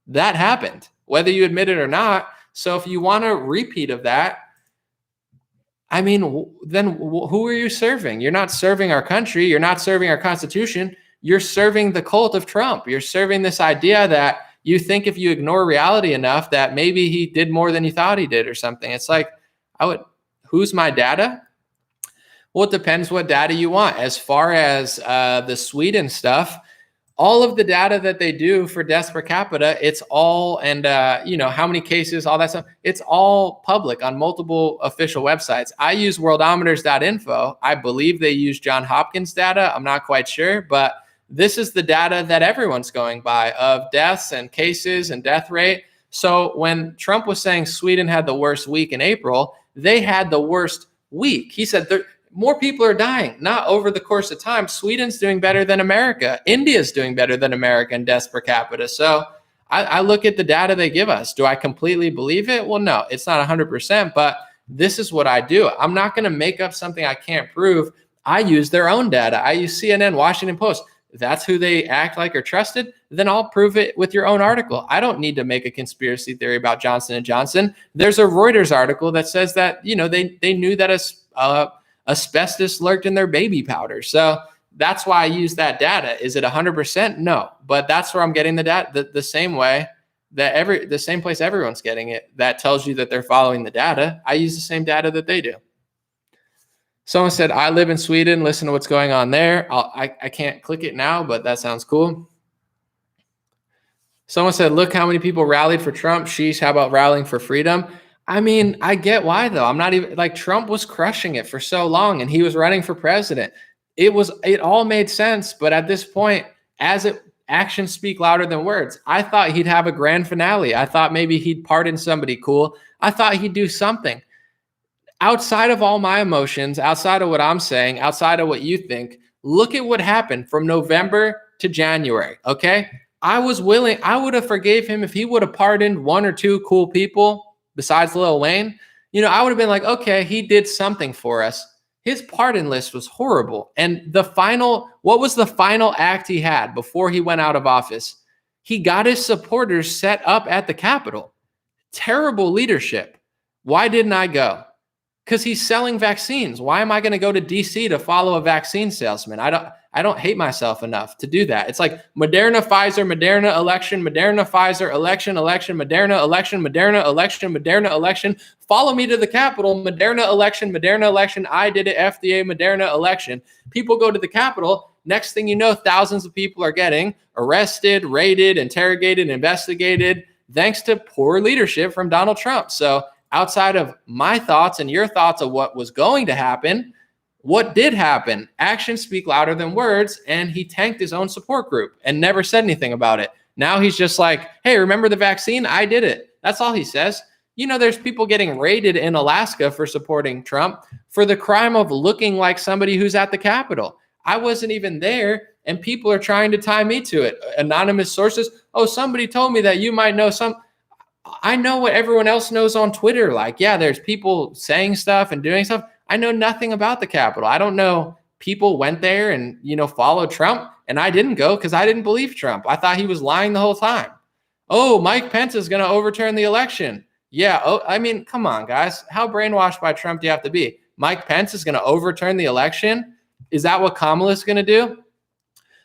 That happened, whether you admit it or not. So if you want a repeat of that, I mean, then who are you serving? You're not serving our country. You're not serving our Constitution. You're serving the cult of Trump. You're serving this idea that you think if you ignore reality enough that maybe he did more than you thought he did or something. It's like, who's my data? Well, it depends what data you want. As far as the Sweden stuff, all of the data that they do for deaths per capita, it's all, and how many cases, all that stuff, it's all public on multiple official websites. I use worldometers.info. I believe they use Johns Hopkins data. I'm not quite sure, but this is the data that everyone's going by of deaths and cases and death rate. So when Trump was saying Sweden had the worst week in April, they had the worst week. He said more people are dying, not over the course of time. Sweden's doing better than America. India's doing better than America in deaths per capita. So I look at the data they give us. Do I completely believe it? Well, no, it's not 100%, but this is what I do. I'm not going to make up something I can't prove. I use their own data. I use CNN, Washington Post. That's who they act like are trusted, then I'll prove it with your own article. I don't need to make a conspiracy theory about Johnson & Johnson. There's a Reuters article that says that, they knew that asbestos lurked in their baby powder. So that's why I use that data. Is it 100%? No, but that's where I'm getting the data the same way that the same place everyone's getting it. That tells you that they're following the data. I use the same data that they do. Someone said, I live in Sweden. Listen to what's going on there. I can't click it now, but that sounds cool. Someone said, look how many people rallied for Trump. Sheesh, how about rallying for freedom? I mean, I get why, though. I'm not even like Trump was crushing it for so long and he was running for president. It all made sense. But at this point, actions speak louder than words. I thought he'd have a grand finale. I thought maybe he'd pardon somebody cool. I thought he'd do something. Outside of all my emotions, outside of what I'm saying, outside of what you think, look at what happened from November to January, okay? I would have forgave him if he would have pardoned one or two cool people besides Lil Wayne. I would have been like, okay, he did something for us. His pardon list was horrible. And what was the final act he had before he went out of office? He got his supporters set up at the Capitol. Terrible leadership. Why didn't I go? Because he's selling vaccines. Why am I going to go to DC to follow a vaccine salesman? I don't hate myself enough to do that. It's like Moderna, Pfizer, Moderna, election, Moderna, Pfizer, election, Moderna, election, Moderna, election, Moderna, election. Follow me to the Capitol, Moderna, election. I did it, FDA, Moderna, election. People go to the Capitol. Next thing you know, thousands of people are getting arrested, raided, interrogated, investigated, thanks to poor leadership from Donald Trump. So outside of my thoughts and your thoughts of what was going to happen, what did happen? Actions speak louder than words, and he tanked his own support group and never said anything about it. Now he's just like, hey, remember the vaccine? I did it. That's all he says. There's people getting raided in Alaska for supporting Trump for the crime of looking like somebody who's at the Capitol. I wasn't even there, and people are trying to tie me to it. Anonymous sources, oh, somebody told me that you might know some. I know what everyone else knows on Twitter. Like, yeah, there's people saying stuff and doing stuff. I know nothing about the Capitol. I don't know people went there and, followed Trump, and I didn't go because I didn't believe Trump. I thought he was lying the whole time. Oh, Mike Pence is going to overturn the election. Yeah. Oh, I mean, come on, guys. How brainwashed by Trump do you have to be? Mike Pence is going to overturn the election? Is that what Kamala is going to do?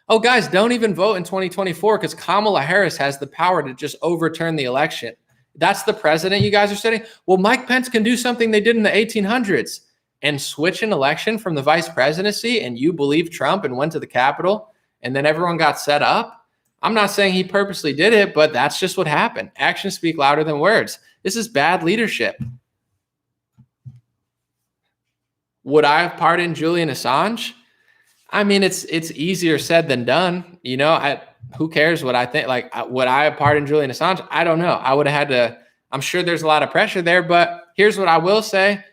Oh, guys, don't even vote in 2024 because Kamala Harris has the power to just overturn the election. That's the president you guys are saying? Well, Mike Pence can do something they did in the 1800s and switch an election from the vice presidency, and you believe Trump and went to the Capitol, and then everyone got set up? I'm not saying he purposely did it, but that's just what happened. Actions speak louder than words. This is bad leadership. Would I have pardoned Julian Assange? I mean, it's easier said than done. You know, who cares what I think? Like, would I have pardoned Julian Assange? I don't know. I would have had to. I'm sure there's a lot of pressure there, but here's what I will say.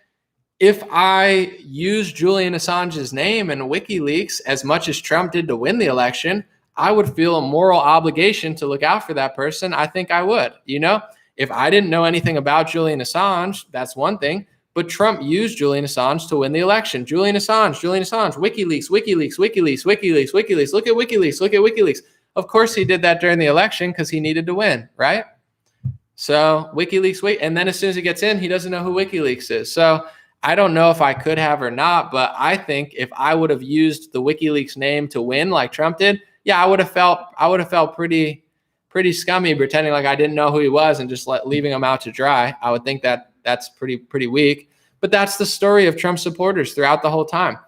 If I use Julian Assange's name in WikiLeaks as much as Trump did to win the election, I would feel a moral obligation to look out for that person. I think I would. You know, if I didn't know anything about Julian Assange, that's one thing. But Trump used Julian Assange to win the election. Julian Assange, WikiLeaks. Look at WikiLeaks. Of course he did that during the election because he needed to win, right? So WikiLeaks, and then as soon as he gets in, he doesn't know who WikiLeaks is. So I don't know if I could have or not, but I think if I would have used the WikiLeaks name to win like Trump did, yeah, I would have felt pretty scummy pretending like I didn't know who he was and just leaving him out to dry. I would think that's pretty weak. But that's the story of Trump supporters throughout the whole time.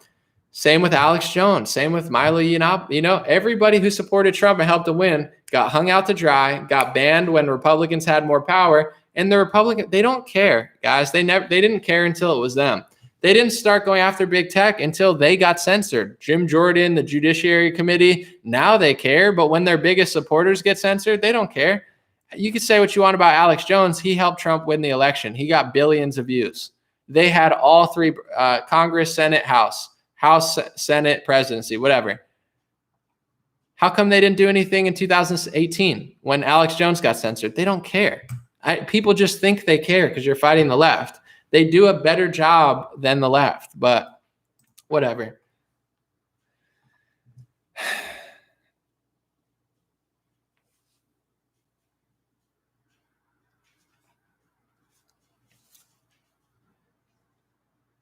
Same with Alex Jones. Same with Milo Yiannopoulos. You know, everybody who supported Trump and helped him win got hung out to dry, got banned when Republicans had more power. And the Republicans, they don't care, guys. They didn't care until it was them. They didn't start going after big tech until they got censored. Jim Jordan, the Judiciary Committee, now they care. But when their biggest supporters get censored, they don't care. You can say what you want about Alex Jones. He helped Trump win the election. He got billions of views. They had all three, Congress, Senate, House, Senate, presidency, whatever. How come they didn't do anything in 2018 when Alex Jones got censored? They don't care. People just think they care because you're fighting the left. They do a better job than the left, but whatever.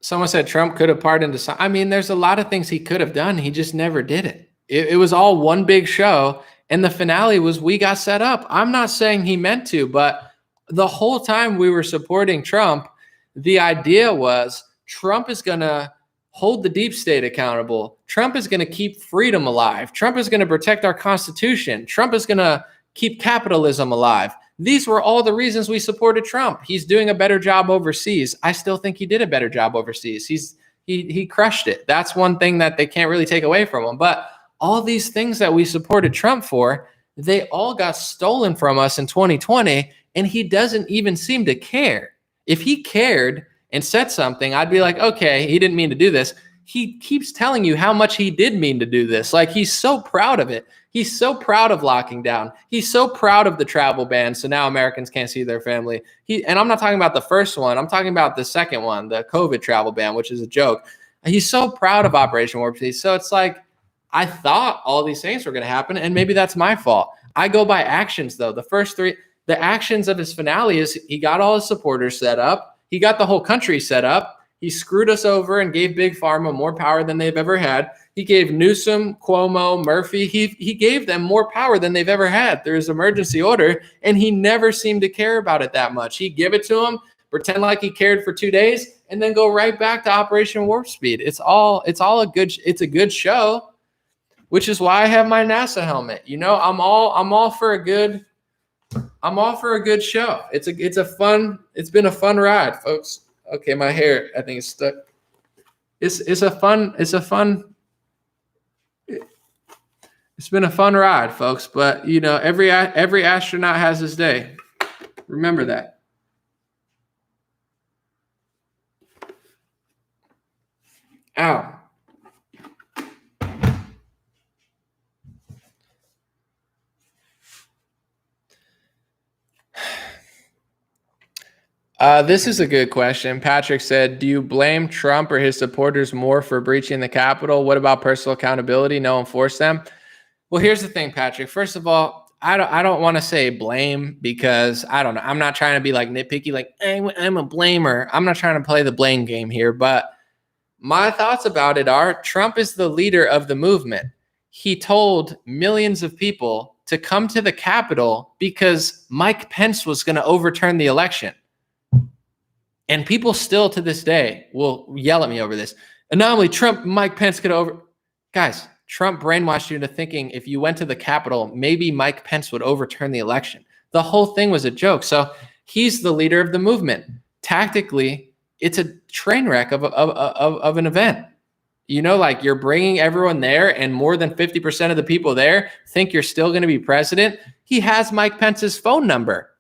Someone said Trump could have pardoned Assange. I mean, there's a lot of things he could have done. He just never did it. It was all one big show. And the finale was we got set up. I'm not saying he meant to, but the whole time we were supporting Trump, the idea was Trump is going to hold the deep state accountable. Trump is going to keep freedom alive. Trump is going to protect our Constitution. Trump is going to keep capitalism alive. These were all the reasons we supported Trump. He's doing a better job overseas. I still think he did a better job overseas. He crushed it. That's one thing that they can't really take away from him. But all these things that we supported Trump for, they all got stolen from us in 2020, and he doesn't even seem to care. If he cared and said something, I'd be like, okay, he didn't mean to do this. He keeps telling you how much he did mean to do this. Like, he's so proud of it. He's so proud of locking down. He's so proud of the travel ban. So now Americans can't see their family. And I'm not talking about the first one. I'm talking about the second one, the COVID travel ban, which is a joke. He's so proud of Operation Warp Speed. So it's like, I thought all these things were going to happen, and maybe that's my fault. I go by actions, though. The first three, the actions of his finale is he got all his supporters set up. He got the whole country set up. He screwed us over and gave Big Pharma more power than they've ever had. He gave Newsom, Cuomo, Murphy, he gave them more power than they've ever had through his emergency order, and he never seemed to care about it that much. He'd give it to them, pretend like he cared for 2 days, and then go right back to Operation Warp Speed. It's a good show, which is why I have my NASA helmet. You know, I'm all for a good show. It's been a fun ride, folks. Okay, my hair, I think, is stuck. It's been a fun ride, folks. But you know, every astronaut has his day. Remember that. Ow. This is a good question. Patrick said, do you blame Trump or his supporters more for breaching the Capitol? What about personal accountability? No one forced them. Well, here's the thing, Patrick. First of all, I don't want to say blame because I don't know. I'm not trying to be like nitpicky, like I'm a blamer. I'm not trying to play the blame game here, but my thoughts about it are Trump is the leader of the movement. He told millions of people to come to the Capitol because Mike Pence was going to overturn the election. And people still to this day will yell at me over this. And not only Trump, Mike Pence could over. Guys, Trump brainwashed you into thinking if you went to the Capitol, maybe Mike Pence would overturn the election. The whole thing was a joke. So he's the leader of the movement. Tactically, it's a train wreck of an event. You know, like you're bringing everyone there and more than 50% of the people there think you're still going to be president. He has Mike Pence's phone number.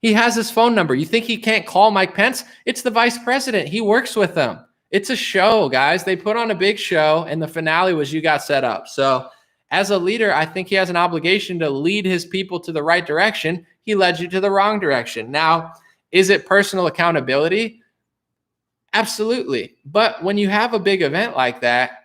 He has his phone number. You think he can't call Mike Pence? It's the vice president. He works with them. It's a show, guys. They put on a big show, and the finale was you got set up. So as a leader, I think he has an obligation to lead his people to the right direction. He led you to the wrong direction. Now, is it personal accountability? Absolutely. But when you have a big event like that,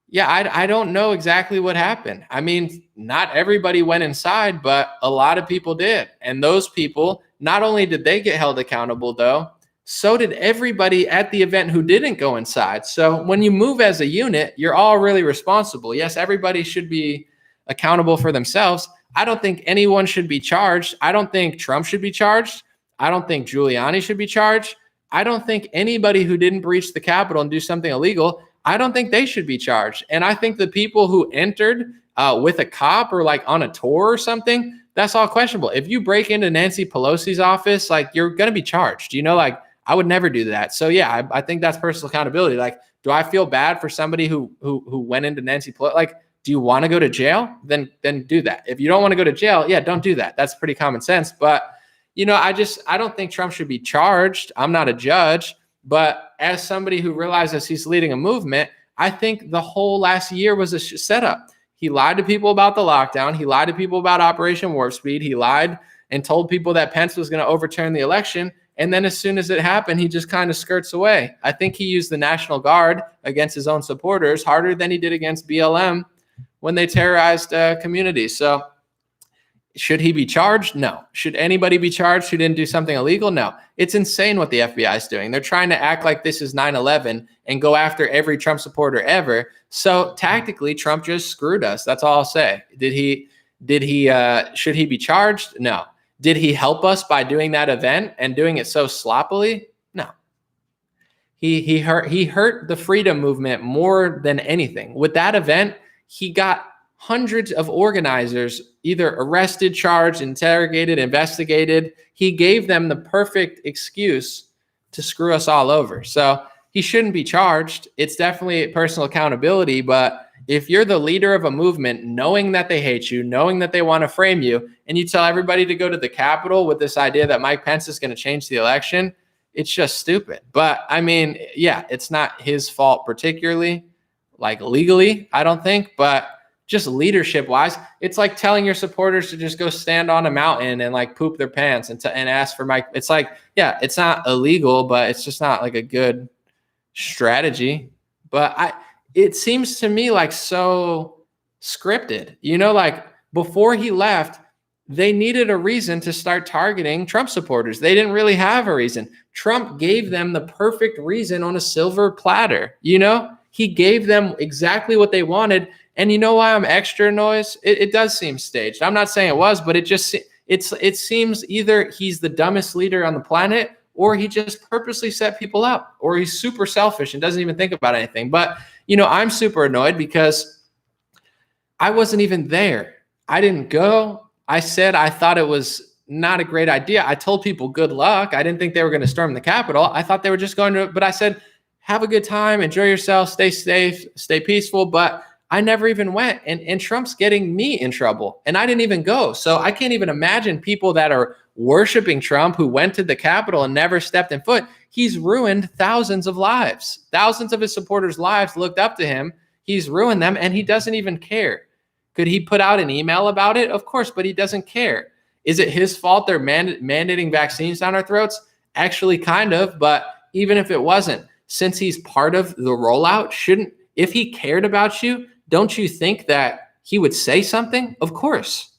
yeah, I don't know exactly what happened. I mean, not everybody went inside, but a lot of people did. And those people, not only did they get held accountable, though, so did everybody at the event who didn't go inside. So when you move as a unit, you're all really responsible. Yes, everybody should be accountable for themselves. I don't think anyone should be charged. I don't think Trump should be charged. I don't think Giuliani should be charged. I don't think anybody who didn't breach the Capitol and do something illegal, I don't think they should be charged. And I think the people who entered with a cop or like on a tour or something, that's all questionable. If you break into Nancy Pelosi's office, like you're going to be charged, you know, like I would never do that. So yeah, I think that's personal accountability. Like, do I feel bad for somebody who went into Nancy Pelosi? Like, do you want to go to jail? Then do that. If you don't want to go to jail, yeah, don't do that. That's pretty common sense. But you know, I don't think Trump should be charged. I'm not a judge, but as somebody who realizes he's leading a movement, I think the whole last year was a setup. He lied to people about the lockdown. He lied to people about Operation Warp Speed. He lied and told people that Pence was going to overturn the election. And then as soon as it happened, he just kind of skirts away. I think he used the National Guard against his own supporters harder than he did against BLM when they terrorized communities. So should he be charged? No. Should anybody be charged who didn't do something illegal? No. It's insane what the FBI is doing. They're trying to act like this is 9/11 and go after every Trump supporter ever. So tactically, Trump just screwed us. That's all I'll say. Should he be charged? No. Did he help us by doing that event and doing it so sloppily? No. He hurt the freedom movement more than anything. With that event, he got hundreds of organizers either arrested, charged, interrogated, investigated. He gave them the perfect excuse to screw us all over. So he shouldn't be charged. It's definitely personal accountability. But if you're the leader of a movement, knowing that they hate you, knowing that they want to frame you, and you tell everybody to go to the Capitol with this idea that Mike Pence is going to change the election, it's just stupid. But I mean, yeah, it's not his fault particularly, like legally, I don't think, but just leadership wise, it's like telling your supporters to just go stand on a mountain and like poop their pants and ask for Mike. It's like, yeah, it's not illegal, but it's just not like a good strategy. But it seems to me like so scripted, you know, like before he left, they needed a reason to start targeting Trump supporters. They didn't really have a reason. Trump gave them the perfect reason on a silver platter. You know, he gave them exactly what they wanted. And you know why I'm extra annoyed? It does seem staged. I'm not saying it was, but it seems either he's the dumbest leader on the planet or he just purposely set people up, or he's super selfish and doesn't even think about anything. But, you know, I'm super annoyed because I wasn't even there. I didn't go. I said I thought it was not a great idea. I told people good luck. I didn't think they were going to storm the Capitol. I thought they were just going to, but I said, have a good time, enjoy yourself, stay safe, stay peaceful. But I never even went, and Trump's getting me in trouble, and I didn't even go. So I can't even imagine people that are worshiping Trump who went to the Capitol and never stepped in foot. He's ruined thousands of lives. Thousands of his supporters' lives looked up to him. He's ruined them, and he doesn't even care. Could he put out an email about it? Of course, but he doesn't care. Is it his fault they're mandating vaccines down our throats? Actually, kind of, but even if it wasn't, since he's part of the rollout, if he cared about you, don't you think that he would say something? Of course.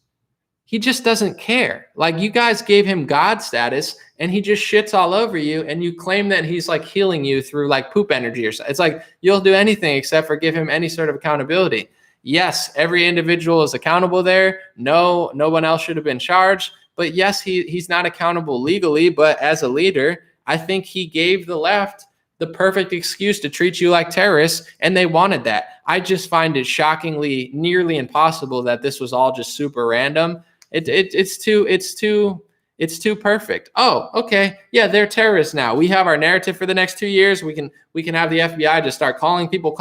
He just doesn't care. Like, you guys gave him God status and he just shits all over you, and you claim that he's like healing you through like poop energy or something. It's like you'll do anything except for give him any sort of accountability. Yes, every individual is accountable there. No one else should have been charged. But yes, he's not accountable legally, but as a leader, I think he gave the left the perfect excuse to treat you like terrorists, and they wanted that. I just find it shockingly nearly impossible that this was all just super random. It's too perfect. Oh, okay. Yeah, they're terrorists now. We have our narrative for the next 2 years. We can have the FBI just start calling people,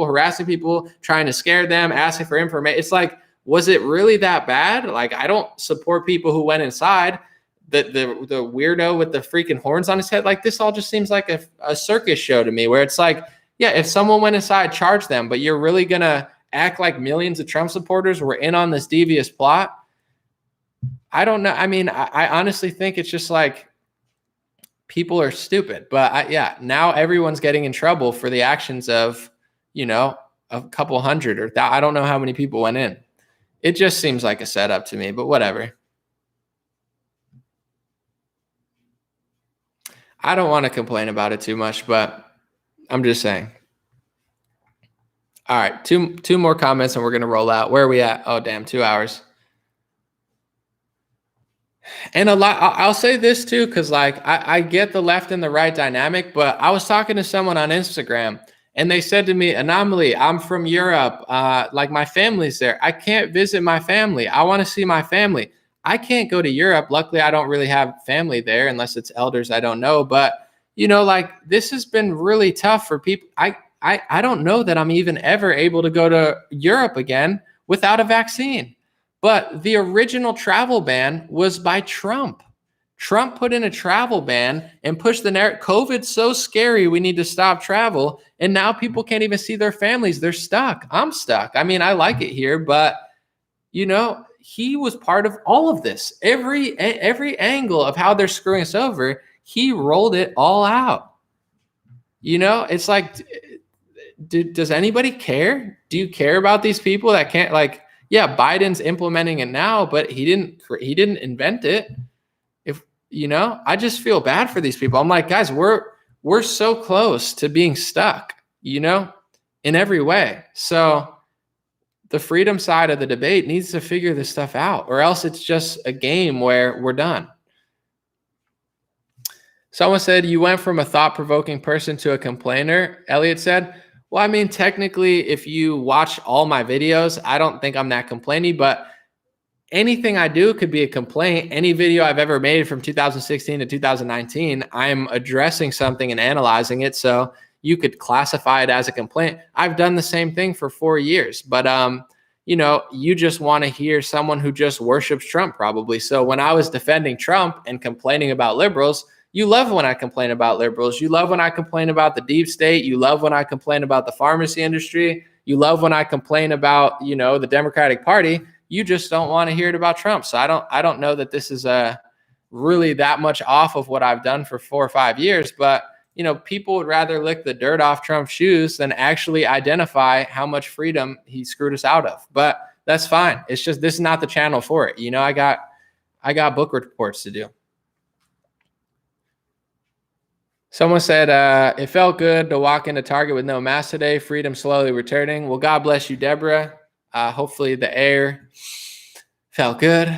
harassing people, trying to scare them, asking for information. It's like, was it really that bad? Like, I don't support people who went inside. The weirdo with the freaking horns on his head, like, this all just seems like a circus show to me, where it's like, yeah, if someone went inside, charge them, but you're really gonna act like millions of Trump supporters were in on this devious plot? I don't know. I mean, I honestly think it's just like people are stupid, but now everyone's getting in trouble for the actions of, a couple hundred or I don't know how many people went in. It just seems like a setup to me, but whatever. I don't want to complain about it too much, but I'm just saying. All right, two more comments and we're going to roll out. Where are we at? Oh, damn, 2 hours. And I'll say this too, because like I get the left and the right dynamic, but I was talking to someone on Instagram and they said to me, Anomaly, I'm from Europe. Like my family's there. I can't visit my family. I want to see my family. I can't go to Europe. Luckily, I don't really have family there unless it's elders I don't know. But, like this has been really tough for people. I don't know that I'm even ever able to go to Europe again without a vaccine. But the original travel ban was by Trump. Trump put in a travel ban and pushed the narrative. COVID's so scary, we need to stop travel. And now people can't even see their families. They're stuck. I'm stuck. I mean, I like it here, but, he was part of all of this. Every angle of how they're screwing us over, he rolled it all out. It's like, does anybody care? Do you care about these people that can't, like, yeah, Biden's implementing it now, but he didn't invent it. I just feel bad for these people. I'm like, guys, we're so close to being stuck, in every way. So the freedom side of the debate needs to figure this stuff out, or else it's just a game where we're done. Someone said, you went from a thought-provoking person to a complainer. Elliot said, well, I mean, technically, if you watch all my videos, I don't think I'm that complainy, but anything I do could be a complaint. Any video I've ever made from 2016 to 2019, I'm addressing something and analyzing it. So you could classify it as a complaint. I've done the same thing for 4 years, but, you just want to hear someone who just worships Trump probably. So when I was defending Trump and complaining about liberals, you love when I complain about liberals. You love when I complain about the deep state. You love when I complain about the pharmacy industry. You love when I complain about, the Democratic Party. You just don't want to hear it about Trump. So I don't know that this is really that much off of what I've done for 4 or 5 years. But, people would rather lick the dirt off Trump's shoes than actually identify how much freedom he screwed us out of. But that's fine. It's just, this is not the channel for it. I got book reports to do. Someone said, it felt good to walk into Target with no mask today. Freedom slowly returning. Well, God bless you, Deborah. Hopefully the air felt good.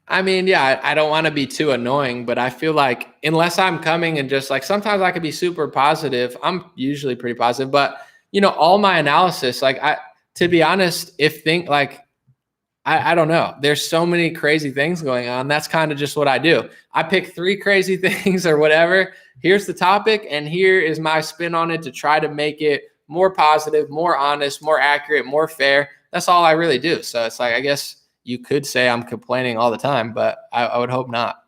I mean, yeah, I don't want to be too annoying, but I feel like unless I'm coming and just like, sometimes I could be super positive. I'm usually pretty positive, but all my analysis, like to be honest, I don't know. There's so many crazy things going on. That's kind of just what I do. I pick 3 crazy things or whatever. Here's the topic, and here is my spin on it to try to make it more positive, more honest, more accurate, more fair. That's all I really do. So it's like, I guess you could say I'm complaining all the time, but I would hope not.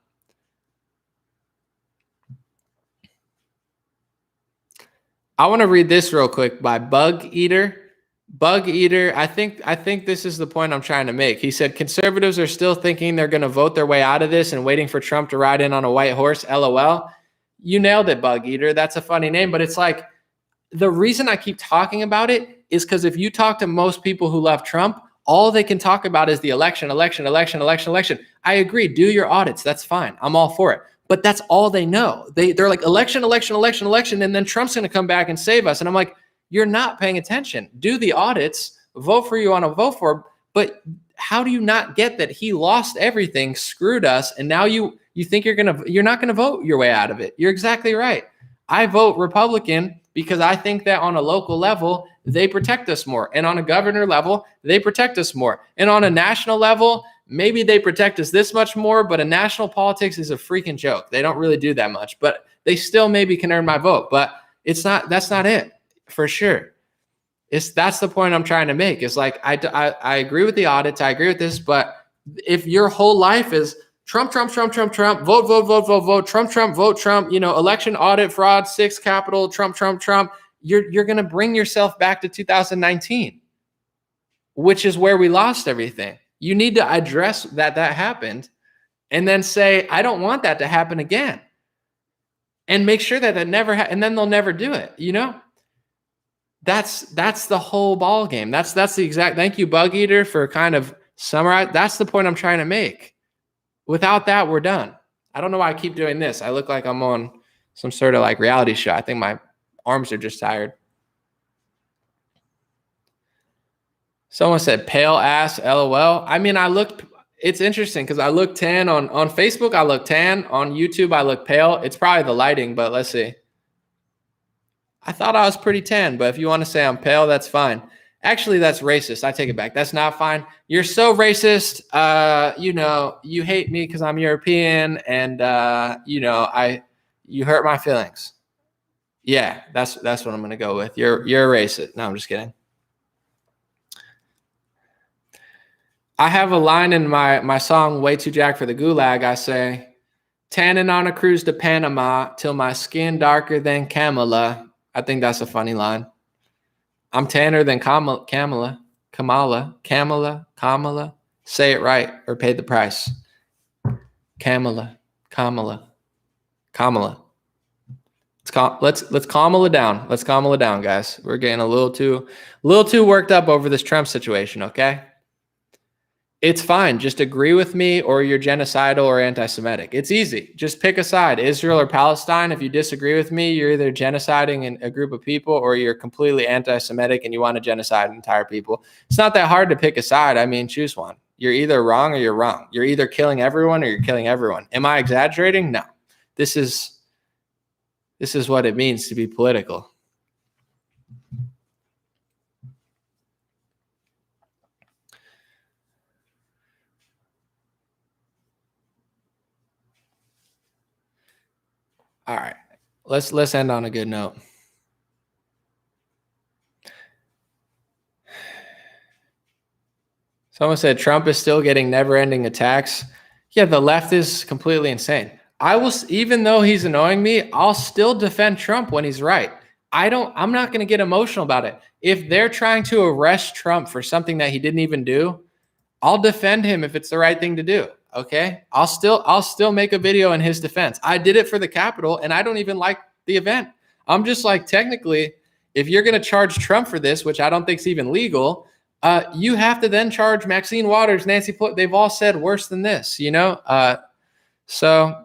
I want to read this real quick by Bug Eater. Bug Eater, I think this is the point I'm trying to make. He said, conservatives are still thinking they're going to vote their way out of this and waiting for Trump to ride in on a white horse. LOL. You nailed it, Bug Eater. That's a funny name, but it's like, the reason I keep talking about it is because if you talk to most people who love Trump, all they can talk about is the election. I agree. Do your audits. That's fine. I'm all for it. But that's all they know. They're like election. And then Trump's going to come back and save us. And I'm like, You're not paying attention. Do the audits, vote for you on a vote for, but how do you not get that he lost everything, screwed us, and now you think you're not gonna vote your way out of it? You're exactly right. I vote Republican because I think that on a local level, they protect us more. And on a governor level, they protect us more. And on a national level, maybe they protect us this much more, but a national politics is a freaking joke. They don't really do that much, but they still maybe can earn my vote. But that's not it for sure. That's the point I'm trying to make. It's like, I agree with the audits. I agree with this, but if your whole life is Trump, vote, Trump, vote Trump, election audit fraud, 6 Capitol, Trump, you're going to bring yourself back to 2019, which is where we lost everything. You need to address that happened and then say, I don't want that to happen again, and make sure that never and then they'll never do it. That's the whole ball game. That's the exact, thank you, Bug Eater, for kind of summarize. That's the point I'm trying to make. Without that, we're done. I don't know why I keep doing this. I look like I'm on some sort of like reality show. I think my arms are just tired. Someone said pale ass, LOL. I mean, it's interesting because I look tan on Facebook. I look tan on YouTube. I look pale. It's probably the lighting, but let's see. I thought I was pretty tan, but if you want to say I'm pale, that's fine. Actually, that's racist. I take it back. That's not fine. You're so racist. You hate me because I'm European, and you hurt my feelings. Yeah, that's what I'm gonna go with. You're a racist. No, I'm just kidding. I have a line in my song "Way Too Jack for the Gulag." I say, "Tanning on a cruise to Panama till my skin darker than Kamala." I think that's a funny line. I'm tanner than Kamala. Say it right or pay the price. Kamala. Let's Kamala down. Let's Kamala down, guys. We're getting a little too worked up over this Trump situation, okay? It's fine. Just agree with me or you're genocidal or anti-Semitic. It's easy. Just pick a side, Israel or Palestine. If you disagree with me, you're either genociding a group of people or you're completely anti-Semitic and you want to genocide entire people. It's not that hard to pick a side. I mean, choose one. You're either wrong or you're wrong. You're either killing everyone or you're killing everyone. Am I exaggerating? No. This is what it means to be political. All right, let's end on a good note. Someone said Trump is still getting never-ending attacks. Yeah, the left is completely insane. Even though he's annoying me, I'll still defend Trump when he's right. I'm not going to get emotional about it. If they're trying to arrest Trump for something that he didn't even do, I'll defend him if it's the right thing to do. Okay, I'll still make a video in his defense. I did it for the Capitol, and I don't even like the event. I'm just like, technically, if you're going to charge Trump for this, which I don't think is even legal, you have to then charge Maxine Waters, Nancy Pelosi. They've all said worse than this, So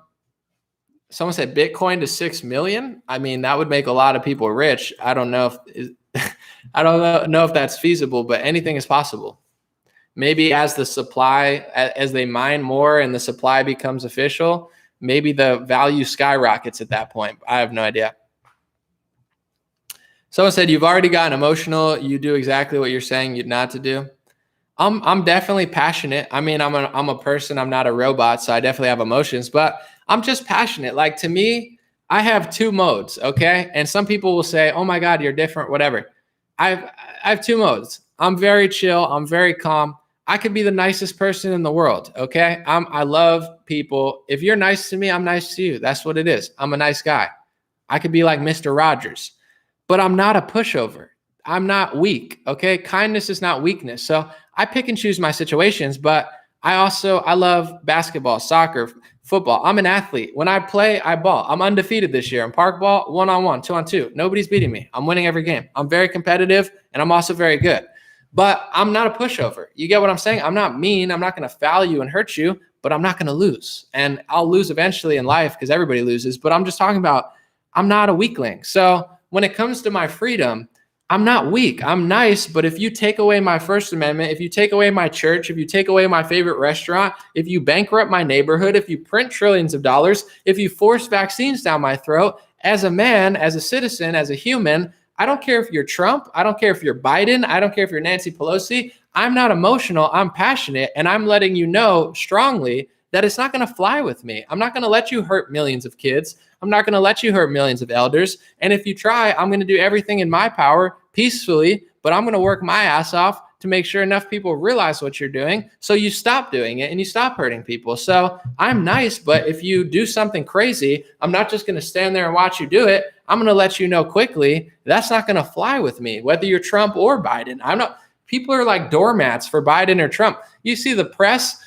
someone said Bitcoin to 6 million. I mean, that would make a lot of people rich. I don't know if that's feasible, but anything is possible. Maybe as they mine more and the supply becomes official, maybe the value skyrockets at that point. I have no idea. Someone said, you've already gotten emotional. You do exactly what you're saying you'd not to do. I'm definitely passionate. I mean, I'm a person. I'm not a robot, so I definitely have emotions, but I'm just passionate. Like, to me, I have 2 modes, okay? And some people will say, oh my God, you're different, whatever. I have 2 modes. I'm very chill. I'm very calm. I could be the nicest person in the world, okay? I love people. If you're nice to me, I'm nice to you. That's what it is. I'm a nice guy. I could be like Mr. Rogers, but I'm not a pushover. I'm not weak, okay? Kindness is not weakness. So I pick and choose my situations, but I love basketball, soccer, football. I'm an athlete. When I play, I ball. I'm undefeated this year in park ball, 1-on-1, 2-on-2. Nobody's beating me. I'm winning every game. I'm very competitive, and I'm also very good. But I'm not a pushover. You get what I'm saying? I'm not mean. I'm not going to foul you and hurt you, but I'm not going to lose. And I'll lose eventually in life because everybody loses. But I'm just talking about I'm not a weakling. So when it comes to my freedom, I'm not weak. I'm nice. But if you take away my First Amendment, if you take away my church, if you take away my favorite restaurant, if you bankrupt my neighborhood, if you print trillions of dollars, if you force vaccines down my throat, as a man, as a citizen, as a human, I don't care if you're Trump. I don't care if you're Biden. I don't care if you're Nancy Pelosi. I'm not emotional. I'm passionate. And I'm letting you know strongly that it's not going to fly with me. I'm not going to let you hurt millions of kids. I'm not going to let you hurt millions of elders. And if you try, I'm going to do everything in my power peacefully, but I'm going to work my ass off to make sure enough people realize what you're doing so you stop doing it and you stop hurting people. So I'm nice, but if you do something crazy, I'm not just going to stand there and watch you do it. I'm going to let you know quickly that's not going to fly with me, whether you're Trump or Biden. People are like doormats for Biden or Trump. You see the press.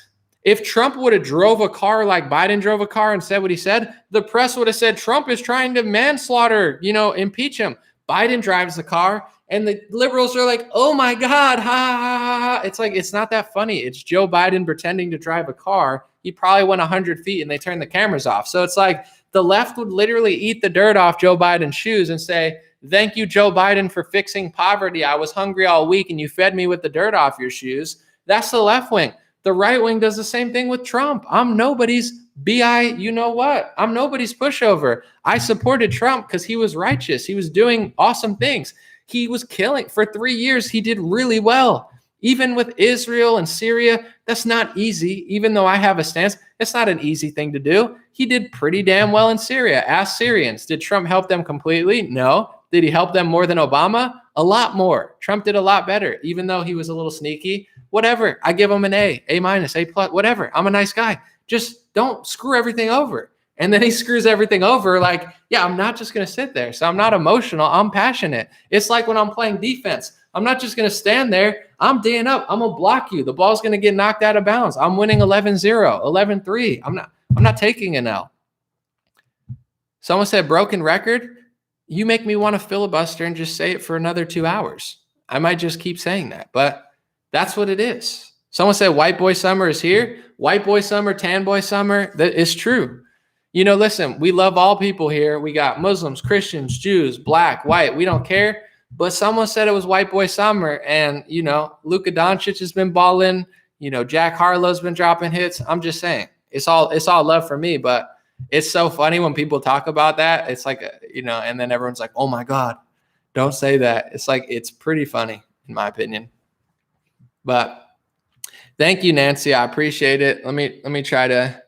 If Trump would have drove a car like Biden drove a car and said what he said, the press would have said Trump is trying to manslaughter, impeach him. Biden drives the car and the liberals are like, oh my God, ha, ha, ha, ha. It's like, it's not that funny. It's Joe Biden pretending to drive a car. He probably went 100 feet and they turned the cameras off. So it's like the left would literally eat the dirt off Joe Biden's shoes and say, thank you, Joe Biden, for fixing poverty. I was hungry all week and you fed me with the dirt off your shoes. That's the left wing. The right wing does the same thing with Trump. I'm nobody's I'm nobody's pushover. I supported Trump because he was righteous. He was doing awesome things. He was killing for 3 years. He did really well. Even with Israel and Syria, that's not easy. Even though I have a stance, it's not an easy thing to do. He did pretty damn well in Syria. Ask Syrians. Did Trump help them completely? No. Did he help them more than Obama? A lot more. Trump did a lot better, even though he was a little sneaky. Whatever. I give him an A minus, A plus, whatever. I'm a nice guy. Just don't screw everything over. And then he screws everything over. Like, yeah, I'm not just going to sit there. So I'm not emotional. I'm passionate. It's like when I'm playing defense. I'm not just going to stand there. I'm D'ing up. I'm going to block you. The ball's going to get knocked out of bounds. I'm winning 11-0, 11-3. I'm not taking an L. Someone said broken record. You make me want to filibuster and just say it for another 2 hours. I might just keep saying that, but that's what it is. Someone said white boy summer is here. White boy summer, tan boy summer. That is true. Listen, we love all people here. We got Muslims, Christians, Jews, black, white. We don't care. But someone said it was white boy summer. And, Luka Doncic has been balling. Jack Harlow's been dropping hits. I'm just saying it's all love for me. But it's so funny when people talk about that. It's like, and then everyone's like, oh my God, don't say that. It's like, it's pretty funny in my opinion. But thank you, Nancy. I appreciate it. Let me try to.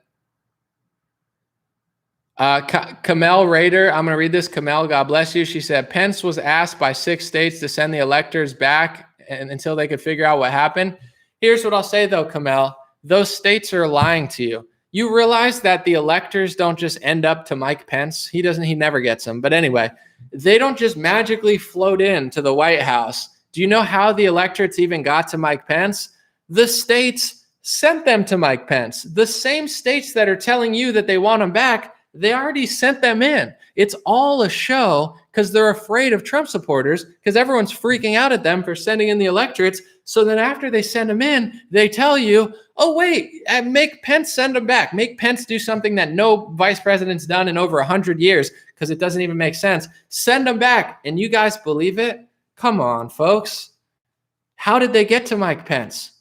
Kamel Raider, I'm going to read this. Kamel, God bless you. She said, Pence was asked by 6 states to send the electors back until they could figure out what happened. Here's what I'll say, though, Kamel. Those states are lying to you. You realize that the electors don't just end up to Mike Pence. He never gets them. But anyway, they don't just magically float into the White House. Do you know how the electorates even got to Mike Pence? The states sent them to Mike Pence. The same states that are telling you that they want him back, they already sent them in. It's all a show because they're afraid of Trump supporters because everyone's freaking out at them for sending in the electorates. So then after they send them in, they tell you, oh, wait, make Pence send them back. Make Pence do something that no vice president's done in over 100 years because it doesn't even make sense. Send them back. And you guys believe it? Come on, folks. How did they get to Mike Pence?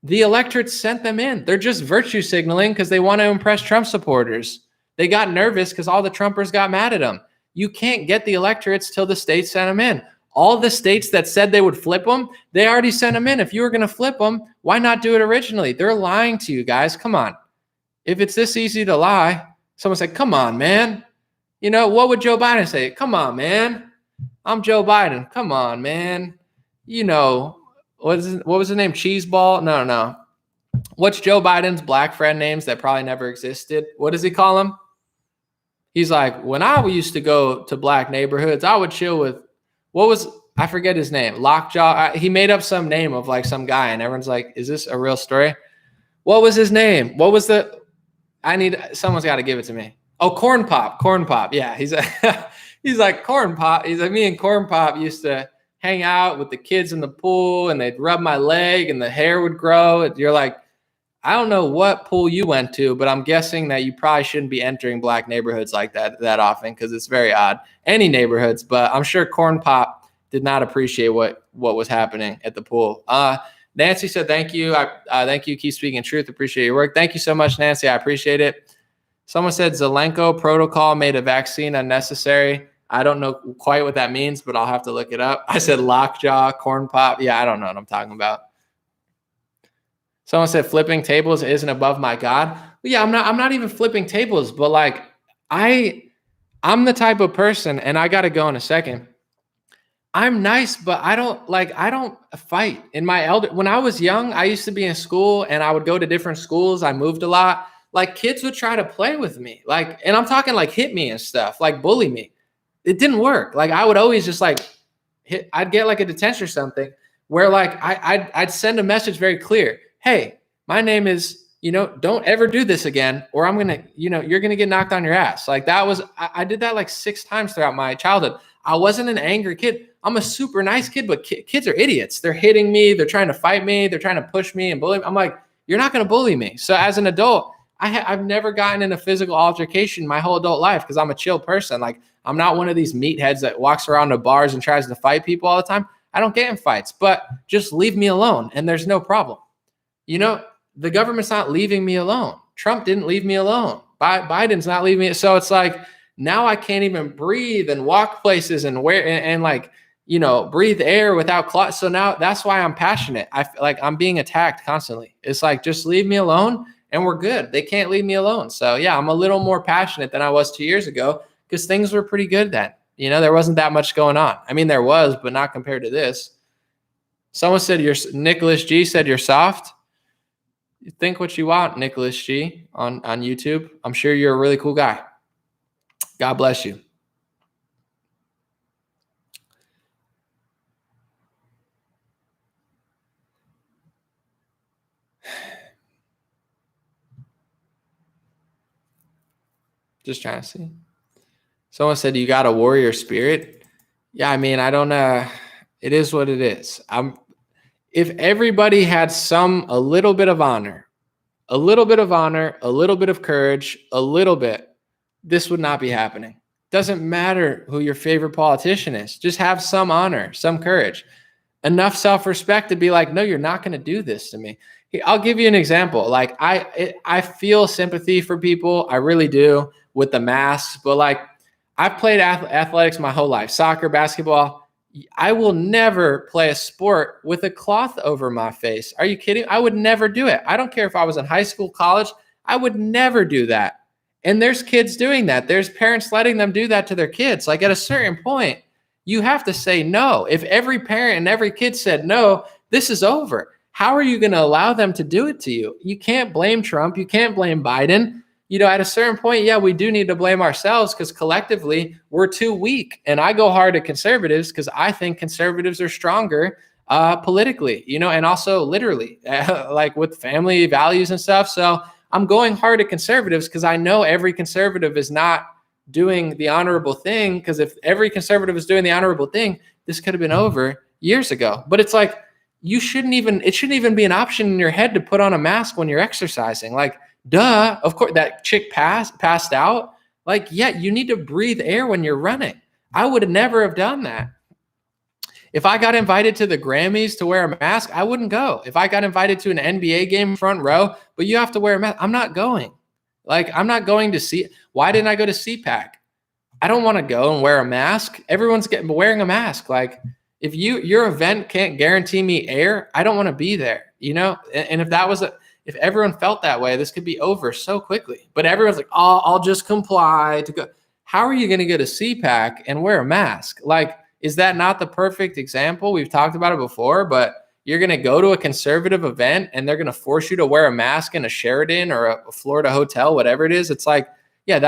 The electorate sent them in. They're just virtue signaling because they want to impress Trump supporters. They got nervous because all the Trumpers got mad at them. You can't get the electorates till the states sent them in. All the states that said they would flip them, they already sent them in. If you were going to flip them, why not do it originally? They're lying to you guys. Come on. If it's this easy to lie, someone said, come on, man. What would Joe Biden say? Come on, man. I'm Joe Biden. Come on, man. What was his name? Cheeseball? No. What's Joe Biden's black friend names that probably never existed? What does he call them? He's like, when I used to go to black neighborhoods, I would chill with, I forget his name, Lockjaw. He made up some name of like some guy and everyone's like, is this a real story? What was his name? Someone's got to give it to me. Oh, Corn Pop. Yeah. He's like Corn Pop. He's like, me and Corn Pop used to hang out with the kids in the pool and they'd rub my leg and the hair would grow. You're like, I don't know what pool you went to, but I'm guessing that you probably shouldn't be entering black neighborhoods like that often because it's very odd. Any neighborhoods, but I'm sure Corn Pop did not appreciate what was happening at the pool. Nancy said, thank you. Thank you. Keep speaking truth. Appreciate your work. Thank you so much, Nancy. I appreciate it. Someone said Zelenko protocol made a vaccine unnecessary. I don't know quite what that means, but I'll have to look it up. I said lockjaw, corn pop. Yeah, I don't know what I'm talking about. Someone said flipping tables isn't above my God. Well, yeah, I'm not even flipping tables, but like I'm the type of person, and I got to go in a second. I'm nice, but I don't fight. When I was young, I used to be in school and I would go to different schools. I moved a lot. Like kids would try to play with me. Like, and I'm talking like hit me and stuff, like bully me. It didn't work. Like I would always just like I'd get like a detention or something where like I'd send a message very clear. Hey, my name is, don't ever do this again, or I'm going to, you're going to get knocked on your ass. Like I did that like 6 times throughout my childhood. I wasn't an angry kid. I'm a super nice kid, but kids are idiots. They're hitting me. They're trying to fight me. They're trying to push me and bully me. I'm like, you're not going to bully me. So as an adult, I've never gotten in a physical altercation my whole adult life because I'm a chill person. Like I'm not one of these meatheads that walks around the bars and tries to fight people all the time. I don't get in fights, but just leave me alone and there's no problem. The government's not leaving me alone. Trump didn't leave me alone. Biden's not leaving me. So it's like, now I can't even breathe and walk places and breathe air without clots. So now that's why I'm passionate. I feel like I'm being attacked constantly. It's like, just leave me alone and we're good. They can't leave me alone. So yeah, I'm a little more passionate than I was 2 years ago because things were pretty good then. There wasn't that much going on. I mean, there was, but not compared to this. Someone said Nicholas G said you're soft. You think what you want, Nicholas G on YouTube. I'm sure you're a really cool guy. God bless you. Just trying to see. Someone said you got a warrior spirit. Yeah, I mean, I don't know. It is what it is. If everybody had a little bit of honor, a little bit of courage, a little bit, this would not be happening. Doesn't matter who your favorite politician is. Just have some honor, some courage, enough self-respect to be like, no, you're not going to do this to me. I'll give you an example. Like I feel sympathy for people. I really do with the masks, but like I've played athletics my whole life, soccer, basketball. I will never play a sport with a cloth over my face. Are you kidding? I would never do it. I don't care if I was in high school, college. I would never do that. And there's kids doing that. There's parents letting them do that to their kids. Like at a certain point, you have to say no. If every parent and every kid said no, this is over. How are you going to allow them to do it to you? You can't blame Trump. You can't blame Biden. At a certain point, yeah, we do need to blame ourselves because collectively we're too weak. And I go hard at conservatives because I think conservatives are stronger politically, and also literally like with family values and stuff. So I'm going hard at conservatives because I know every conservative is not doing the honorable thing. Because if every conservative is doing the honorable thing, this could have been over years ago. But it's like, it shouldn't even be an option in your head to put on a mask when you're exercising. Like, duh, of course, that chick passed out. Like, yeah, you need to breathe air when you're running. I would never have done that. If I got invited to the Grammys to wear a mask, I wouldn't go. If I got invited to an NBA game front row, but you have to wear a mask, I'm not going. Like, I'm not going to see. Why didn't I go to CPAC? I don't want to go and wear a mask. Everyone's wearing a mask. Like, if your event can't guarantee me air, I don't want to be there, And if everyone felt that way, this could be over so quickly. But everyone's like, oh, I'll just comply to go. How are you going to go to CPAC and wear a mask? Like, is that not the perfect example? We've talked about it before, but you're going to go to a conservative event and they're going to force you to wear a mask in a Sheraton or a Florida hotel, whatever it is. It's like, yeah,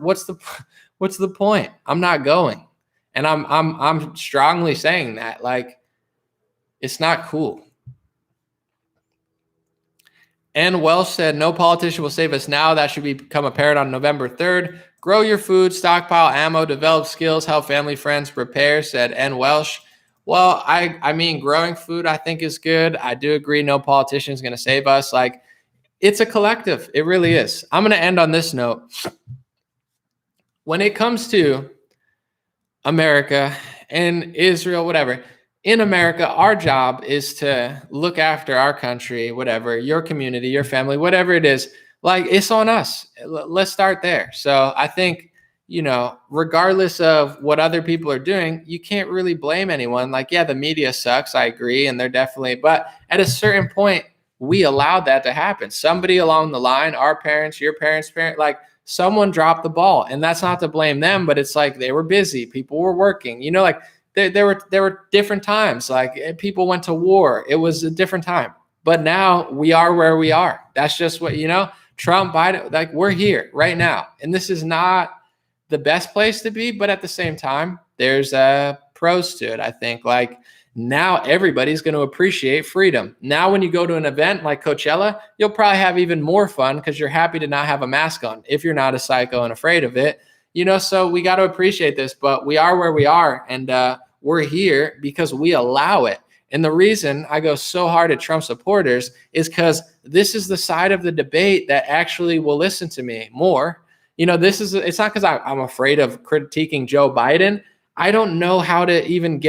what's the point? I'm not going. And I'm strongly saying that, like, it's not cool. And Welsh said, no politician will save us now. That should become apparent on November 3rd. Grow your food, stockpile ammo, develop skills, help family, friends prepare, said N. Welsh. Well, I mean, growing food, I think, is good. I do agree no politician is going to save us. Like, it's a collective. It really is. I'm going to end on this note. When it comes to America in Israel, whatever. In America, our job is to look after our country, whatever, your community, your family, whatever it is. Like, it's on us. Let's start there. So I think, regardless of what other people are doing, you can't really blame anyone. Like, yeah, the media sucks. I agree. And they're definitely, but at a certain point, we allowed that to happen. Somebody along the line, our parents, your parents' parents, like someone dropped the ball. And that's not to blame them, but it's like they were busy. People were working, like there were different times. Like, people went to war. It was a different time. But now we are where we are. That's just what, Trump, Biden, like, we're here right now. And this is not the best place to be. But at the same time, there's pros to it, I think. Like, now everybody's going to appreciate freedom. Now, when you go to an event like Coachella, you'll probably have even more fun because you're happy to not have a mask on if you're not a psycho and afraid of it. So we got to appreciate this, but we are where we are, and we're here because we allow it. And the reason I go so hard at Trump supporters is because this is the side of the debate that actually will listen to me more. It's not because I'm afraid of critiquing Joe Biden. I don't know how to even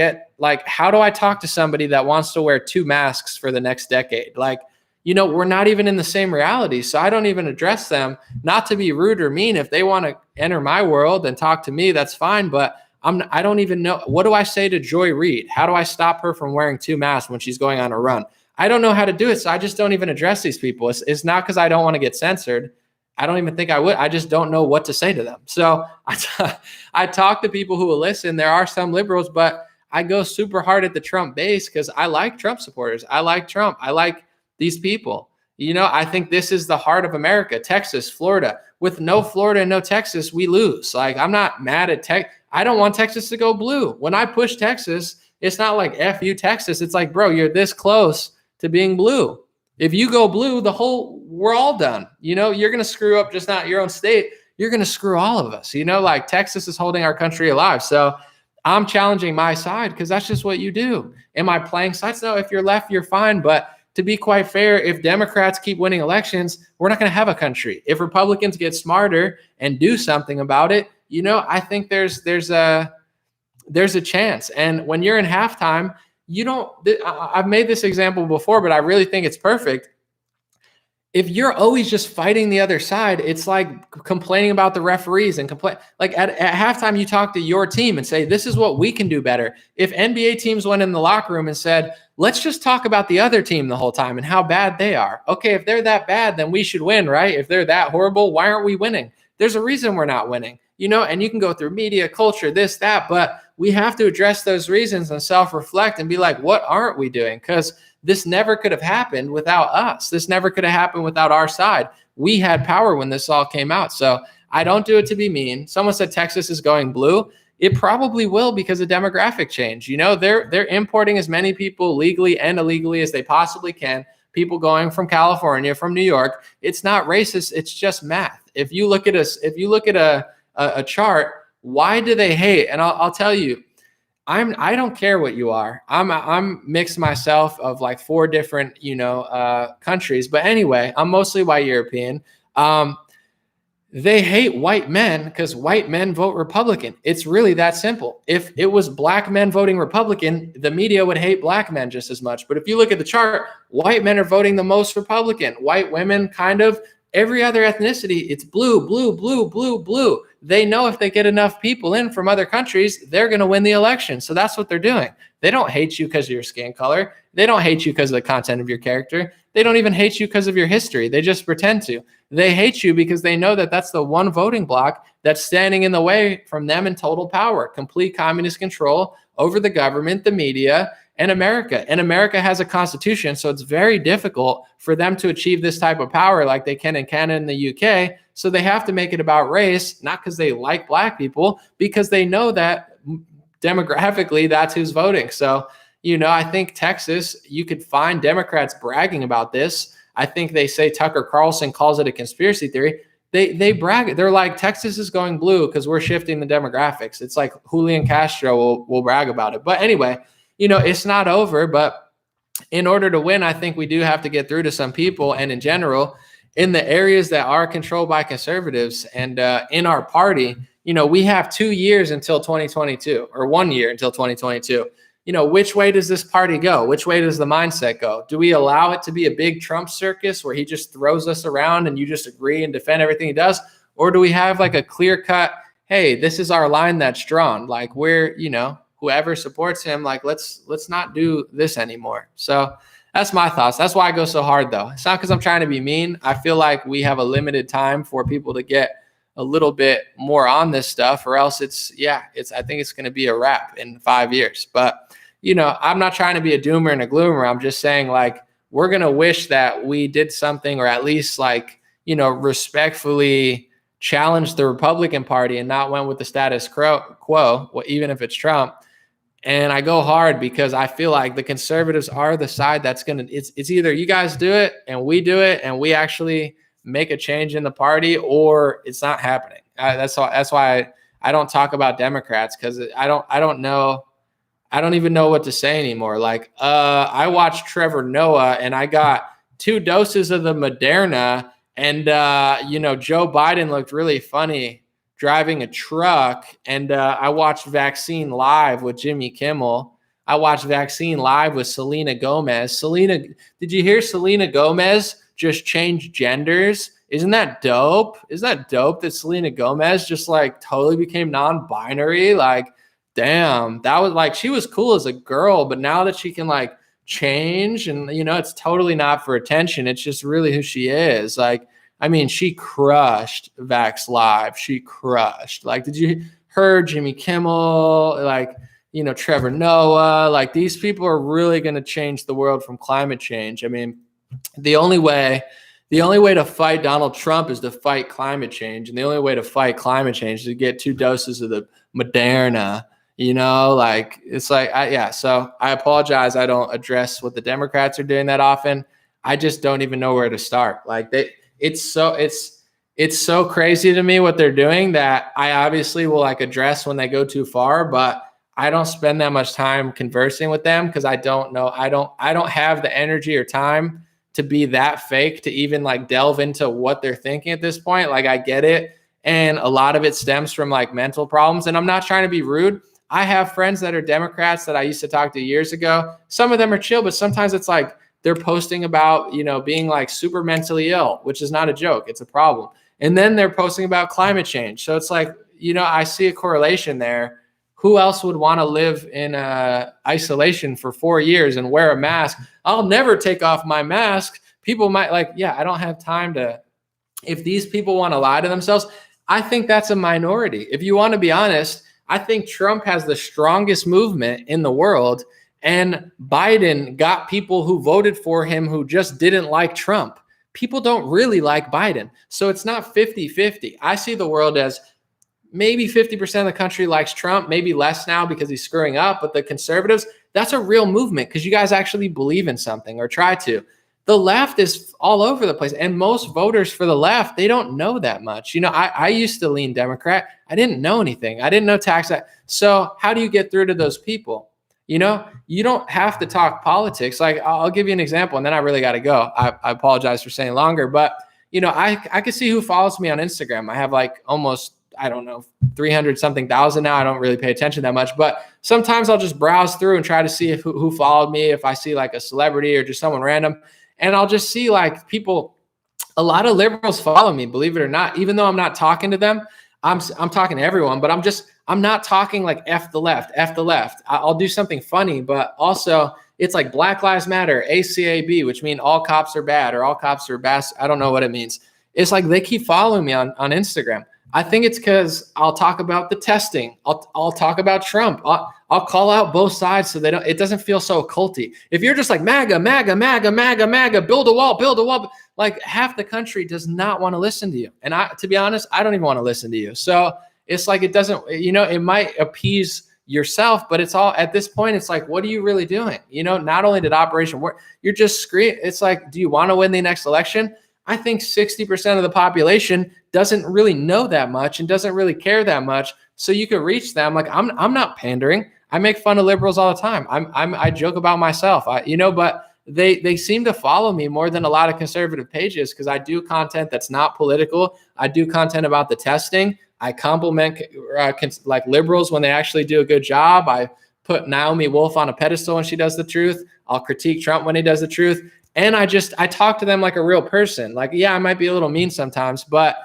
how do I talk to somebody that wants to wear 2 masks for the next decade? Like, we're not even in the same reality. So I don't even address them, not to be rude or mean. If they want to enter my world and talk to me, that's fine. But I don't even know. What do I say to Joy Reid? How do I stop her from wearing 2 masks when she's going on a run? I don't know how to do it. So I just don't even address these people. It's not because I don't want to get censored. I don't even think I would. I just don't know what to say to them. So I talk to people who will listen. There are some liberals, but I go super hard at the Trump base because I like Trump supporters. I like Trump. I like these people. I think this is the heart of America. Texas, Florida. With no Florida and no Texas, we lose. Like, I'm not mad at I don't want Texas to go blue. When I push Texas, it's not like F you Texas. It's like, bro, you're this close to being blue. If you go blue, we're all done. You're going to screw up just not your own state. You're going to screw all of us. Like, Texas is holding our country alive. So I'm challenging my side because that's just what you do. Am I playing sides? No, if you're left, you're fine. But to be quite fair, if Democrats keep winning elections, we're not going to have a country. If Republicans get smarter and do something about it, I think there's a chance. And when you're in halftime, I've made this example before, but I really think it's perfect. If you're always just fighting the other side, it's like complaining about the referees and complain. Like at halftime, you talk to your team and say, this is what we can do better. If NBA teams went in the locker room and said, let's just talk about the other team the whole time and how bad they are. Okay, if they're that bad, then we should win, right? If they're that horrible, why aren't we winning? There's a reason we're not winning, and you can go through media, culture, this, that, but we have to address those reasons and self-reflect and be like, what aren't we doing? Because this never could have happened without us. This never could have happened without our side. We had power when this all came out. So I don't do it to be mean. Someone said Texas is going blue. It probably will because of demographic change. They're importing as many people legally and illegally as they possibly can. People going from California, from New York. It's not racist. It's just math. If you look at a chart, why do they hate? And I'll tell you, I don't care what you are. I'm mixed myself of like 4 different, countries. But anyway, I'm mostly white European. They hate white men because white men vote Republican. It's really that simple. If it was black men voting Republican, the media would hate black men just as much. But if you look at the chart, white men are voting the most Republican. White women, kind of. Every other ethnicity, it's blue, blue, blue, blue, blue. They know if they get enough people in from other countries, they're going to win the election. So that's what they're doing. They don't hate you because of your skin color. They don't hate you because of the content of your character. They don't even hate you because of your history. They just pretend to. They hate you because they know that that's the one voting bloc that's standing in the way from them in total power, complete communist control over the government, the media, and America. And America has a constitution, so it's very difficult for them to achieve this type of power like they can in Canada and the UK. So they have to make it about race, not because they like black people, because they know that demographically that's who's voting. So, I think Texas, you could find Democrats bragging about this. I think they say Tucker Carlson calls it a conspiracy theory. They brag. They're like, Texas is going blue because we're shifting the demographics. It's like Julian Castro will brag about it. But anyway, it's not over. But in order to win, I think we do have to get through to some people. And in general, in the areas that are controlled by conservatives and in our party, we have 2 years until 2022 or 1 year until 2022. Which way does this party go? Which way does the mindset go? Do we allow it to be a big Trump circus where he just throws us around and you just agree and defend everything he does? Or do we have like a clear cut, hey, this is our line that's drawn. Like we're, whoever supports him, like let's not do this anymore. So that's my thoughts. That's why I go so hard though. It's not because I'm trying to be mean. I feel like we have a limited time for people to get a little bit more on this stuff, or else I think it's going to be a wrap in 5 years. But, I'm not trying to be a doomer and a gloomer. I'm just saying like, we're going to wish that we did something, or at least like, respectfully challenge the Republican Party and not went with the status quo, even if it's Trump. And I go hard because I feel like the conservatives are the side that's going to, it's either you guys do it and we actually make a change in the party, or it's not happening. That's why I don't talk about Democrats, because I don't know. I don't even know what to say anymore. Like, I watched Trevor Noah and I got 2 doses of the Moderna, and, Joe Biden looked really funny driving a truck. And I watched Vaccine Live with Jimmy Kimmel. I watched Vaccine Live with Selena Gomez. Did you hear Selena Gomez just change genders? Isn't that dope? Isn't that dope that Selena Gomez just like totally became non-binary? Like, damn, that was like, she was cool as a girl, but now that she can like change and, it's totally not for attention. It's just really who she is. Like, I mean, she crushed Vax Live. She crushed. Like, did you hear Jimmy Kimmel? Like, Trevor Noah. Like, these people are really going to change the world from climate change. I mean, the only way to fight Donald Trump is to fight climate change. And the only way to fight climate change is to get 2 doses of the Moderna. Like, it's like, so I apologize. I don't address what the Democrats are doing that often. I just don't even know where to start. Like, it's so crazy to me what they're doing that I obviously will like address when they go too far, but I don't spend that much time conversing with them because I don't know. I don't have the energy or time to be that fake to even like delve into what they're thinking at this point. Like, I get it. And a lot of it stems from like mental problems. And I'm not trying to be rude. I have friends that are Democrats that I used to talk to years ago. Some of them are chill, but sometimes it's like they're posting about, being like super mentally ill, which is not a joke. It's a problem. And then they're posting about climate change. So it's like, I see a correlation there. Who else would want to live in isolation for 4 years and wear a mask? I'll never take off my mask. People might I don't have time to, if these people want to lie to themselves, I think that's a minority. If you want to be honest, I think Trump has the strongest movement in the world, and Biden got people who voted for him who just didn't like Trump. People don't really like Biden. So it's not 50-50. I see the world as maybe 50% of the country likes Trump, maybe less now because he's screwing up. But the conservatives, that's a real movement because you guys actually believe in something or try to. The left is all over the place. And most voters for the left, they don't know that much. I used to lean Democrat. I didn't know anything. I didn't know tax. So how do you get through to those people? You don't have to talk politics. Like, I'll give you an example, and then I really got to go. I apologize for saying longer, but I can see who follows me on Instagram. I have like almost, 300 something thousand now. I don't really pay attention that much, but sometimes I'll just browse through and try to see who followed me. If I see like a celebrity or just someone random, and I'll just see like people, a lot of liberals follow me, believe it or not, even though I'm not talking to them. I'm talking to everyone, but I'm not talking like F the left. I'll do something funny, but also it's like Black Lives Matter, ACAB, which mean all cops are bad or all cops are best. I don't know what it means. It's like they keep following me on Instagram. I think it's because I'll talk about the testing. I'll talk about Trump. I'll call out both sides so it doesn't feel so culty. If you're just like MAGA, MAGA, MAGA, MAGA, MAGA, build a wall, like half the country does not want to listen to you. And to be honest, I don't even want to listen to you. So it's like, it doesn't, it might appease yourself, but it's all at this point, it's like, what are you really doing? Not only did Operation work, you're just screaming. It's like, do you want to win the next election? I think 60% of the population doesn't really know that much and doesn't really care that much. So you could reach them. Like, I'm not pandering. I make fun of liberals all the time. I joke about myself, but they seem to follow me more than a lot of conservative pages because I do content that's not political. I do content about the testing. I compliment like liberals when they actually do a good job. I put Naomi Wolf on a pedestal when she does the truth. I'll critique Trump when he does the truth. And I talk to them like a real person. Like, yeah, I might be a little mean sometimes, but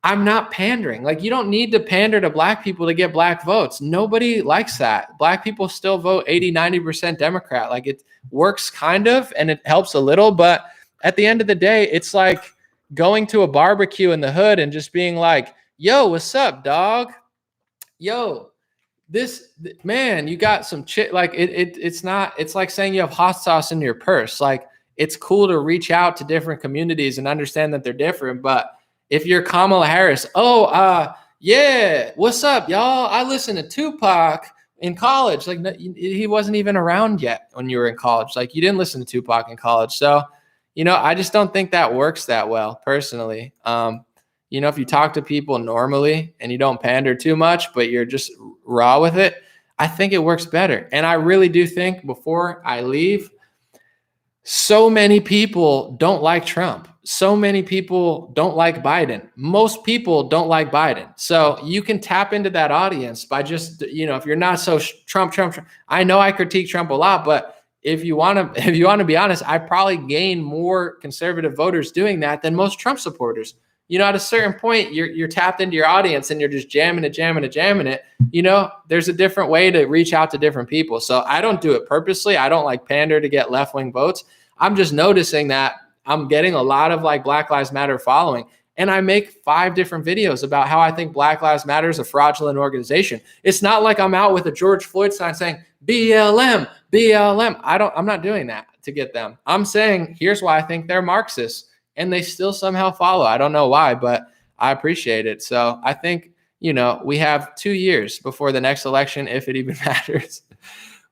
I'm not pandering. Like, you don't need to pander to black people to get black votes. Nobody likes that. Black people still vote 80, 90% Democrat. Like, it works kind of, and it helps a little. But at the end of the day, it's like going to a barbecue in the hood and just being like, yo, what's up, dog? Yo, man, you got some shit. Like, it's like saying you have hot sauce in your purse. Like, it's cool to reach out to different communities and understand that they're different. But if you're Kamala Harris, yeah, what's up, y'all? I listened to Tupac in college. Like, he wasn't even around yet when you were in college. Like, you didn't listen to Tupac in college. So, I just don't think that works that well, personally. If you talk to people normally and you don't pander too much, but you're just raw with it, I think it works better. And I really do think, before I leave, so many people don't like Trump. So many people don't like Biden. Most people don't like Biden. So you can tap into that audience by just, if you're not so Trump. I know I critique Trump a lot, but if you want to be honest, I probably gain more conservative voters doing that than most Trump supporters. At a certain point, you're tapped into your audience and you're just jamming it. There's a different way to reach out to different people. So I don't do it purposely. I don't like pander to get left-wing votes. I'm just noticing that I'm getting a lot of like Black Lives Matter following. And I make 5 different videos about how I think Black Lives Matter is a fraudulent organization. It's not like I'm out with a George Floyd sign saying BLM. I'm not doing that to get them. I'm saying, here's why I think they're Marxists. And they still somehow follow. I don't know why, but I appreciate it. So I think, we have 2 years before the next election, if it even matters.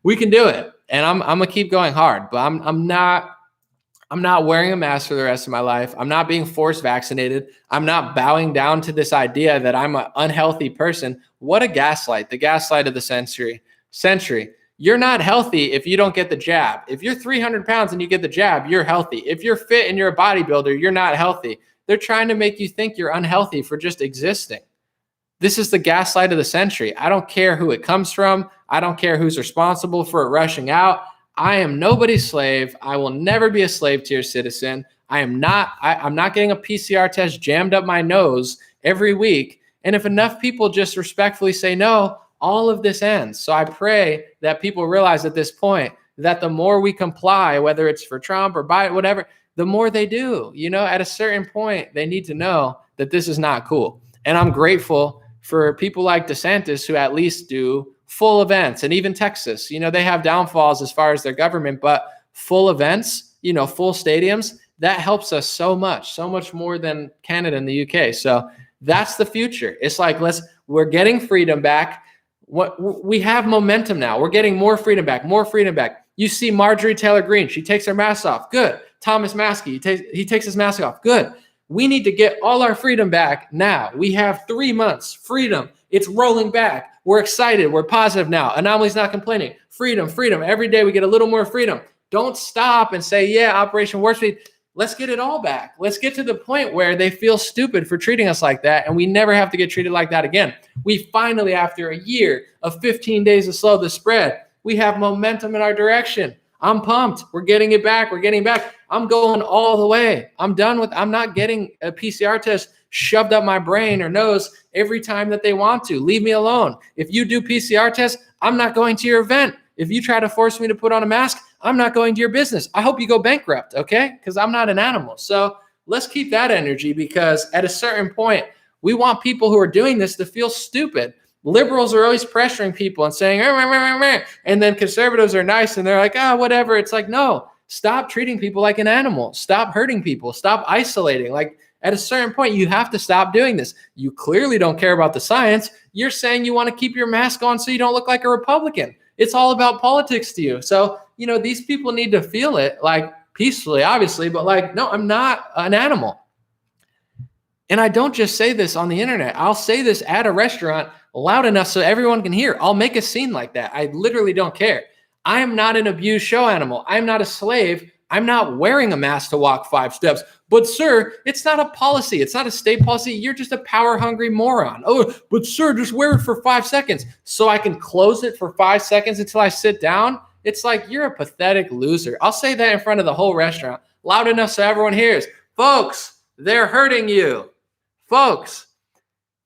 We can do it. And I'm going to keep going hard, but I'm not wearing a mask for the rest of my life. I'm not being forced vaccinated. I'm not bowing down to this idea that I'm an unhealthy person. What a gaslight, the gaslight of the century. You're not healthy if you don't get the jab. If you're 300 pounds and you get the jab, you're healthy. If you're fit and you're a bodybuilder, you're not healthy. They're trying to make you think you're unhealthy for just existing. This is the gaslight of the century. I don't care who it comes from. I don't care who's responsible for it rushing out. I am nobody's slave. I will never be a slave to your citizen. I'm not getting a PCR test jammed up my nose every week. And if enough people just respectfully say no, all of this ends. So I pray that people realize at this point that the more we comply, whether it's for Trump or Biden, whatever, the more they do. At a certain point, they need to know that this is not cool. And I'm grateful for people like DeSantis who at least do full events, and even Texas. They have downfalls as far as their government, but full events, full stadiums, that helps us so much more than Canada and the UK. So that's the future. It's like, we're getting freedom back. We have momentum now. We're getting more freedom back. You see Marjorie Taylor Greene, she takes her mask off. Good. Thomas Maskey, he takes his mask off. Good. We need to get all our freedom back now. We have 3 months. Freedom. It's rolling back. We're excited. We're positive now. Anomaly's not complaining. Freedom. Every day we get a little more freedom. Don't stop and say, yeah, Operation Warp Speed. Let's get it all back. Let's get to the point where they feel stupid for treating us like that, and we never have to get treated like that again. We finally, after a year of 15 days to slow the spread, we have momentum in our direction. I'm pumped. We're getting it back. I'm going all the way. I'm not getting a PCR test shoved up my brain or nose every time that they want to. Leave me alone. If you do PCR tests, I'm not going to your event. If you try to force me to put on a mask, I'm not going to your business. I hope you go bankrupt, okay? Because I'm not an animal. So let's keep that energy, because at a certain point, we want people who are doing this to feel stupid. Liberals are always pressuring people and saying, and then conservatives are nice and they're like, whatever. It's like, no, stop treating people like an animal. Stop hurting people. Stop isolating. Like, at a certain point, you have to stop doing this. You clearly don't care about the science. You're saying you want to keep your mask on so you don't look like a Republican. It's all about politics to you. So, these people need to feel it, like, peacefully, obviously, but like, no, I'm not an animal. And I don't just say this on the internet. I'll say this at a restaurant loud enough so everyone can hear. I'll make a scene like that. I literally don't care. I am not an abused show animal. I'm not a slave. I'm not wearing a mask to walk 5 steps. but sir, it's not a policy. It's not a state policy. You're just a power hungry moron. Oh, but sir, just wear it for 5 seconds so I can close it for 5 seconds until I sit down. It's like, you're a pathetic loser. I'll say that in front of the whole restaurant, loud enough so everyone hears. Folks, they're hurting you. Folks,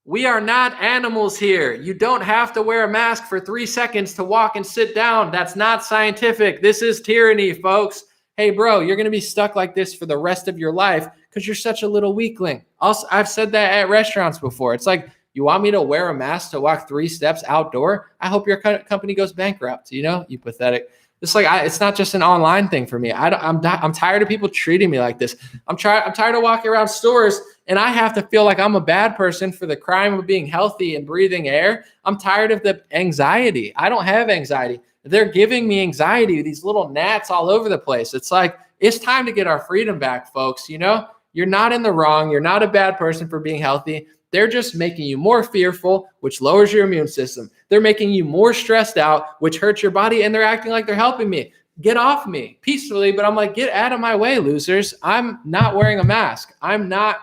we are not animals here. You don't have to wear a mask for 3 seconds to walk and sit down. That's not scientific. This is tyranny, folks. Hey, bro, you're going to be stuck like this for the rest of your life because you're such a little weakling. Also, I've said that at restaurants before. It's like, you want me to wear a mask to walk 3 steps outdoor? I hope your company goes bankrupt. You pathetic. It's like, it's not just an online thing for me. I'm tired of people treating me like this. I'm tired of walking around stores and I have to feel like I'm a bad person for the crime of being healthy and breathing air. I'm tired of the anxiety. I don't have anxiety. They're giving me anxiety, these little gnats all over the place. It's like, it's time to get our freedom back, folks. You're not in the wrong. You're not a bad person for being healthy. They're just making you more fearful, which lowers your immune system. They're making you more stressed out, which hurts your body, and they're acting like they're helping me. Get off me peacefully, but I'm like, get out of my way, losers. I'm not wearing a mask. I'm not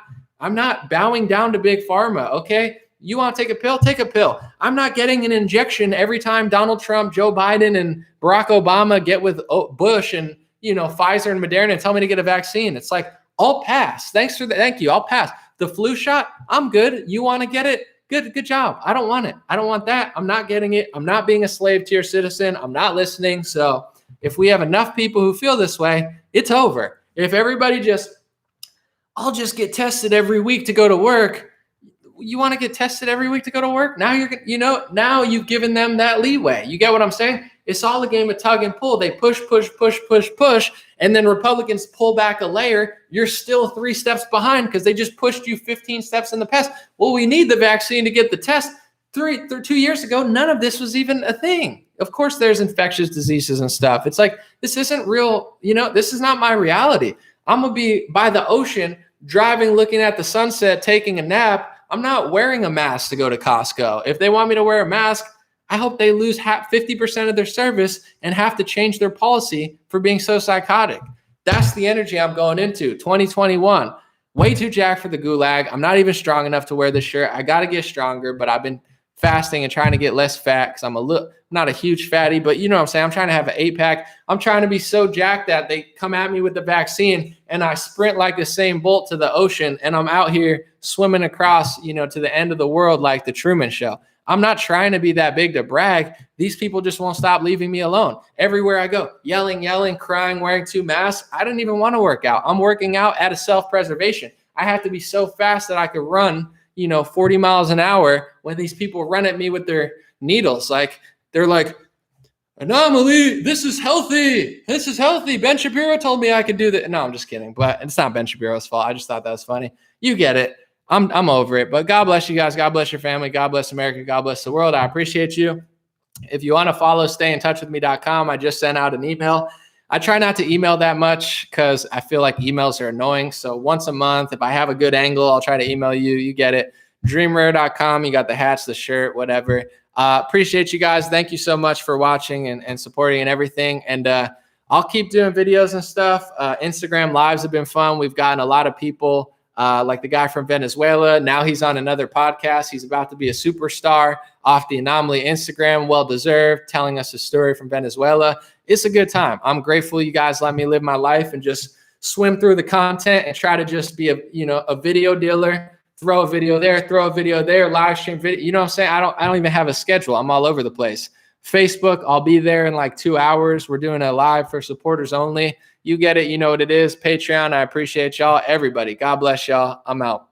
bowing down to big pharma, okay? You want to take a pill? Take a pill. I'm not getting an injection every time Donald Trump, Joe Biden, and Barack Obama get with Bush and, Pfizer and Moderna and tell me to get a vaccine. It's like, I'll pass. Thank you. I'll pass. The flu shot, I'm good. You want to get it? Good job. I don't want it. I don't want that. I'm not getting it. I'm not being a slave to your citizen. I'm not listening. So if we have enough people who feel this way, it's over. If everybody I'll just get tested every week to go to work. You want to get tested every week to go to work? Now now you've given them that leeway. You get what I'm saying? It's all a game of tug and pull. They push, and then Republicans pull back a layer. You're still 3 steps behind because they just pushed you 15 steps in the past. Well, we need the vaccine to get the test. 2 years ago, none of this was even a thing. Of course, there's infectious diseases and stuff. It's like, this isn't real. This is not my reality. I'm going to be by the ocean, driving, looking at the sunset, taking a nap. I'm not wearing a mask to go to Costco. If they want me to wear a mask, I hope they lose 50% of their service and have to change their policy for being so psychotic. That's the energy I'm going into. 2021, way too jacked for the gulag. I'm not even strong enough to wear this shirt. I got to get stronger, but I've been fasting and trying to get less fat because I'm not a huge fatty, but you know what I'm saying? I'm trying to have an 8-pack. I'm trying to be so jacked that they come at me with the vaccine and I sprint like Usain Bolt to the ocean and I'm out here swimming across, to the end of the world like the Truman Show. I'm not trying to be that big to brag. These people just won't stop leaving me alone. Everywhere I go, yelling, crying, wearing 2 masks. I didn't even want to work out. I'm working out out of self-preservation. I have to be so fast that I could run, 40 miles an hour when these people run at me with their needles. Like, they're like, anomaly, this is healthy. Ben Shapiro told me I could do that. No, I'm just kidding. But it's not Ben Shapiro's fault. I just thought that was funny. You get it. I'm over it. But God bless you guys. God bless your family. God bless America. God bless the world. I appreciate you. If you want to follow stayintouchwithme.com, I just sent out an email. I try not to email that much because I feel like emails are annoying. So once a month, if I have a good angle, I'll try to email you. You get it. Dreamrare.com. You got the hats, the shirt, whatever. Appreciate you guys. Thank you so much for watching and supporting and everything. And I'll keep doing videos and stuff. Instagram lives have been fun. We've gotten a lot of people like the guy from Venezuela. Now he's on another podcast. He's about to be a superstar off the Anomaly Instagram. Well-deserved, telling us a story from Venezuela. It's a good time. I'm grateful you guys let me live my life and just swim through the content and try to just be a video dealer. Throw a video there, live stream video. You know what I'm saying? I don't even have a schedule. I'm all over the place. Facebook, I'll be there in like 2 hours. We're doing a live for supporters only. You get it. You know what it is. Patreon, I appreciate y'all. Everybody, God bless y'all. I'm out.